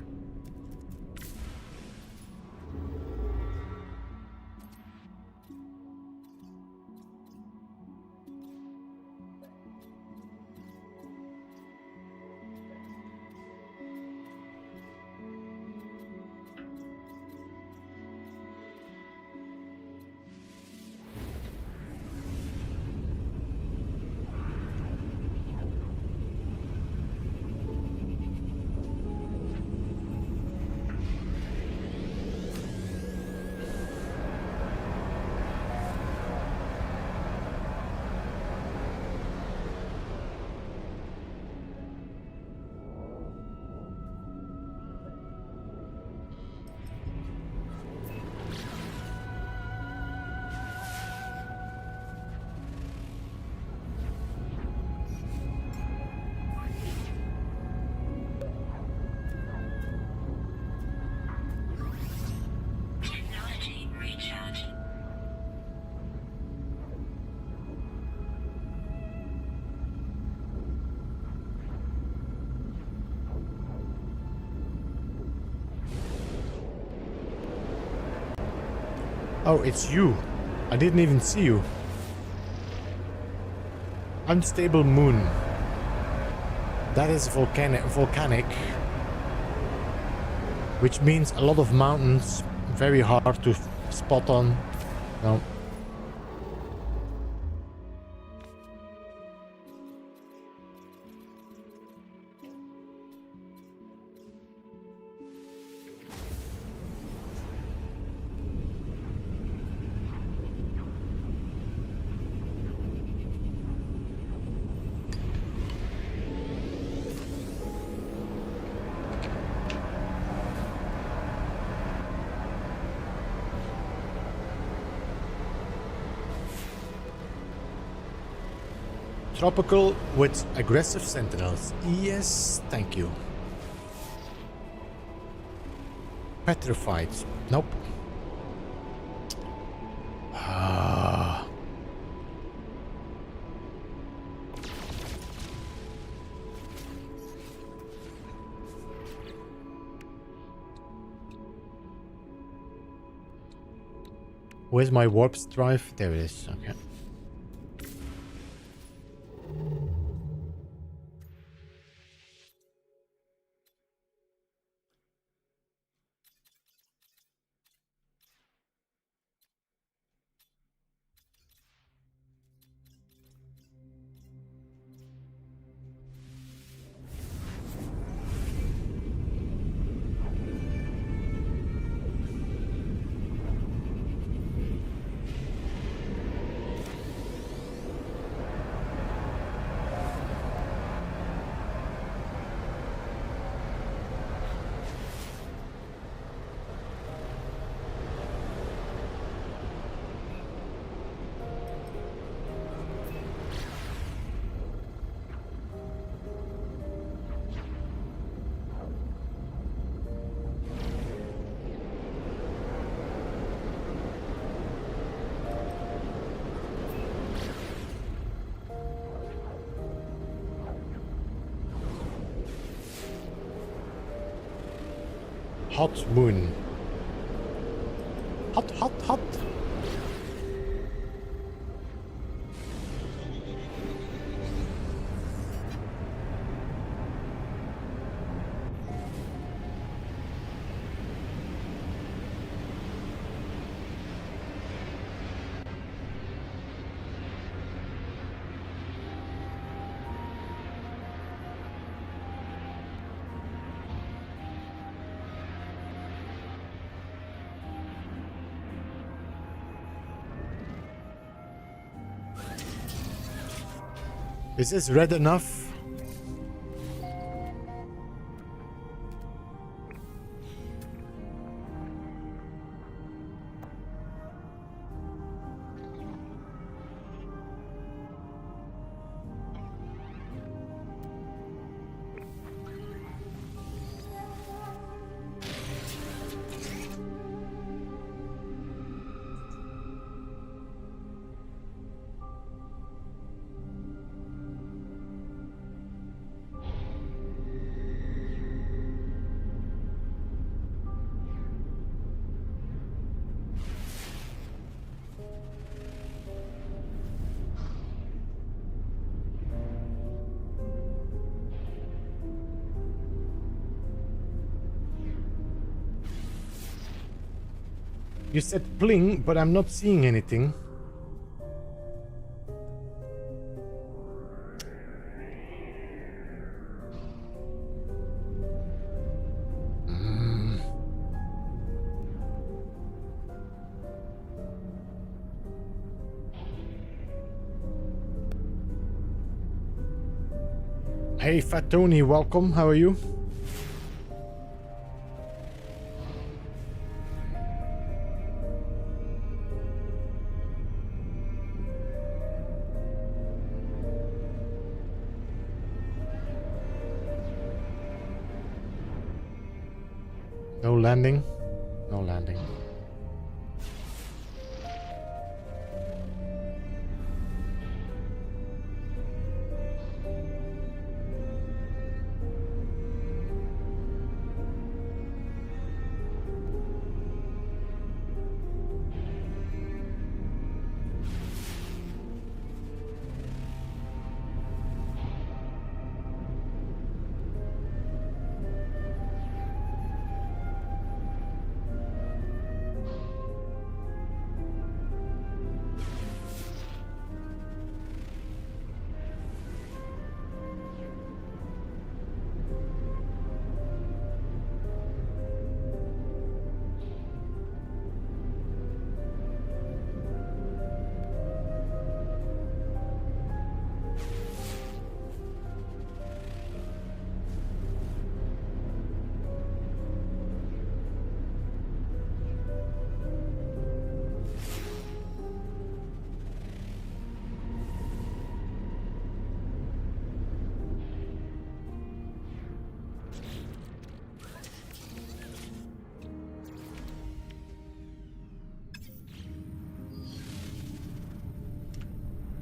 Technology recharge. Oh, it's you. I didn't even see you. Unstable moon. That is volcanic. Which means a lot of mountains. Very hard to spot on. No. Tropical with aggressive sentinels. Yes, thank you. Petrified. Nope. Ah. Where's my warp drive? There it is. Okay. Hot moon. Hot, hot, hot. Is this red enough? You said bling, but I'm not seeing anything. Hey, Fat Tony, welcome. How are you? No landing? No landing.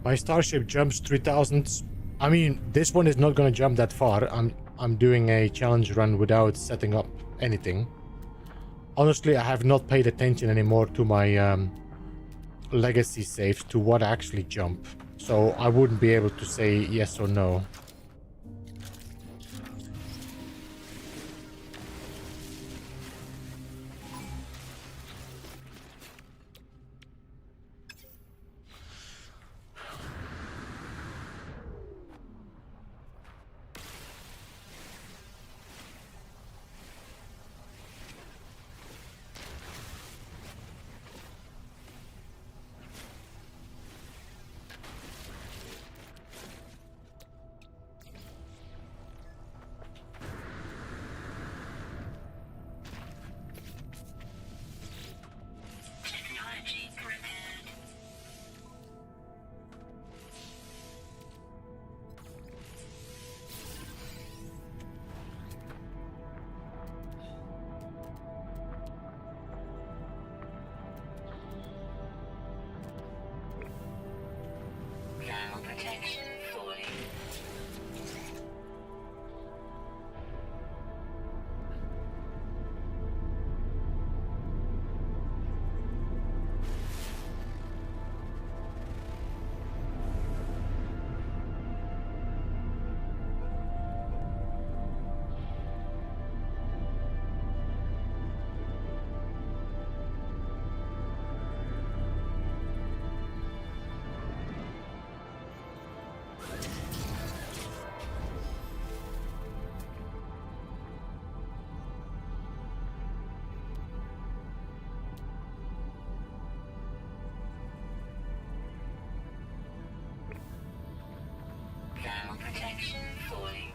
My starship jumps 3000. I mean, this one is not gonna jump that far. I'm doing a challenge run without setting up anything. Honestly, I have not paid attention anymore to my legacy saves, to what actually jump. So I wouldn't be able to say yes or no. Technology prepared. Thermal protection fully. protection falling.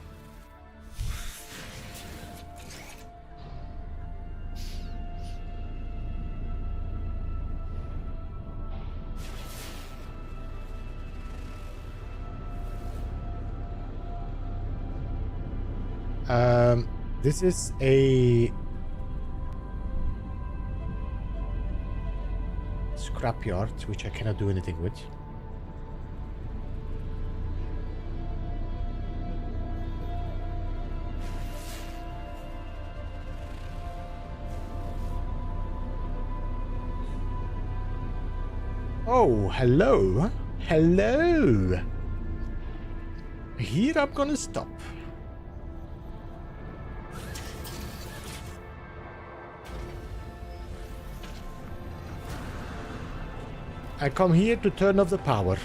This is a scrapyard, which I cannot do anything with. Oh, hello. Hello. Here I'm gonna stop. I come here to turn off the power.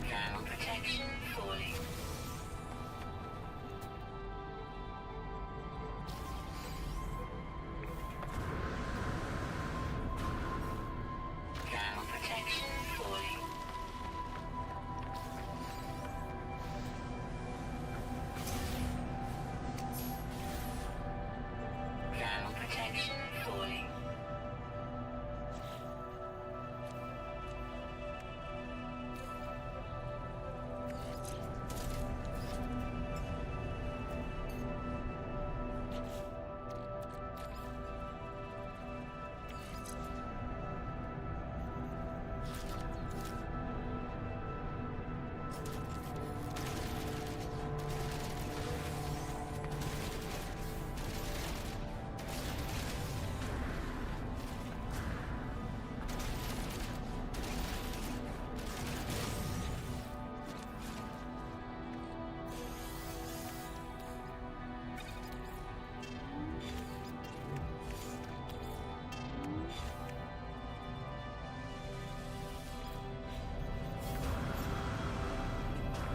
Thermal protection falling. Thermal protection falling. Thermal protection falling.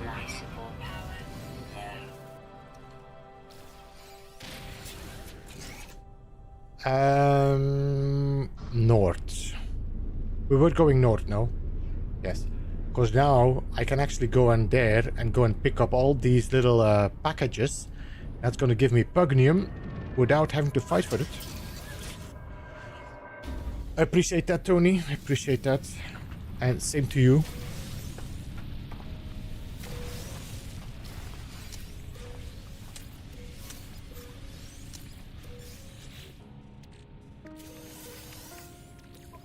Life support power low. North. We were going north now. Yes. Because now I can actually go in there and go and pick up all these little packages. That's going to give me Pugnium without having to fight for it. I appreciate that, Tony. I appreciate that. And same to you.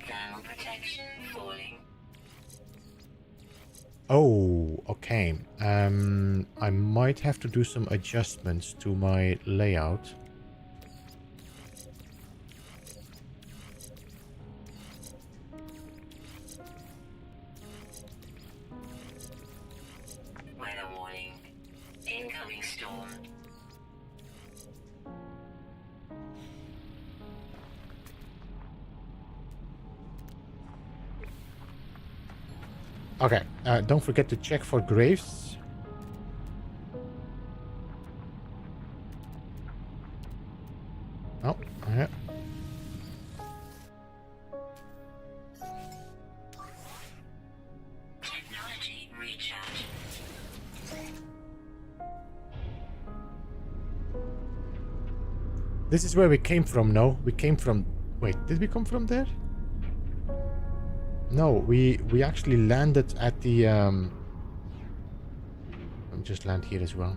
Thermal protection falling. Oh, okay. I might have to do some adjustments to my layout. Weather warning. Incoming storm. Okay, don't forget to check for graves. Oh, yeah. Technology recharge. This is where we came from, no? We came from... Wait, did we come from there? No, we actually landed at the... Let me just land here as well.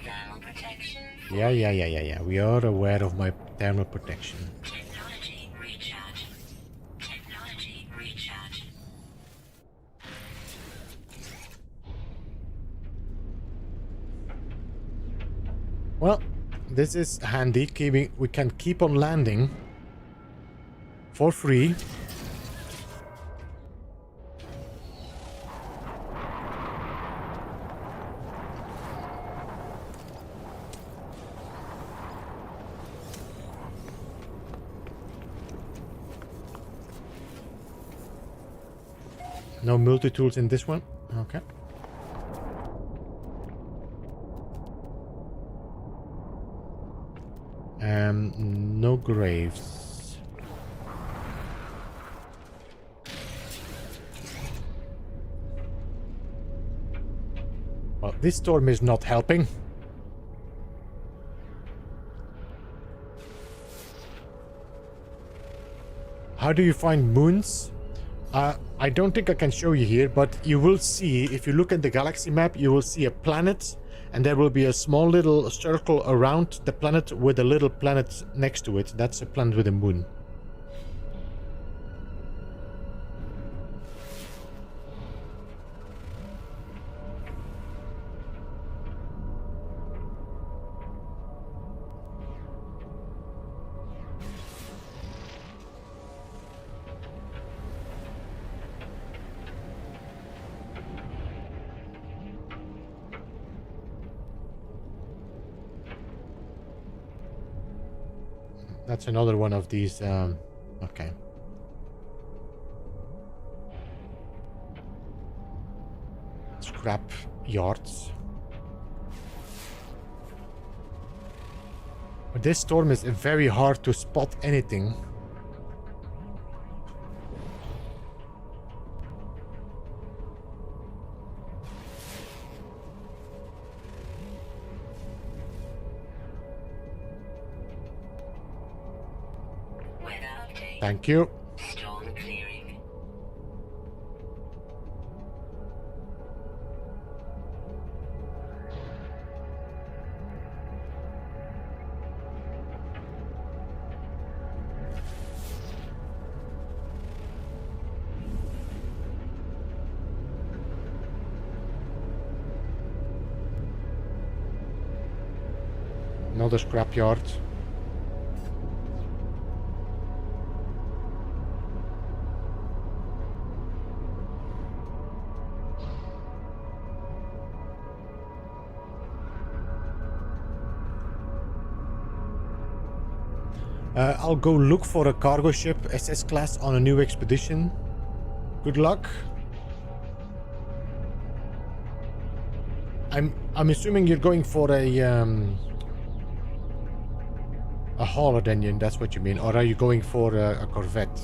Thermal protection. Yeah. We are aware of my thermal protection. Technology recharge. Technology recharge. Well, this is handy. We can keep on landing for free. No multi-tools in this one. Okay. No graves. Well, this storm is not helping. How do you find moons? I don't think I can show you here, but you will see, if you look at the galaxy map, you will see a planet, and there will be a small little circle around the planet with a little planet next to it. That's a planet with a moon. That's another one of these, okay. Scrap yards. But this storm is very hard to spot anything. Thank you. Storm clearing. Another scrapyard. I'll go look for a cargo ship, SS class, on a new expedition. Good luck. I'm assuming you're going for a hauler, then, that's what you mean, or are you going for a corvette?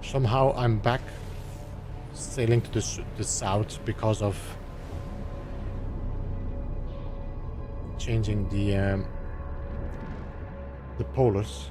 Somehow I'm back sailing to the south because of changing the polars.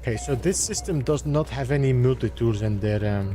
Okay, so this system does not have any multi-tools in there.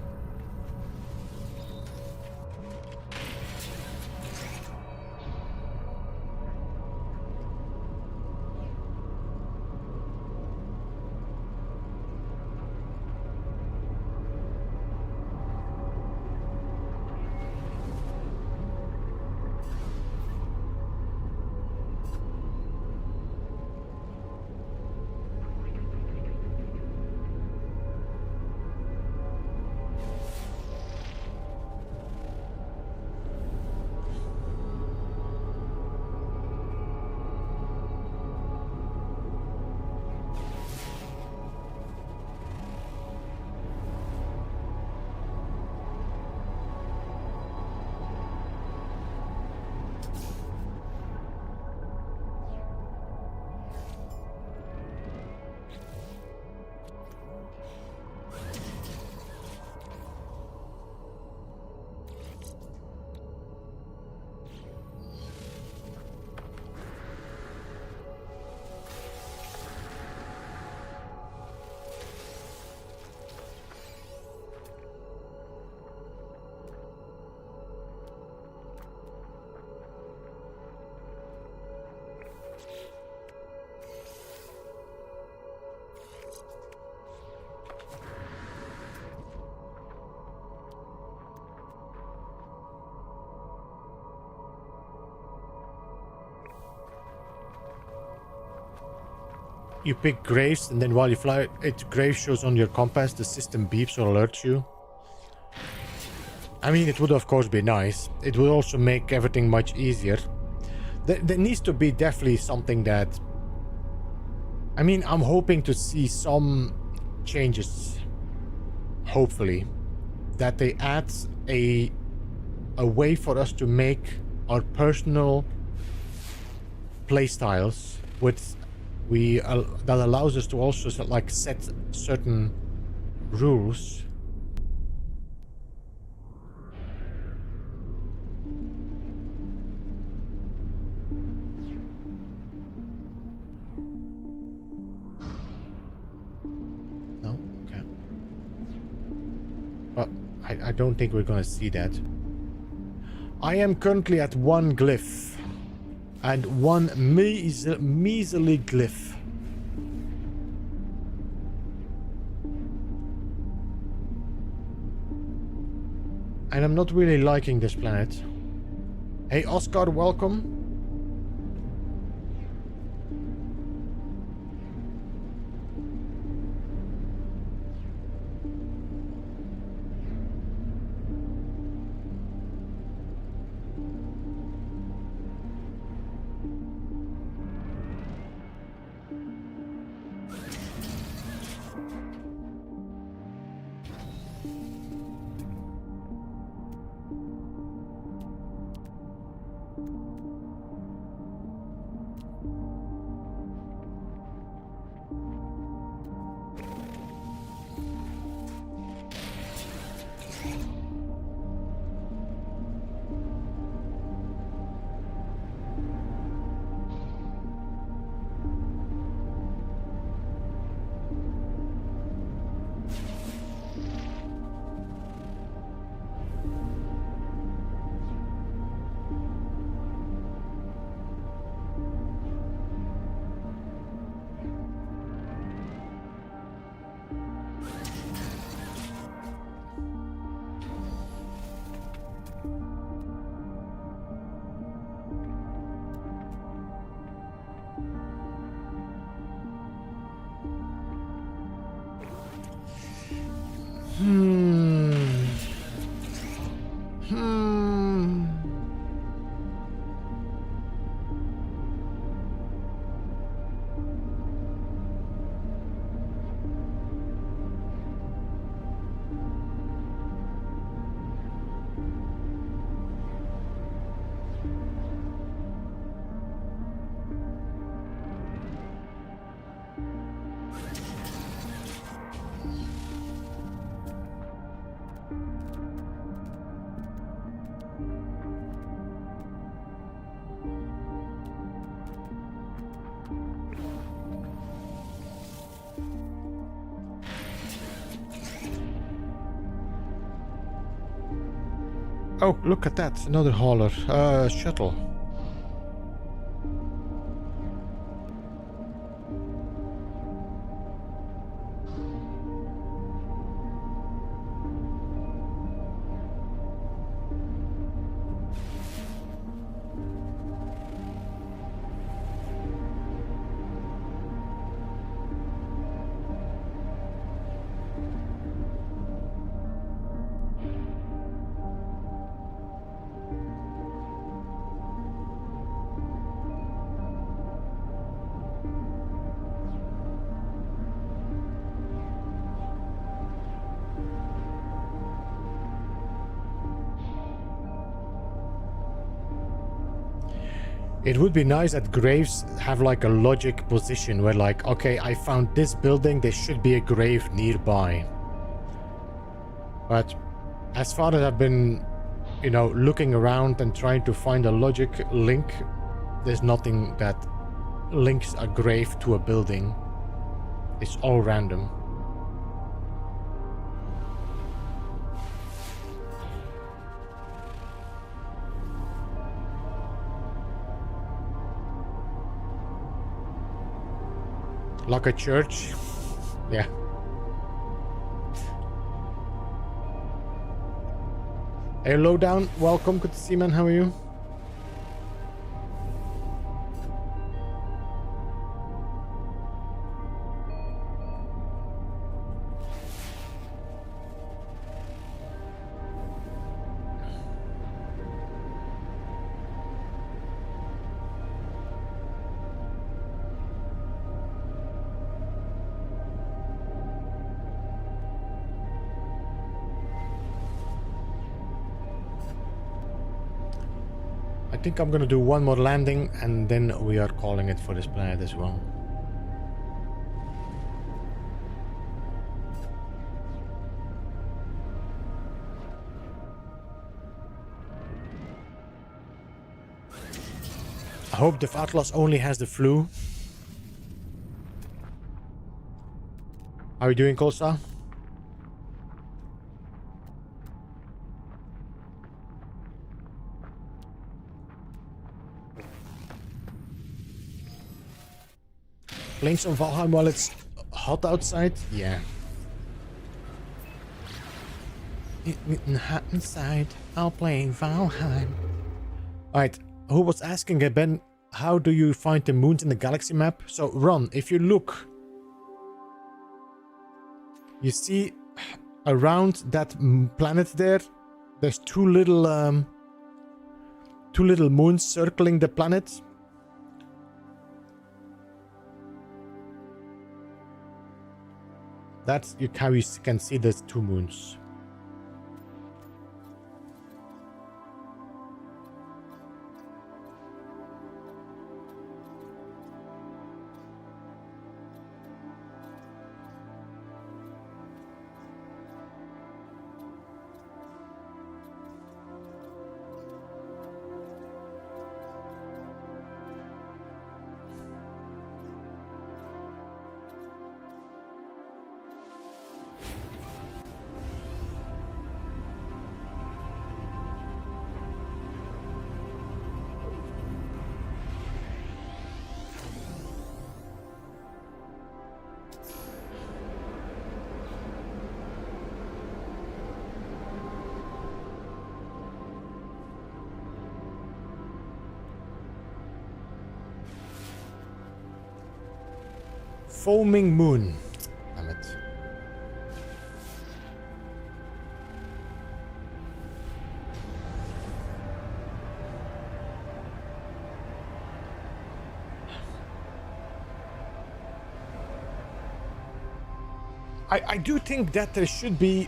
you pick graves, and then while you fly, grave shows on your compass, the system beeps or alerts you. I mean, it would of course be nice. It would also make everything much easier. There needs to be definitely something that... I mean, I'm hoping to see some changes, hopefully, that they add a way for us to make our personal playstyles with that allows us to also set certain rules. No? Okay. But I don't think we're gonna see that. I am currently at 1 glyph and 1 measly glyph. And I'm not really liking this planet. Hey Oscar, welcome. Oh, look at that. Another hauler. Shuttle. It would be nice that graves have like a logic position where like, okay, I found this building, there should be a grave nearby. But as far as I've been, you know, looking around and trying to find a logic link, there's nothing that links a grave to a building. It's all random. Like a church. Yeah. Hey, Lowdown, welcome. Good to see you, man. How are you? I think I'm gonna do one more landing and then we are calling it for this planet as well. I hope the Atlas only has the flu. How are you doing, Kolsa? Playing some Valheim while it's hot outside? Yeah. Hot inside. I'll play Valheim. Alright, who was asking, Ben, how do you find the moons in the galaxy map? So, Ron, if you look, you see around that planet there, there's two little moons circling the planet. That's how you can see there's two moons. Foaming moon. Damn it. I do think that there should be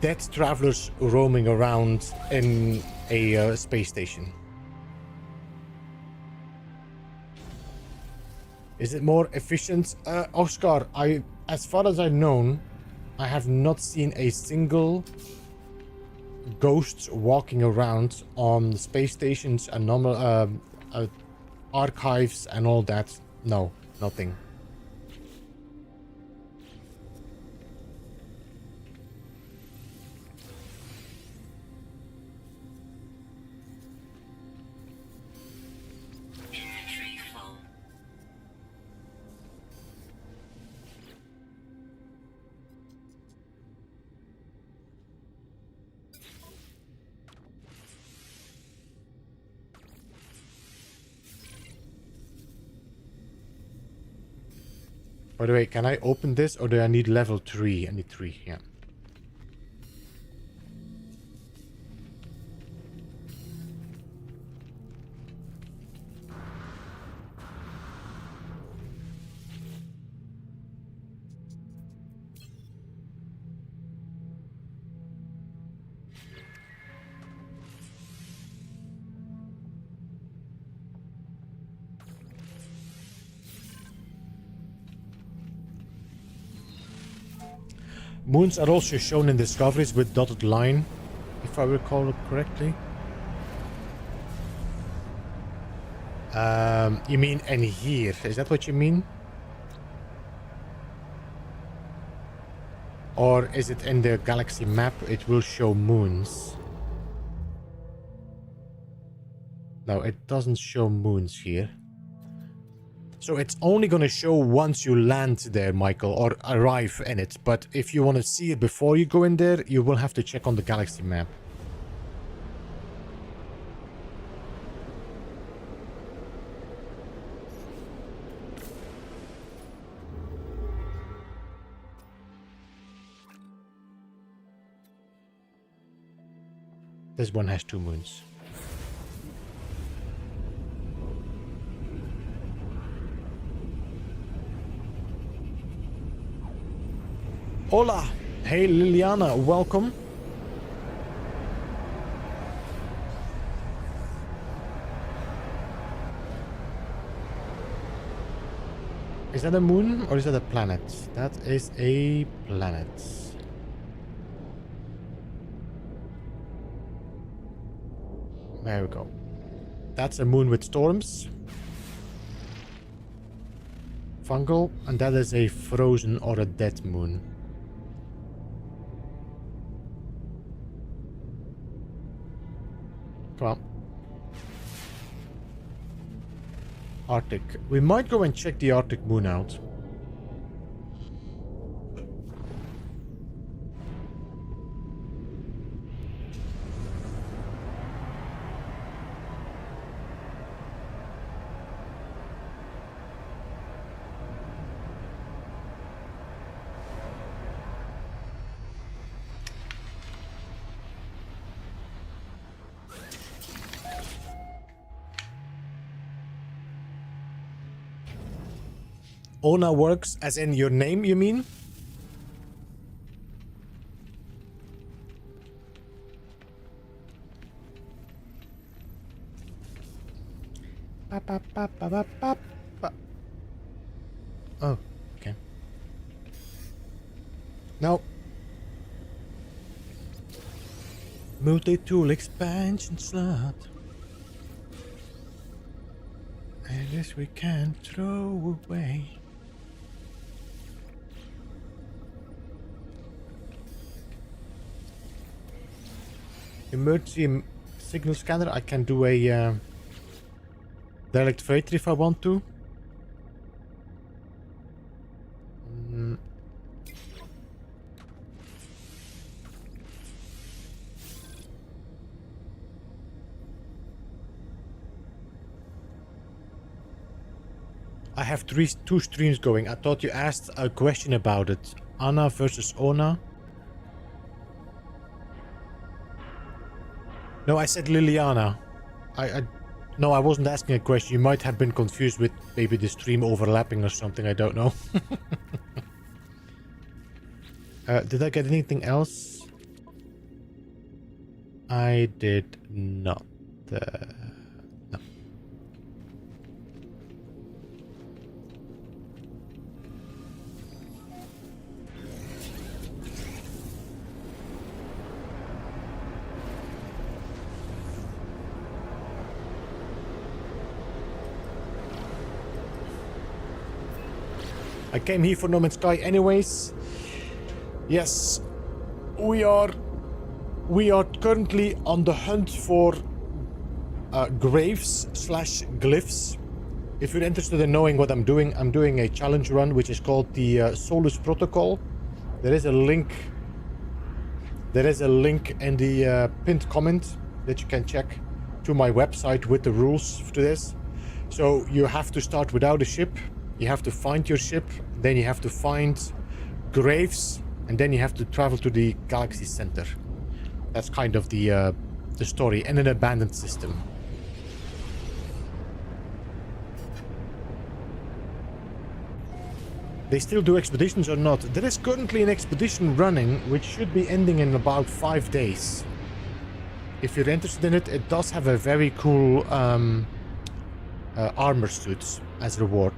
dead travelers roaming around in a space station. Is it more efficient? Oscar, as far as I've known, I have not seen a single ghost walking around on space stations and normal archives and all that. No, nothing. By the way, can I open this or do I need level 3? I need 3, yeah. Moons are also shown in discoveries with dotted line, if I recall it correctly. You mean in here? Is that what you mean? Or is it in the galaxy map? It will show moons. No, it doesn't show moons here. So it's only going to show once you land there, Michael, or arrive in it. But if you want to see it before you go in there, you will have to check on the galaxy map. This one has 2 moons. Hola! Hey Liliana, welcome. Is that a moon or is that a planet? That is a planet. There we go. That's a moon with storms. Fungal, and that is a frozen or a dead moon. Come on. Arctic. We might go and check the Arctic moon out. Ona works as in your name, you mean? Oh, okay. No. Multi-tool expansion slot. I guess we can throw away. Emergency signal scanner. I can do a direct freighter if I want to. I have two streams going. I thought you asked a question about it. Anna versus Ona. No, I said Liliana. No, I wasn't asking a question. You might have been confused with maybe the stream overlapping or something. I don't know. Did I get anything else? I did not. No. I came here for No Man's Sky anyways. Yes, we are currently on the hunt for graves / glyphs. If you're interested in knowing what I'm doing a challenge run which is called the Solus Protocol. There is a link in the pinned comment that you can check to my website with the rules to this. So you have to start without a ship. You have to find your ship, then you have to find graves, and then you have to travel to the galaxy center. That's kind of the story, and an abandoned system. They still do expeditions or not? There is currently an expedition running, which should be ending in about 5 days. If you're interested in it, it does have a very cool armor suits as reward.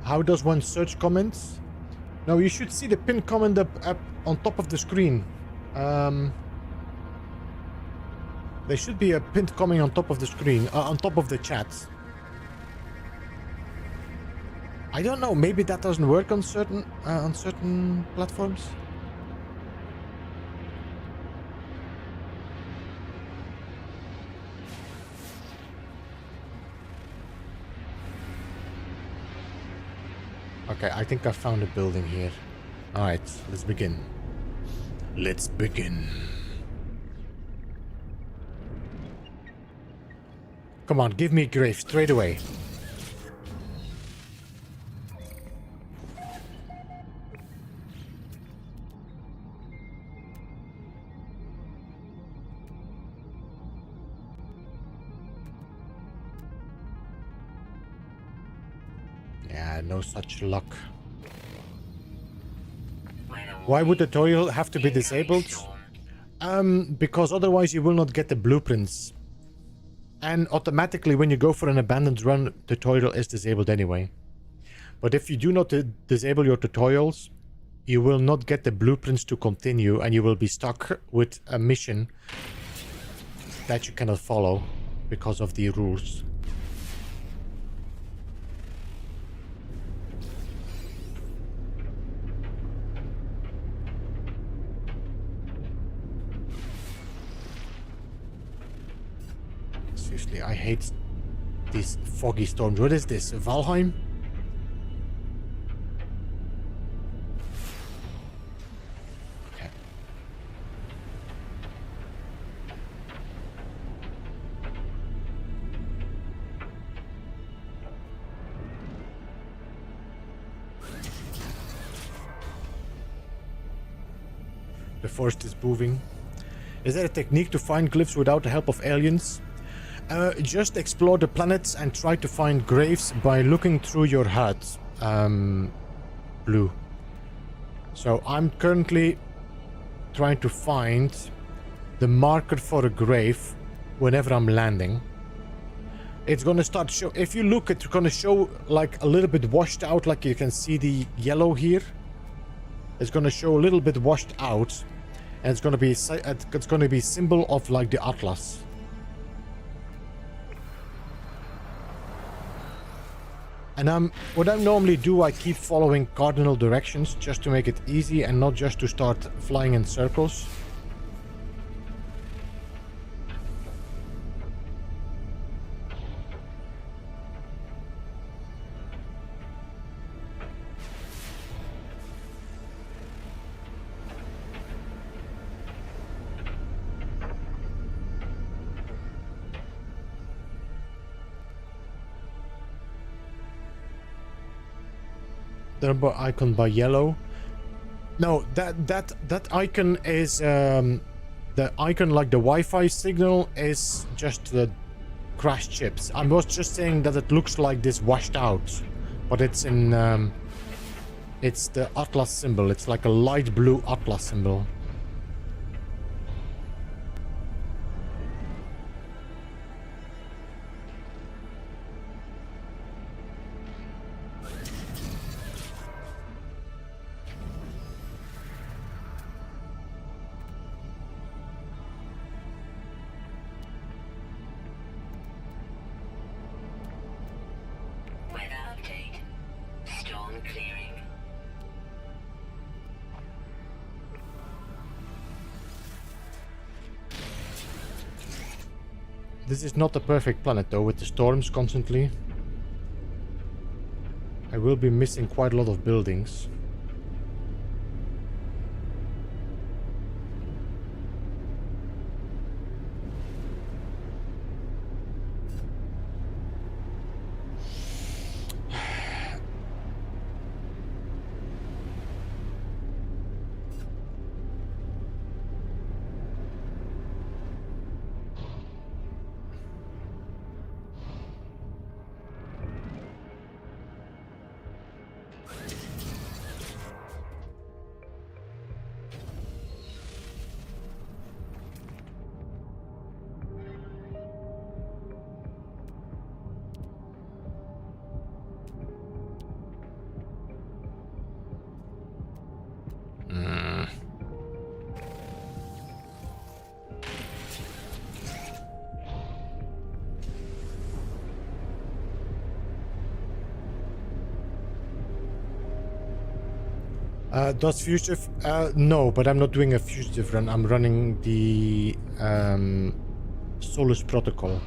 How does one search comments? No, you should see the pinned comment up on top of the screen. There should be a pinned comment on top of the screen, on top of the chat. I don't know, maybe that doesn't work on certain platforms. Okay, I think I found a building here. Alright, let's begin. Let's begin. Come on, give me a grave straight away. Yeah, no such luck. Why would the tutorial have to be disabled? Because otherwise you will not get the blueprints. And automatically when you go for an abandoned run, tutorial is disabled anyway. But if you do not disable your tutorials, you will not get the blueprints to continue and you will be stuck with a mission that you cannot follow because of the rules. Seriously, I hate these foggy storms. What is this? Valheim? Okay. The forest is moving. Is there a technique to find glyphs without the help of aliens? Just explore the planets and try to find graves by looking through your HUD. Blue. So I'm currently trying to find the marker for a grave whenever I'm landing. It's gonna start show. If you look, it's gonna show like a little bit washed out, like you can see the yellow here. It's gonna show a little bit washed out, and it's gonna be symbol of like the Atlas. And what I normally do, I keep following cardinal directions just to make it easy and not just to start flying in circles. The number icon by yellow. No, that icon is the icon like the Wi-Fi signal is just the crash chips. I was just saying that it looks like this washed out, but it's in it's the Atlas symbol. It's like a light blue Atlas symbol. This is not a perfect planet though, with the storms constantly. I will be missing quite a lot of buildings. Does fugitive? No, but I'm not doing a fugitive run. I'm running the Solus Protocol.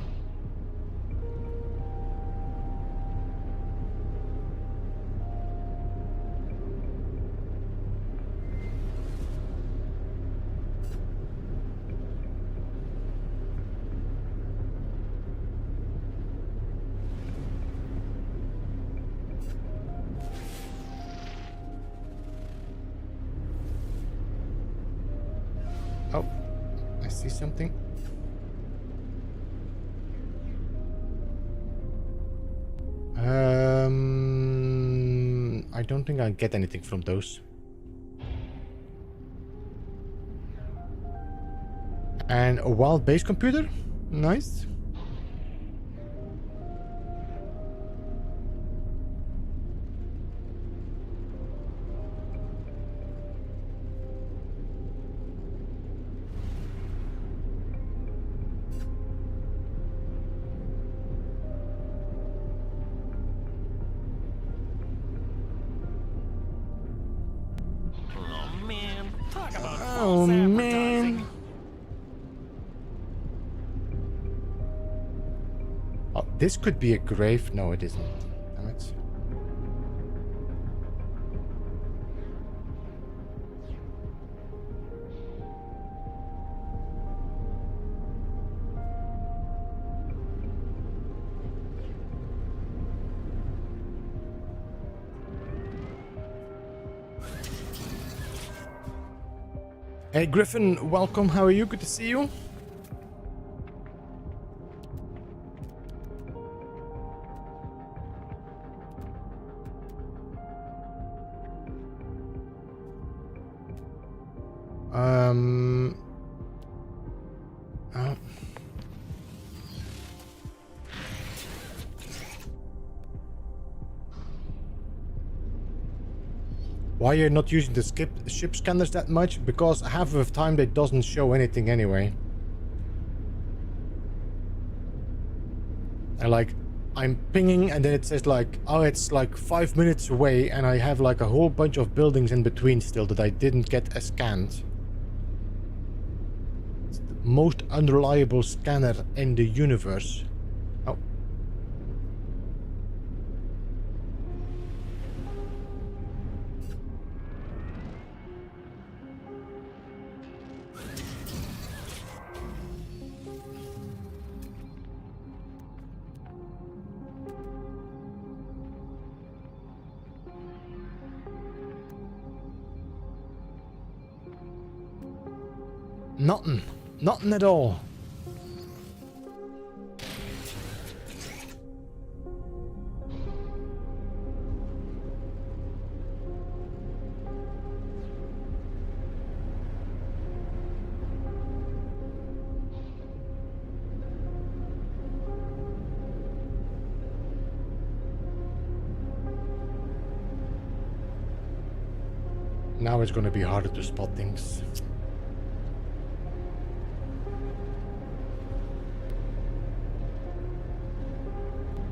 Oh, I see something. I don't think I'll get anything from those. And a wild base computer? Nice. Oh man, talk about Oh false man. advertising. Oh, this could be a grave. No, it isn't. Damn it. Hey Griffin, welcome. How are you? Good to see you. Oh. Why you're not using the ship scanners that much? Because half of the time it doesn't show anything anyway. And like, I'm pinging and then it says like, oh, it's like 5 minutes away, and I have like a whole bunch of buildings in between still that I didn't get scanned. It's the most unreliable scanner in the universe. Oh. Nothing. Nothing at all. Now it's going to be harder to spot things.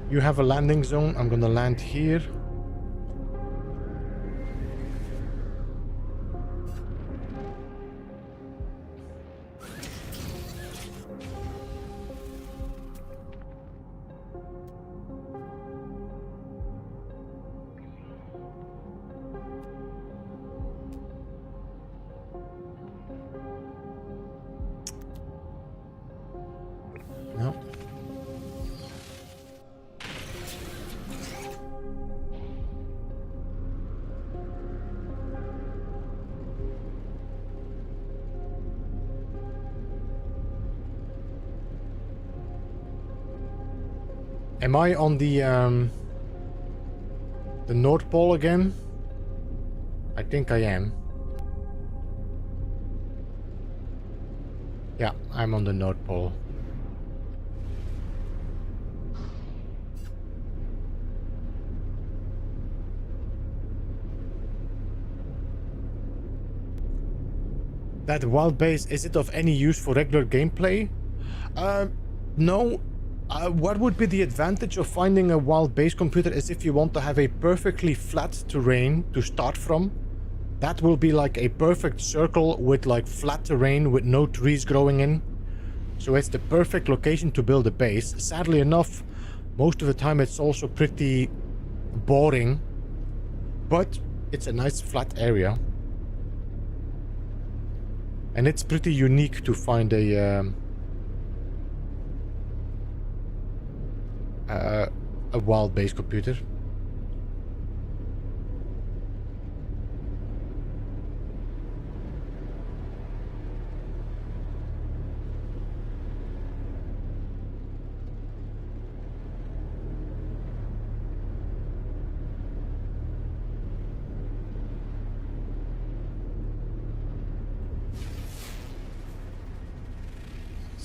You have a landing zone. I'm gonna land here. No. Am I on the North Pole again? I think I am. Yeah, I'm on the North Pole. That wild base, is it of any use for regular gameplay? No. What would be the advantage of finding a wild base computer is if you want to have a perfectly flat terrain to start from. That will be like a perfect circle with like flat terrain with no trees growing in. So it's the perfect location to build a base. Sadly enough, most of the time it's also pretty boring. But it's a nice flat area. And it's pretty unique to find a wild base computer.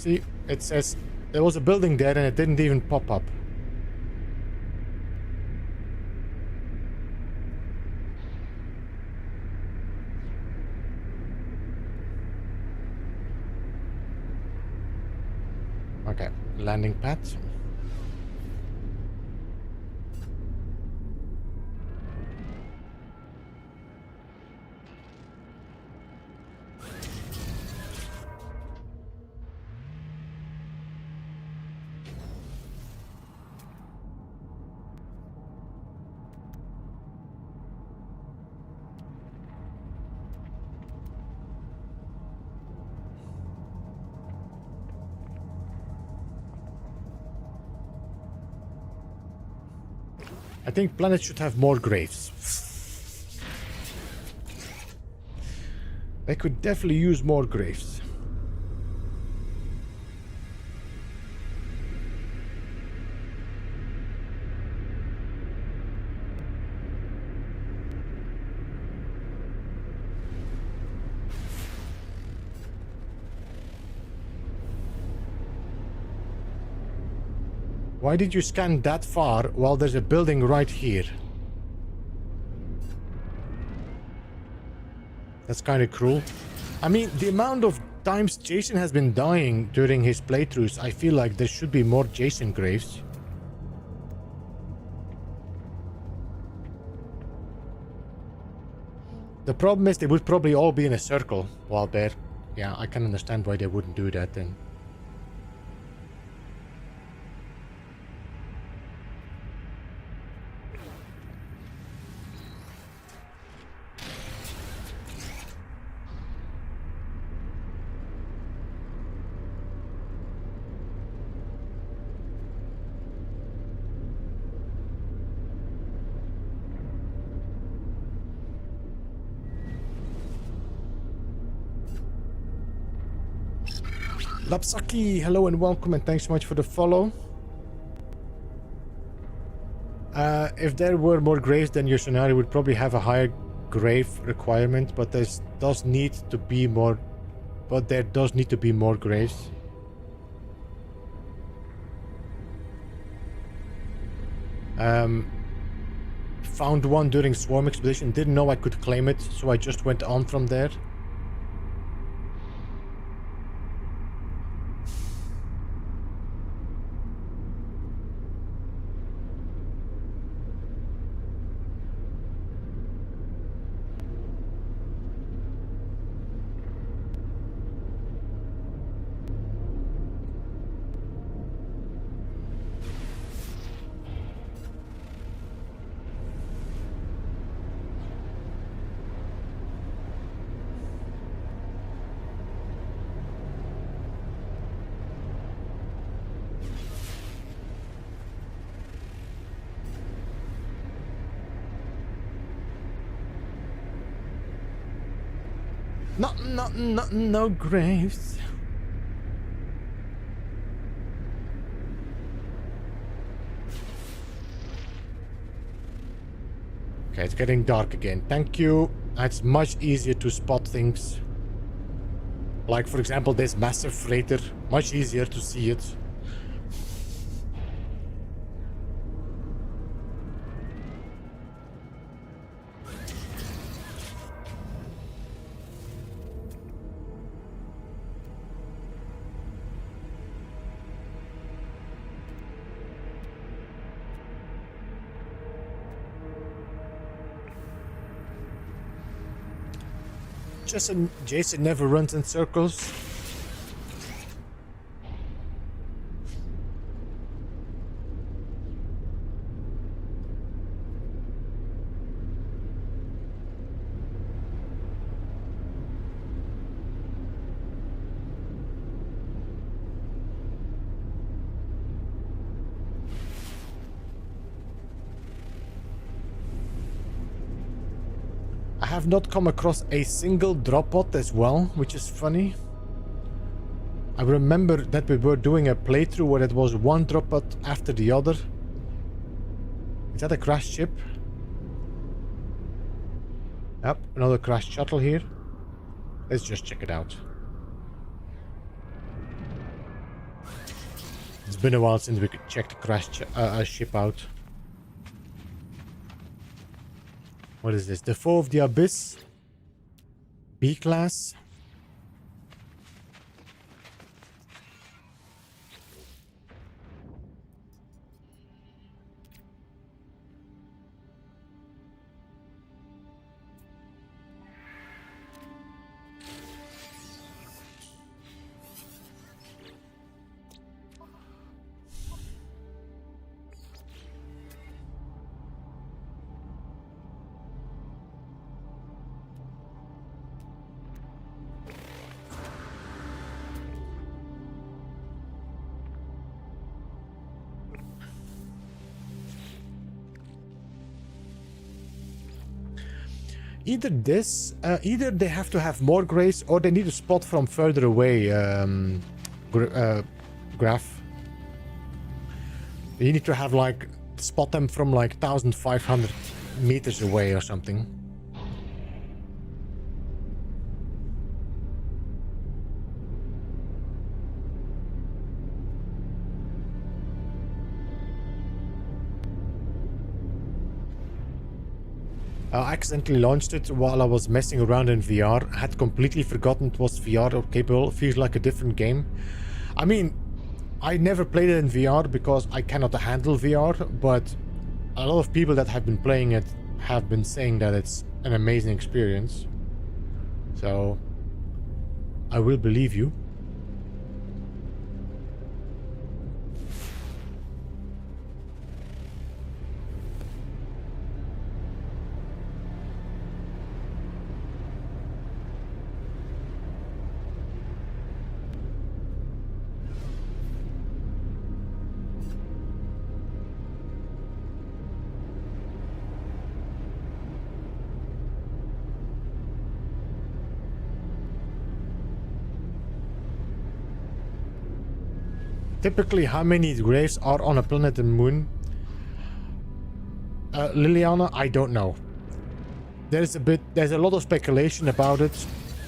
See, it says there was a building there and it didn't even pop up. Okay, landing pad. I think planets should have more graves. They could definitely use more graves. Why did you scan that far while there's a building right here? That's kind of cruel. I mean, the amount of times Jason has been dying during his playthroughs, I feel like there should be more Jason graves. The problem is they would probably all be in a circle while there. Yeah, I can understand why they wouldn't do that then. Lapsaki, hello and welcome, and thanks so much for the follow. If there were more graves, then your scenario would probably have a higher grave requirement, but there does need to be more. But there does need to be more graves. Found one during Swarm Expedition. Didn't know I could claim it, so I just went on from there. No graves. Okay, it's getting dark again. Thank you. It's much easier to spot things. Like, for example, this massive freighter. Much easier to see it. Jason never runs in circles. I have not come across a single drop pod as well, which is funny. I remember that we were doing a playthrough where it was one drop pod after the other. Is that a crashed ship? Yep, another crashed shuttle here. Let's just check it out. It's been a while since we could check the crashed ship out. What is this? The Foe of the Abyss? B-class? Either this, either they have to have more grace, or they need to spot from further away. Graph. You need to have like spot them from like 1,500 meters away or something. I accidentally launched it while I was messing around in VR. I had completely forgotten it was VR capable. Feels like a different game. I mean, I never played it in VR because I cannot handle VR, but a lot of people that have been playing it have been saying that it's an amazing experience. So, I will believe you. Typically, how many graves are on a planet and moon? Liliana, I don't know. There's a lot of speculation about it,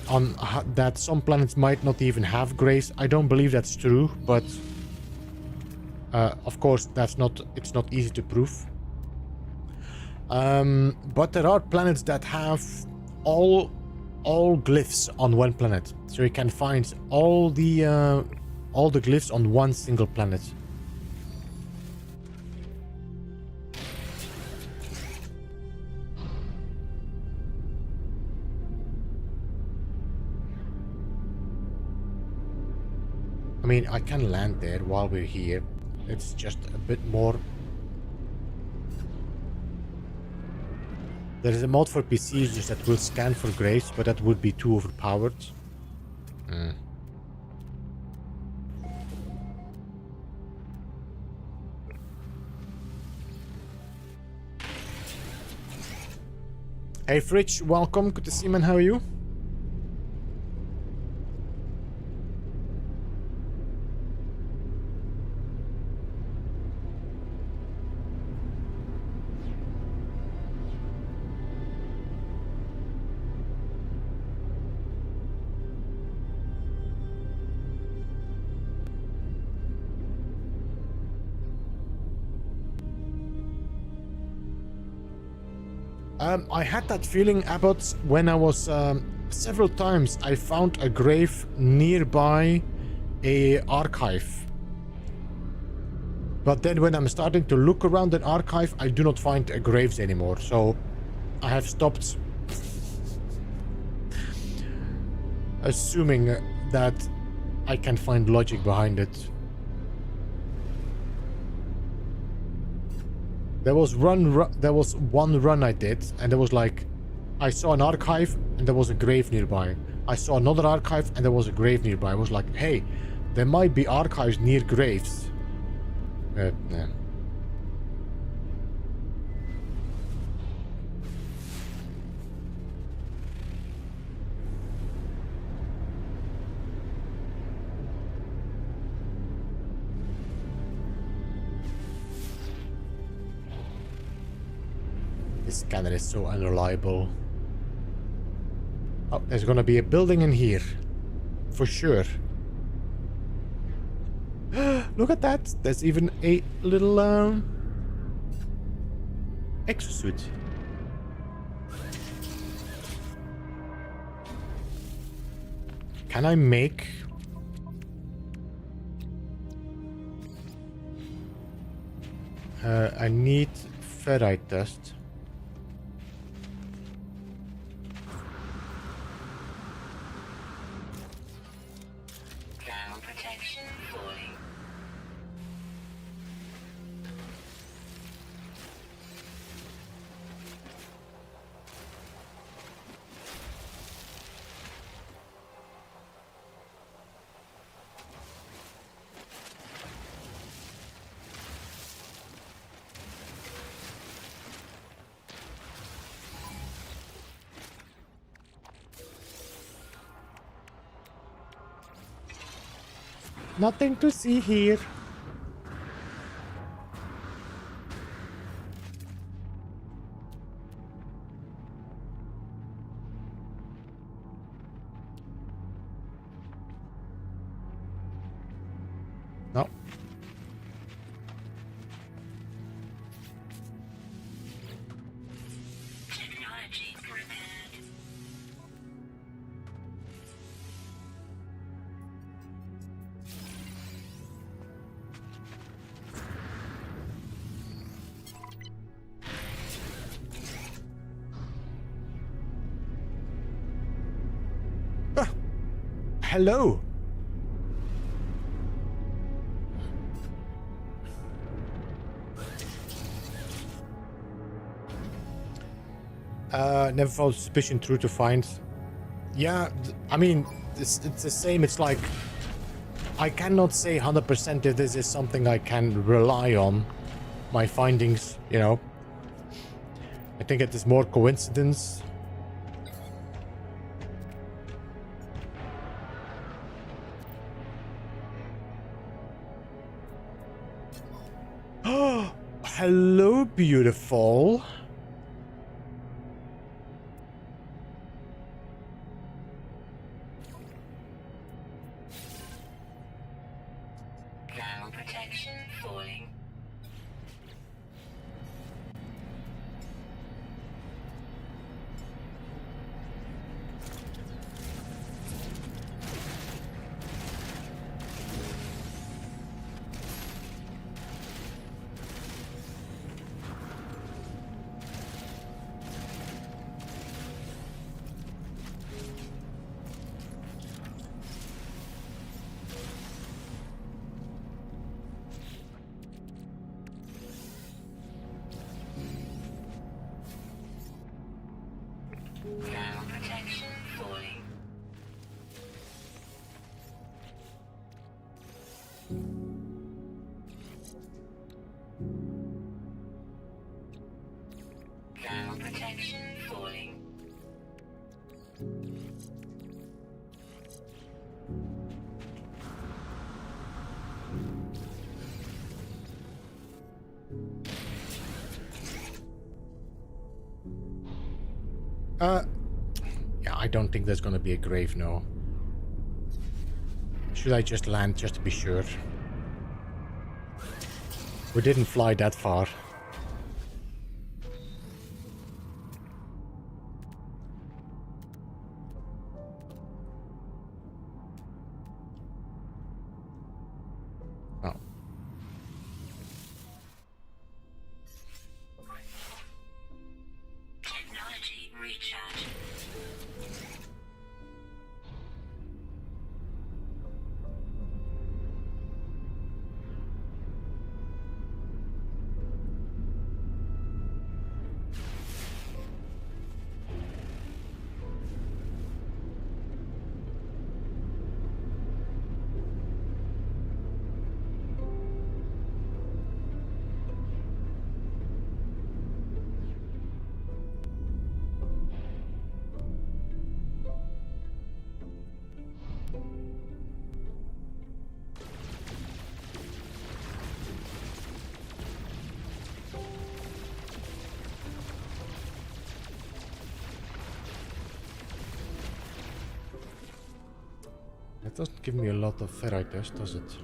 on that some planets might not even have graves. I don't believe that's true, but of course it's not easy to prove. But there are planets that have all glyphs on one planet, so you can find all the glyphs on one single planet. I mean, I can land there while we're here. It's just a bit more. There is a mod for PC users that will scan for graves, but that would be too overpowered. Hey Fridge, welcome. Good to see you, man. How are you? I had that feeling, Abbott, when I was several times I found a grave nearby a archive. But then when I'm starting to look around an archive, I do not find graves anymore. So I have stopped assuming that I can find logic behind it. There was one run I did, and there was like, I saw an archive and there was a grave nearby. I saw another archive and there was a grave nearby. I was like, hey, there might be archives near graves. Nah. This scanner is so unreliable. Oh, there's gonna be a building in here. For sure. Look at that. There's even a little exosuit. Can I make... I need ferrite dust. Ground protection falling. Nothing to see here. No. Technology prepared. Hello. Never felt suspicion true to find. Yeah, I mean, it's the same. It's like, I cannot say 100% if this is something I can rely on. My findings, you know. I think it is more coincidence. Hello, beautiful. Ground protection falling. Ground protection falling. Ground protection falling. Yeah, I don't think there's gonna be a grave, no. Should I just land just to be sure? We didn't fly that far. Oh. Technology recharge. That doesn't give me a lot of ferrite dust, does it?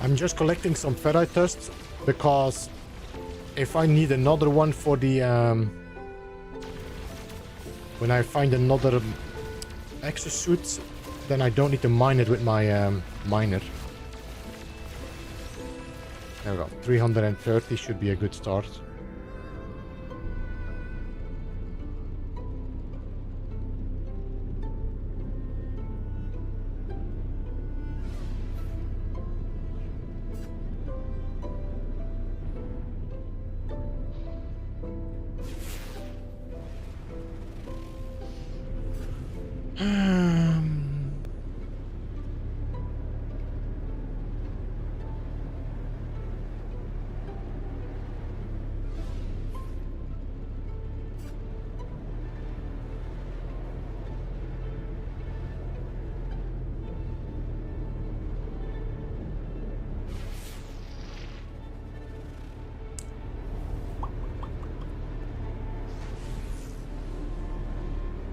I'm just collecting some ferrite dust because if I need another one for the when I find another exosuit, then I don't need to mine it with my miner. There we go. 330 should be a good start.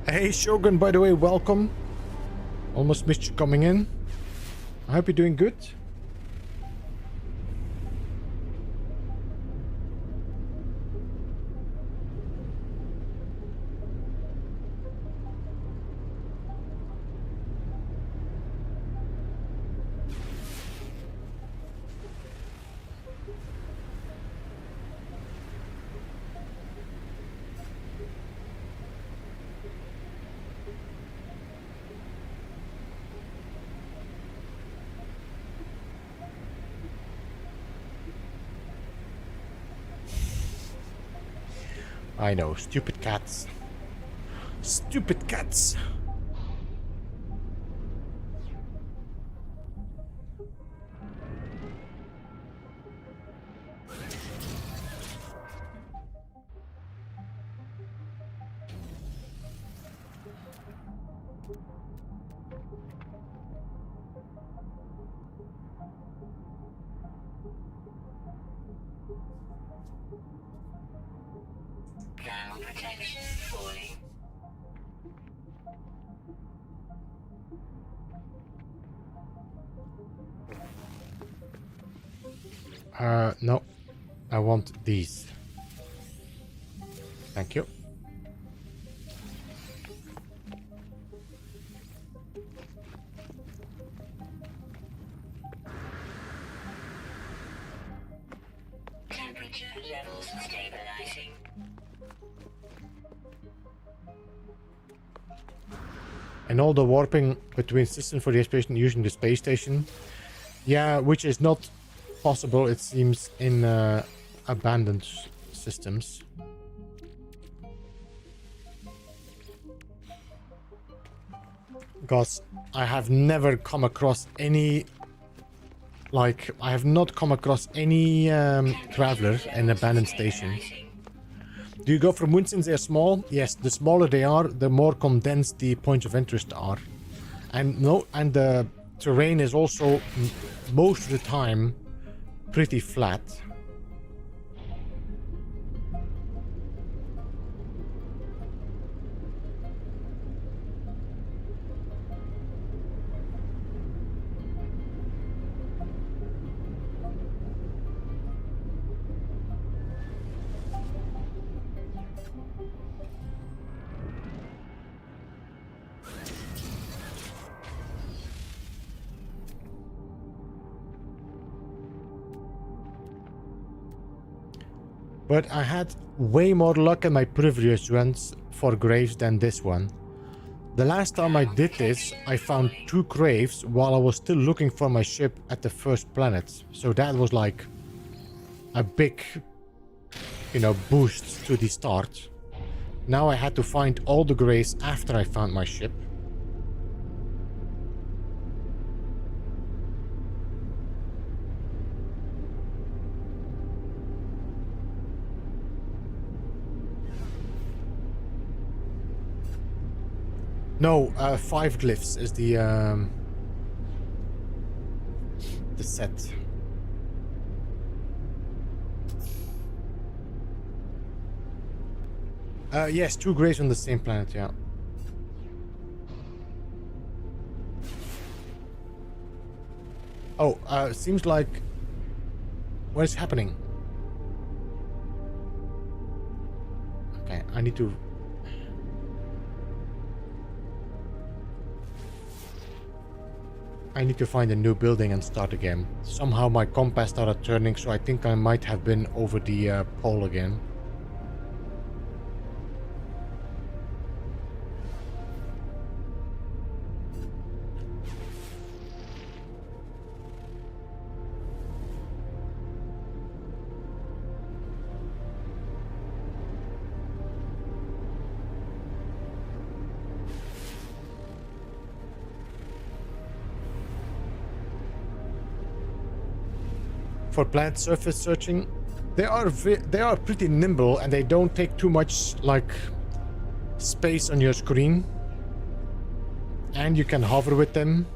Hey Shogun, by the way, welcome. Almost missed you coming in. I hope you're doing good. I know, stupid cats. Stupid cats! Now protection falling. No. I want these. Thank you. Temperature levels stabilizing. And all the warping between systems for the expedition using the space station. Yeah, which is not possible, it seems, in abandoned systems. Because I have never come across any... Like, I have not come across any traveler in abandoned station. Do you go for moons since they're small? Yes, the smaller they are, the more condensed the points of interest are. And no, and the terrain is also most of the time pretty flat. But I had way more luck in my previous runs for graves than this one. The last time I did this, I found 2 graves while I was still looking for my ship at the first planet. So that was like a big, you know, boost to the start. Now I had to find all the graves after I found my ship. No, 5 glyphs is the set. Yes, 2 graves on the same planet, yeah. Oh, seems like... What is happening? Okay, I need to... I need to find a new building and start again. Somehow my compass started turning, so I think I might have been over the pole again. For plant surface searching, they are pretty nimble and they don't take too much like space on your screen, and you can hover with them.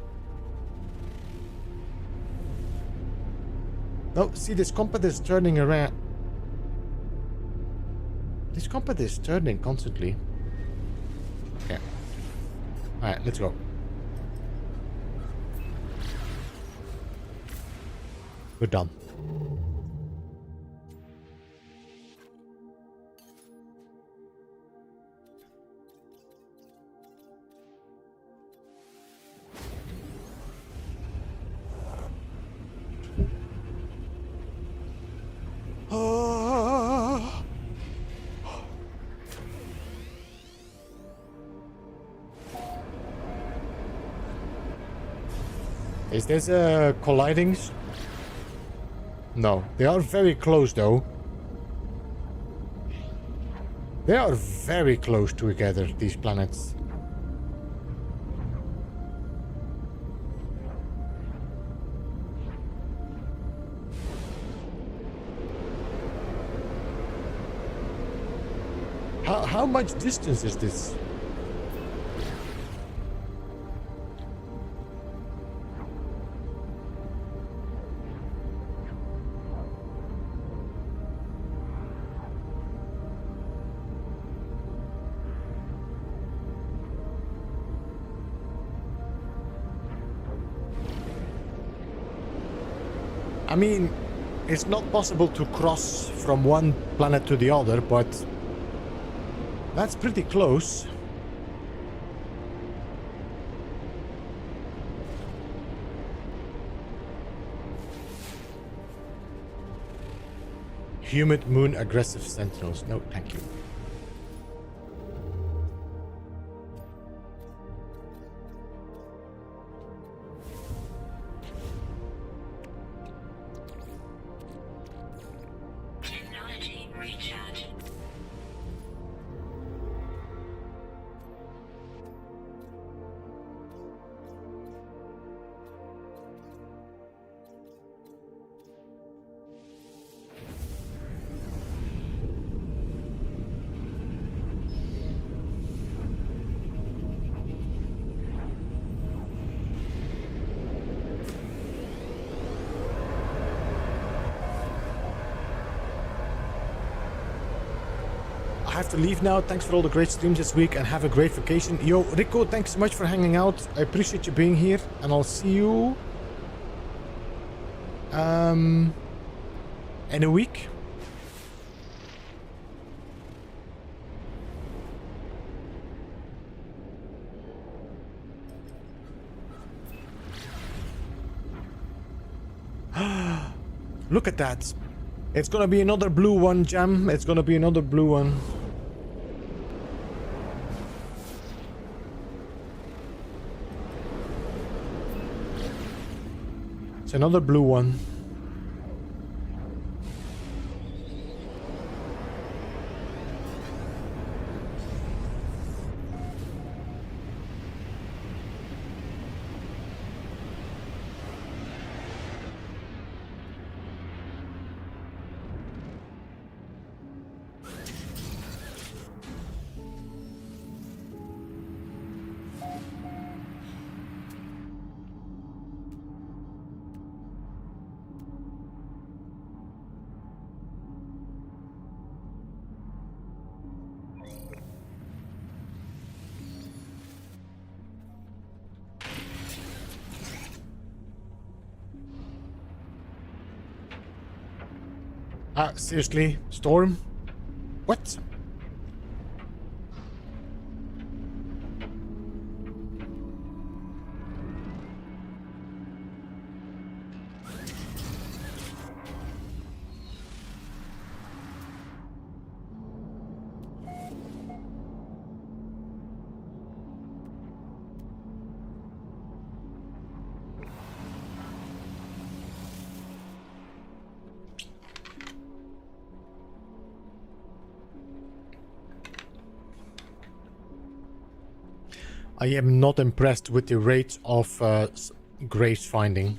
No, see, this compass is turning around. This compass is turning constantly. Okay. All right, let's go. We're done. Is this colliding? No, they are very close though. They are very close together, these planets. How much distance is this? I mean, it's not possible to cross from one planet to the other, but that's pretty close. Humid moon aggressive sentinels. No, thank you. Technology recharge. I have to leave now. Thanks for all the great streams this week and have a great vacation. Yo, Rico, thanks so much for hanging out. I appreciate you being here, and I'll see you in a week. Look at that. It's gonna be another blue one, Jam. It's gonna be another blue one. It's another blue one. Seriously? Storm? What? I am not impressed with the rate of graves finding.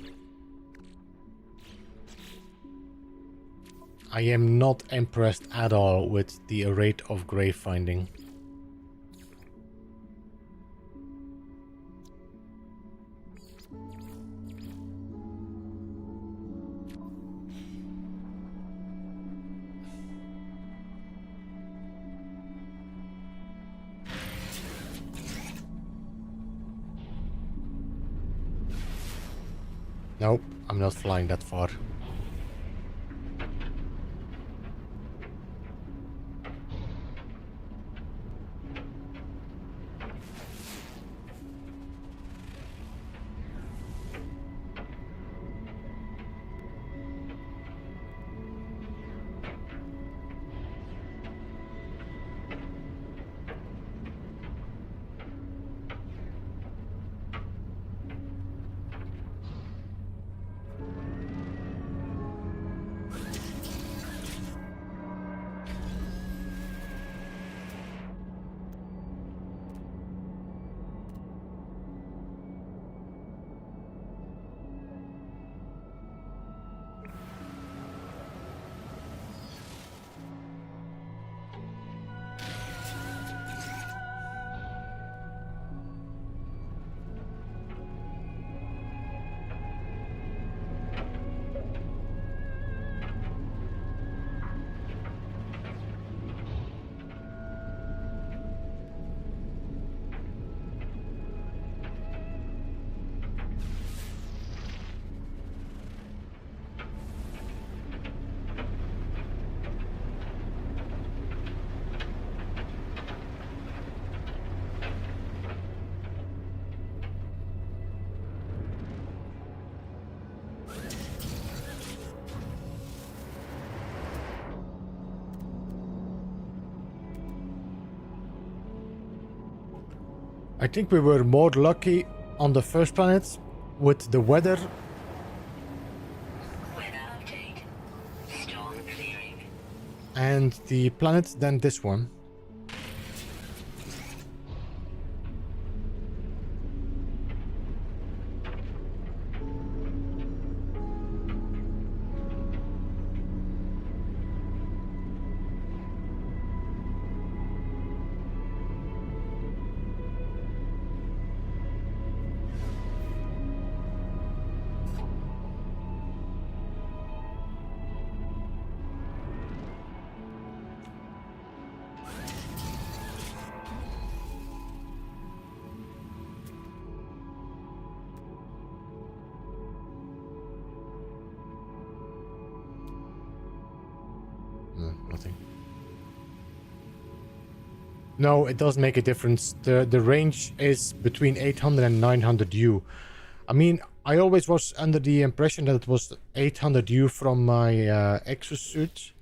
I am not impressed at all with the rate of grave finding. Nope, I'm not flying that far. I think we were more lucky on the first planet with the weather. Weather update. Storm clearing. And the planet than this one. Nothing. No, it does make a difference. The range is between 800 and 900 U. I mean, I always was under the impression that it was 800 U from my exosuit.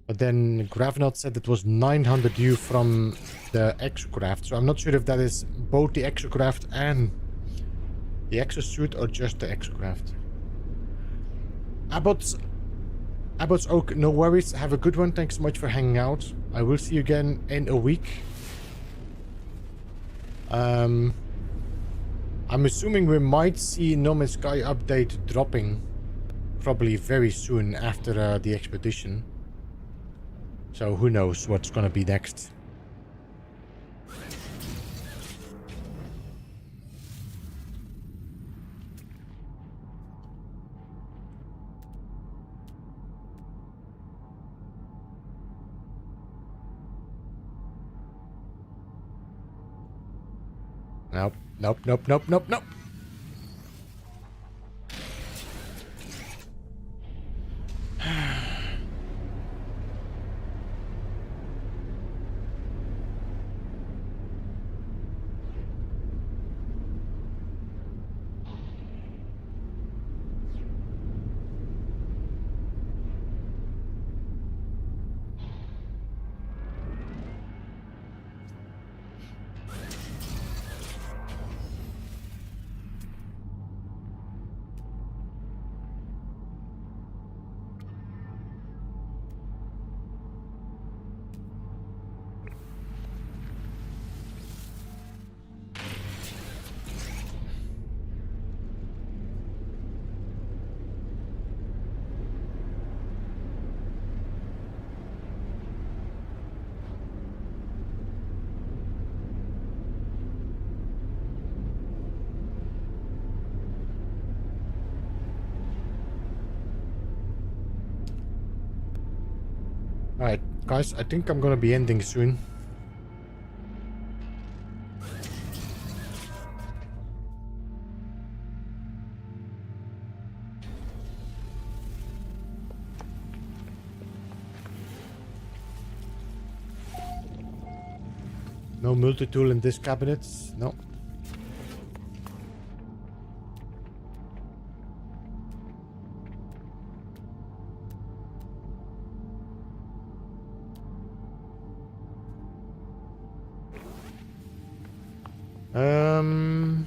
But then Gravnaut said it was 900 U from the exocraft. So I'm not sure if that is both the exocraft and the exosuit or just the exocraft. Abbott's Oak, no worries. Have a good one. Thanks so much for hanging out. I will see you again in a week. I'm assuming we might see No Man's Sky update dropping probably very soon after the expedition. So who knows what's gonna be next. Nope, nope, nope, nope, nope, nope. Alright, guys, I think I'm gonna be ending soon. No multi-tool in this cabinet. No. Um...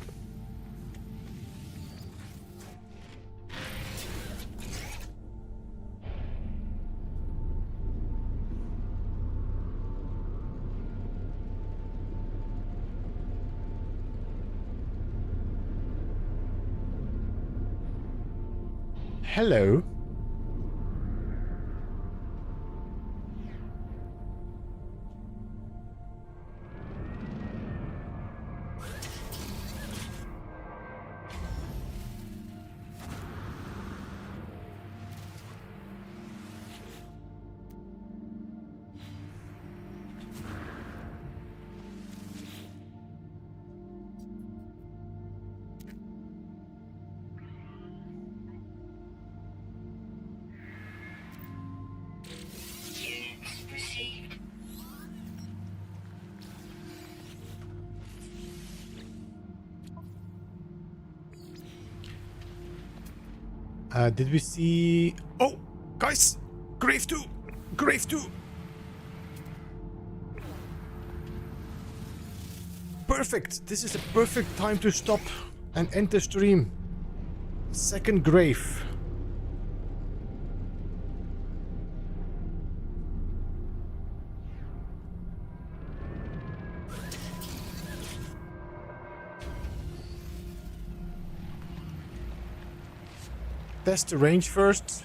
Hello. Units received. Did we see... Oh! Guys! Grave 2! Grave 2! Perfect! This is a perfect time to stop and end the stream. Second grave. Test the range first.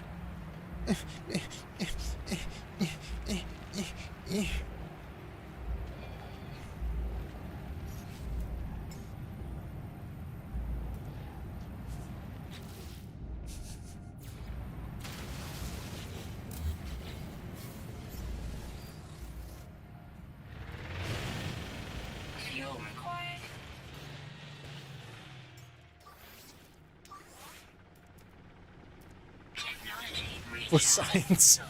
Fuel required. Technology For science.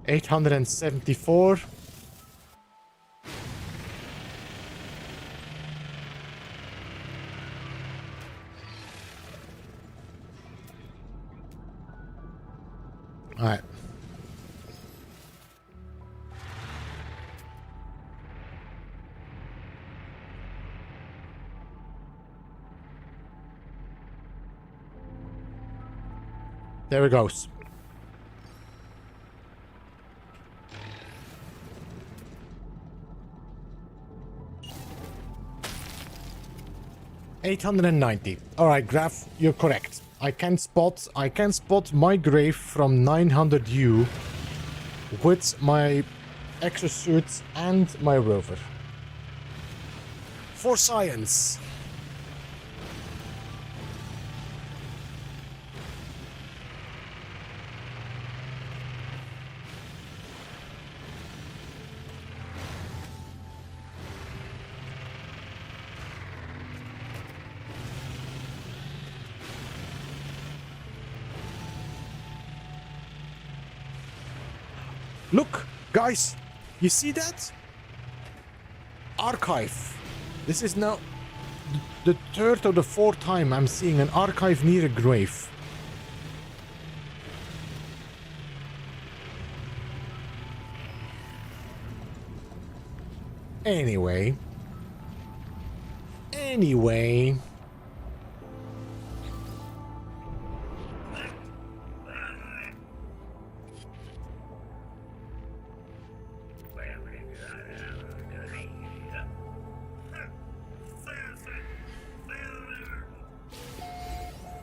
$874. All right. There it goes. $890. All right, Graf, you're correct. I can spot my grave from 900U with my exosuit and my rover. For science. Look, guys, you see that? Archive. This is now the third or the fourth time I'm seeing an archive near a grave. Anyway.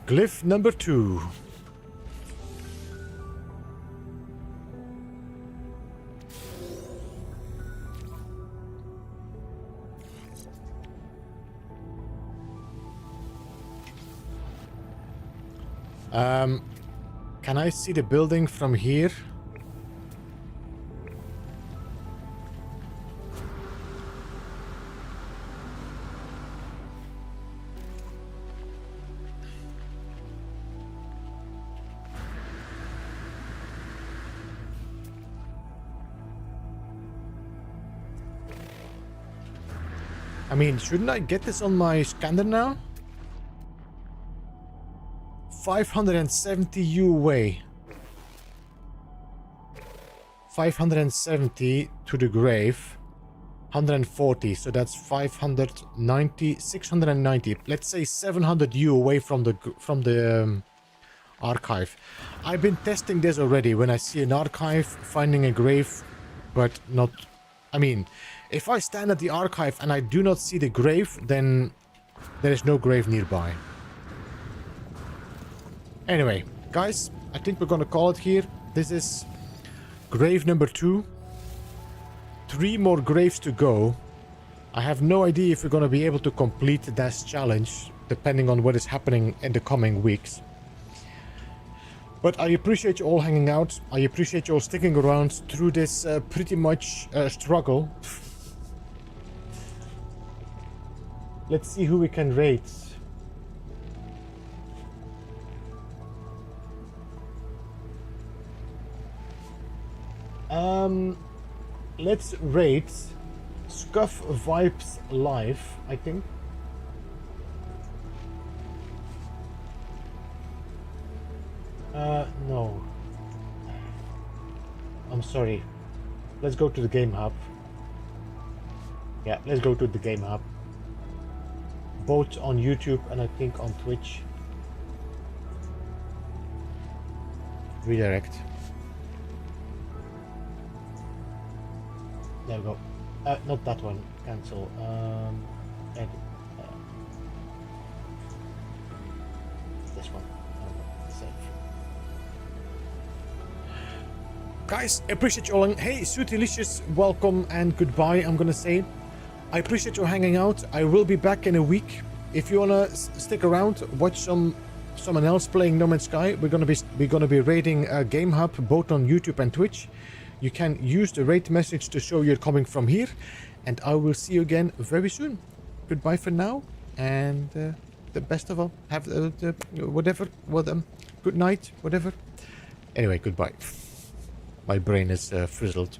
Glyph number 2. Can I see the building from here? I mean, shouldn't I get this on my scanner now? 570 U away. 570 to the grave. 140, so that's 590, 690. Let's say 700 U away from the archive. I've been testing this already when I see an archive, finding a grave, but not... I mean, if I stand at the archive and I do not see the grave, then there is no grave nearby. Anyway, guys, I think we're gonna call it here. This is grave number 2. 3 more graves to go. I have no idea if we're gonna be able to complete this challenge, depending on what is happening in the coming weeks. But I appreciate you all hanging out. I appreciate you all sticking around through this pretty much struggle. Let's see who we can rate. Let's rate Scuff Vibes Live, I think. No. I'm sorry. Let's go to the game hub. Yeah, let's go to the game hub. Both on YouTube and I think on Twitch. Redirect. There we go. Not that one. Cancel. Edit. This one. Save. Guys, appreciate you all. Hey, Sutilicious, welcome and goodbye. I'm gonna say, I appreciate you hanging out. I will be back in a week. If you wanna stick around, watch someone else playing No Man's Sky. We're gonna be raiding Game Hub both on YouTube and Twitch. You can use the raid message to show you're coming from here, and I will see you again very soon. Goodbye for now, and the best of all. Have whatever. Well, good night, whatever. Anyway, goodbye. My brain is frizzled.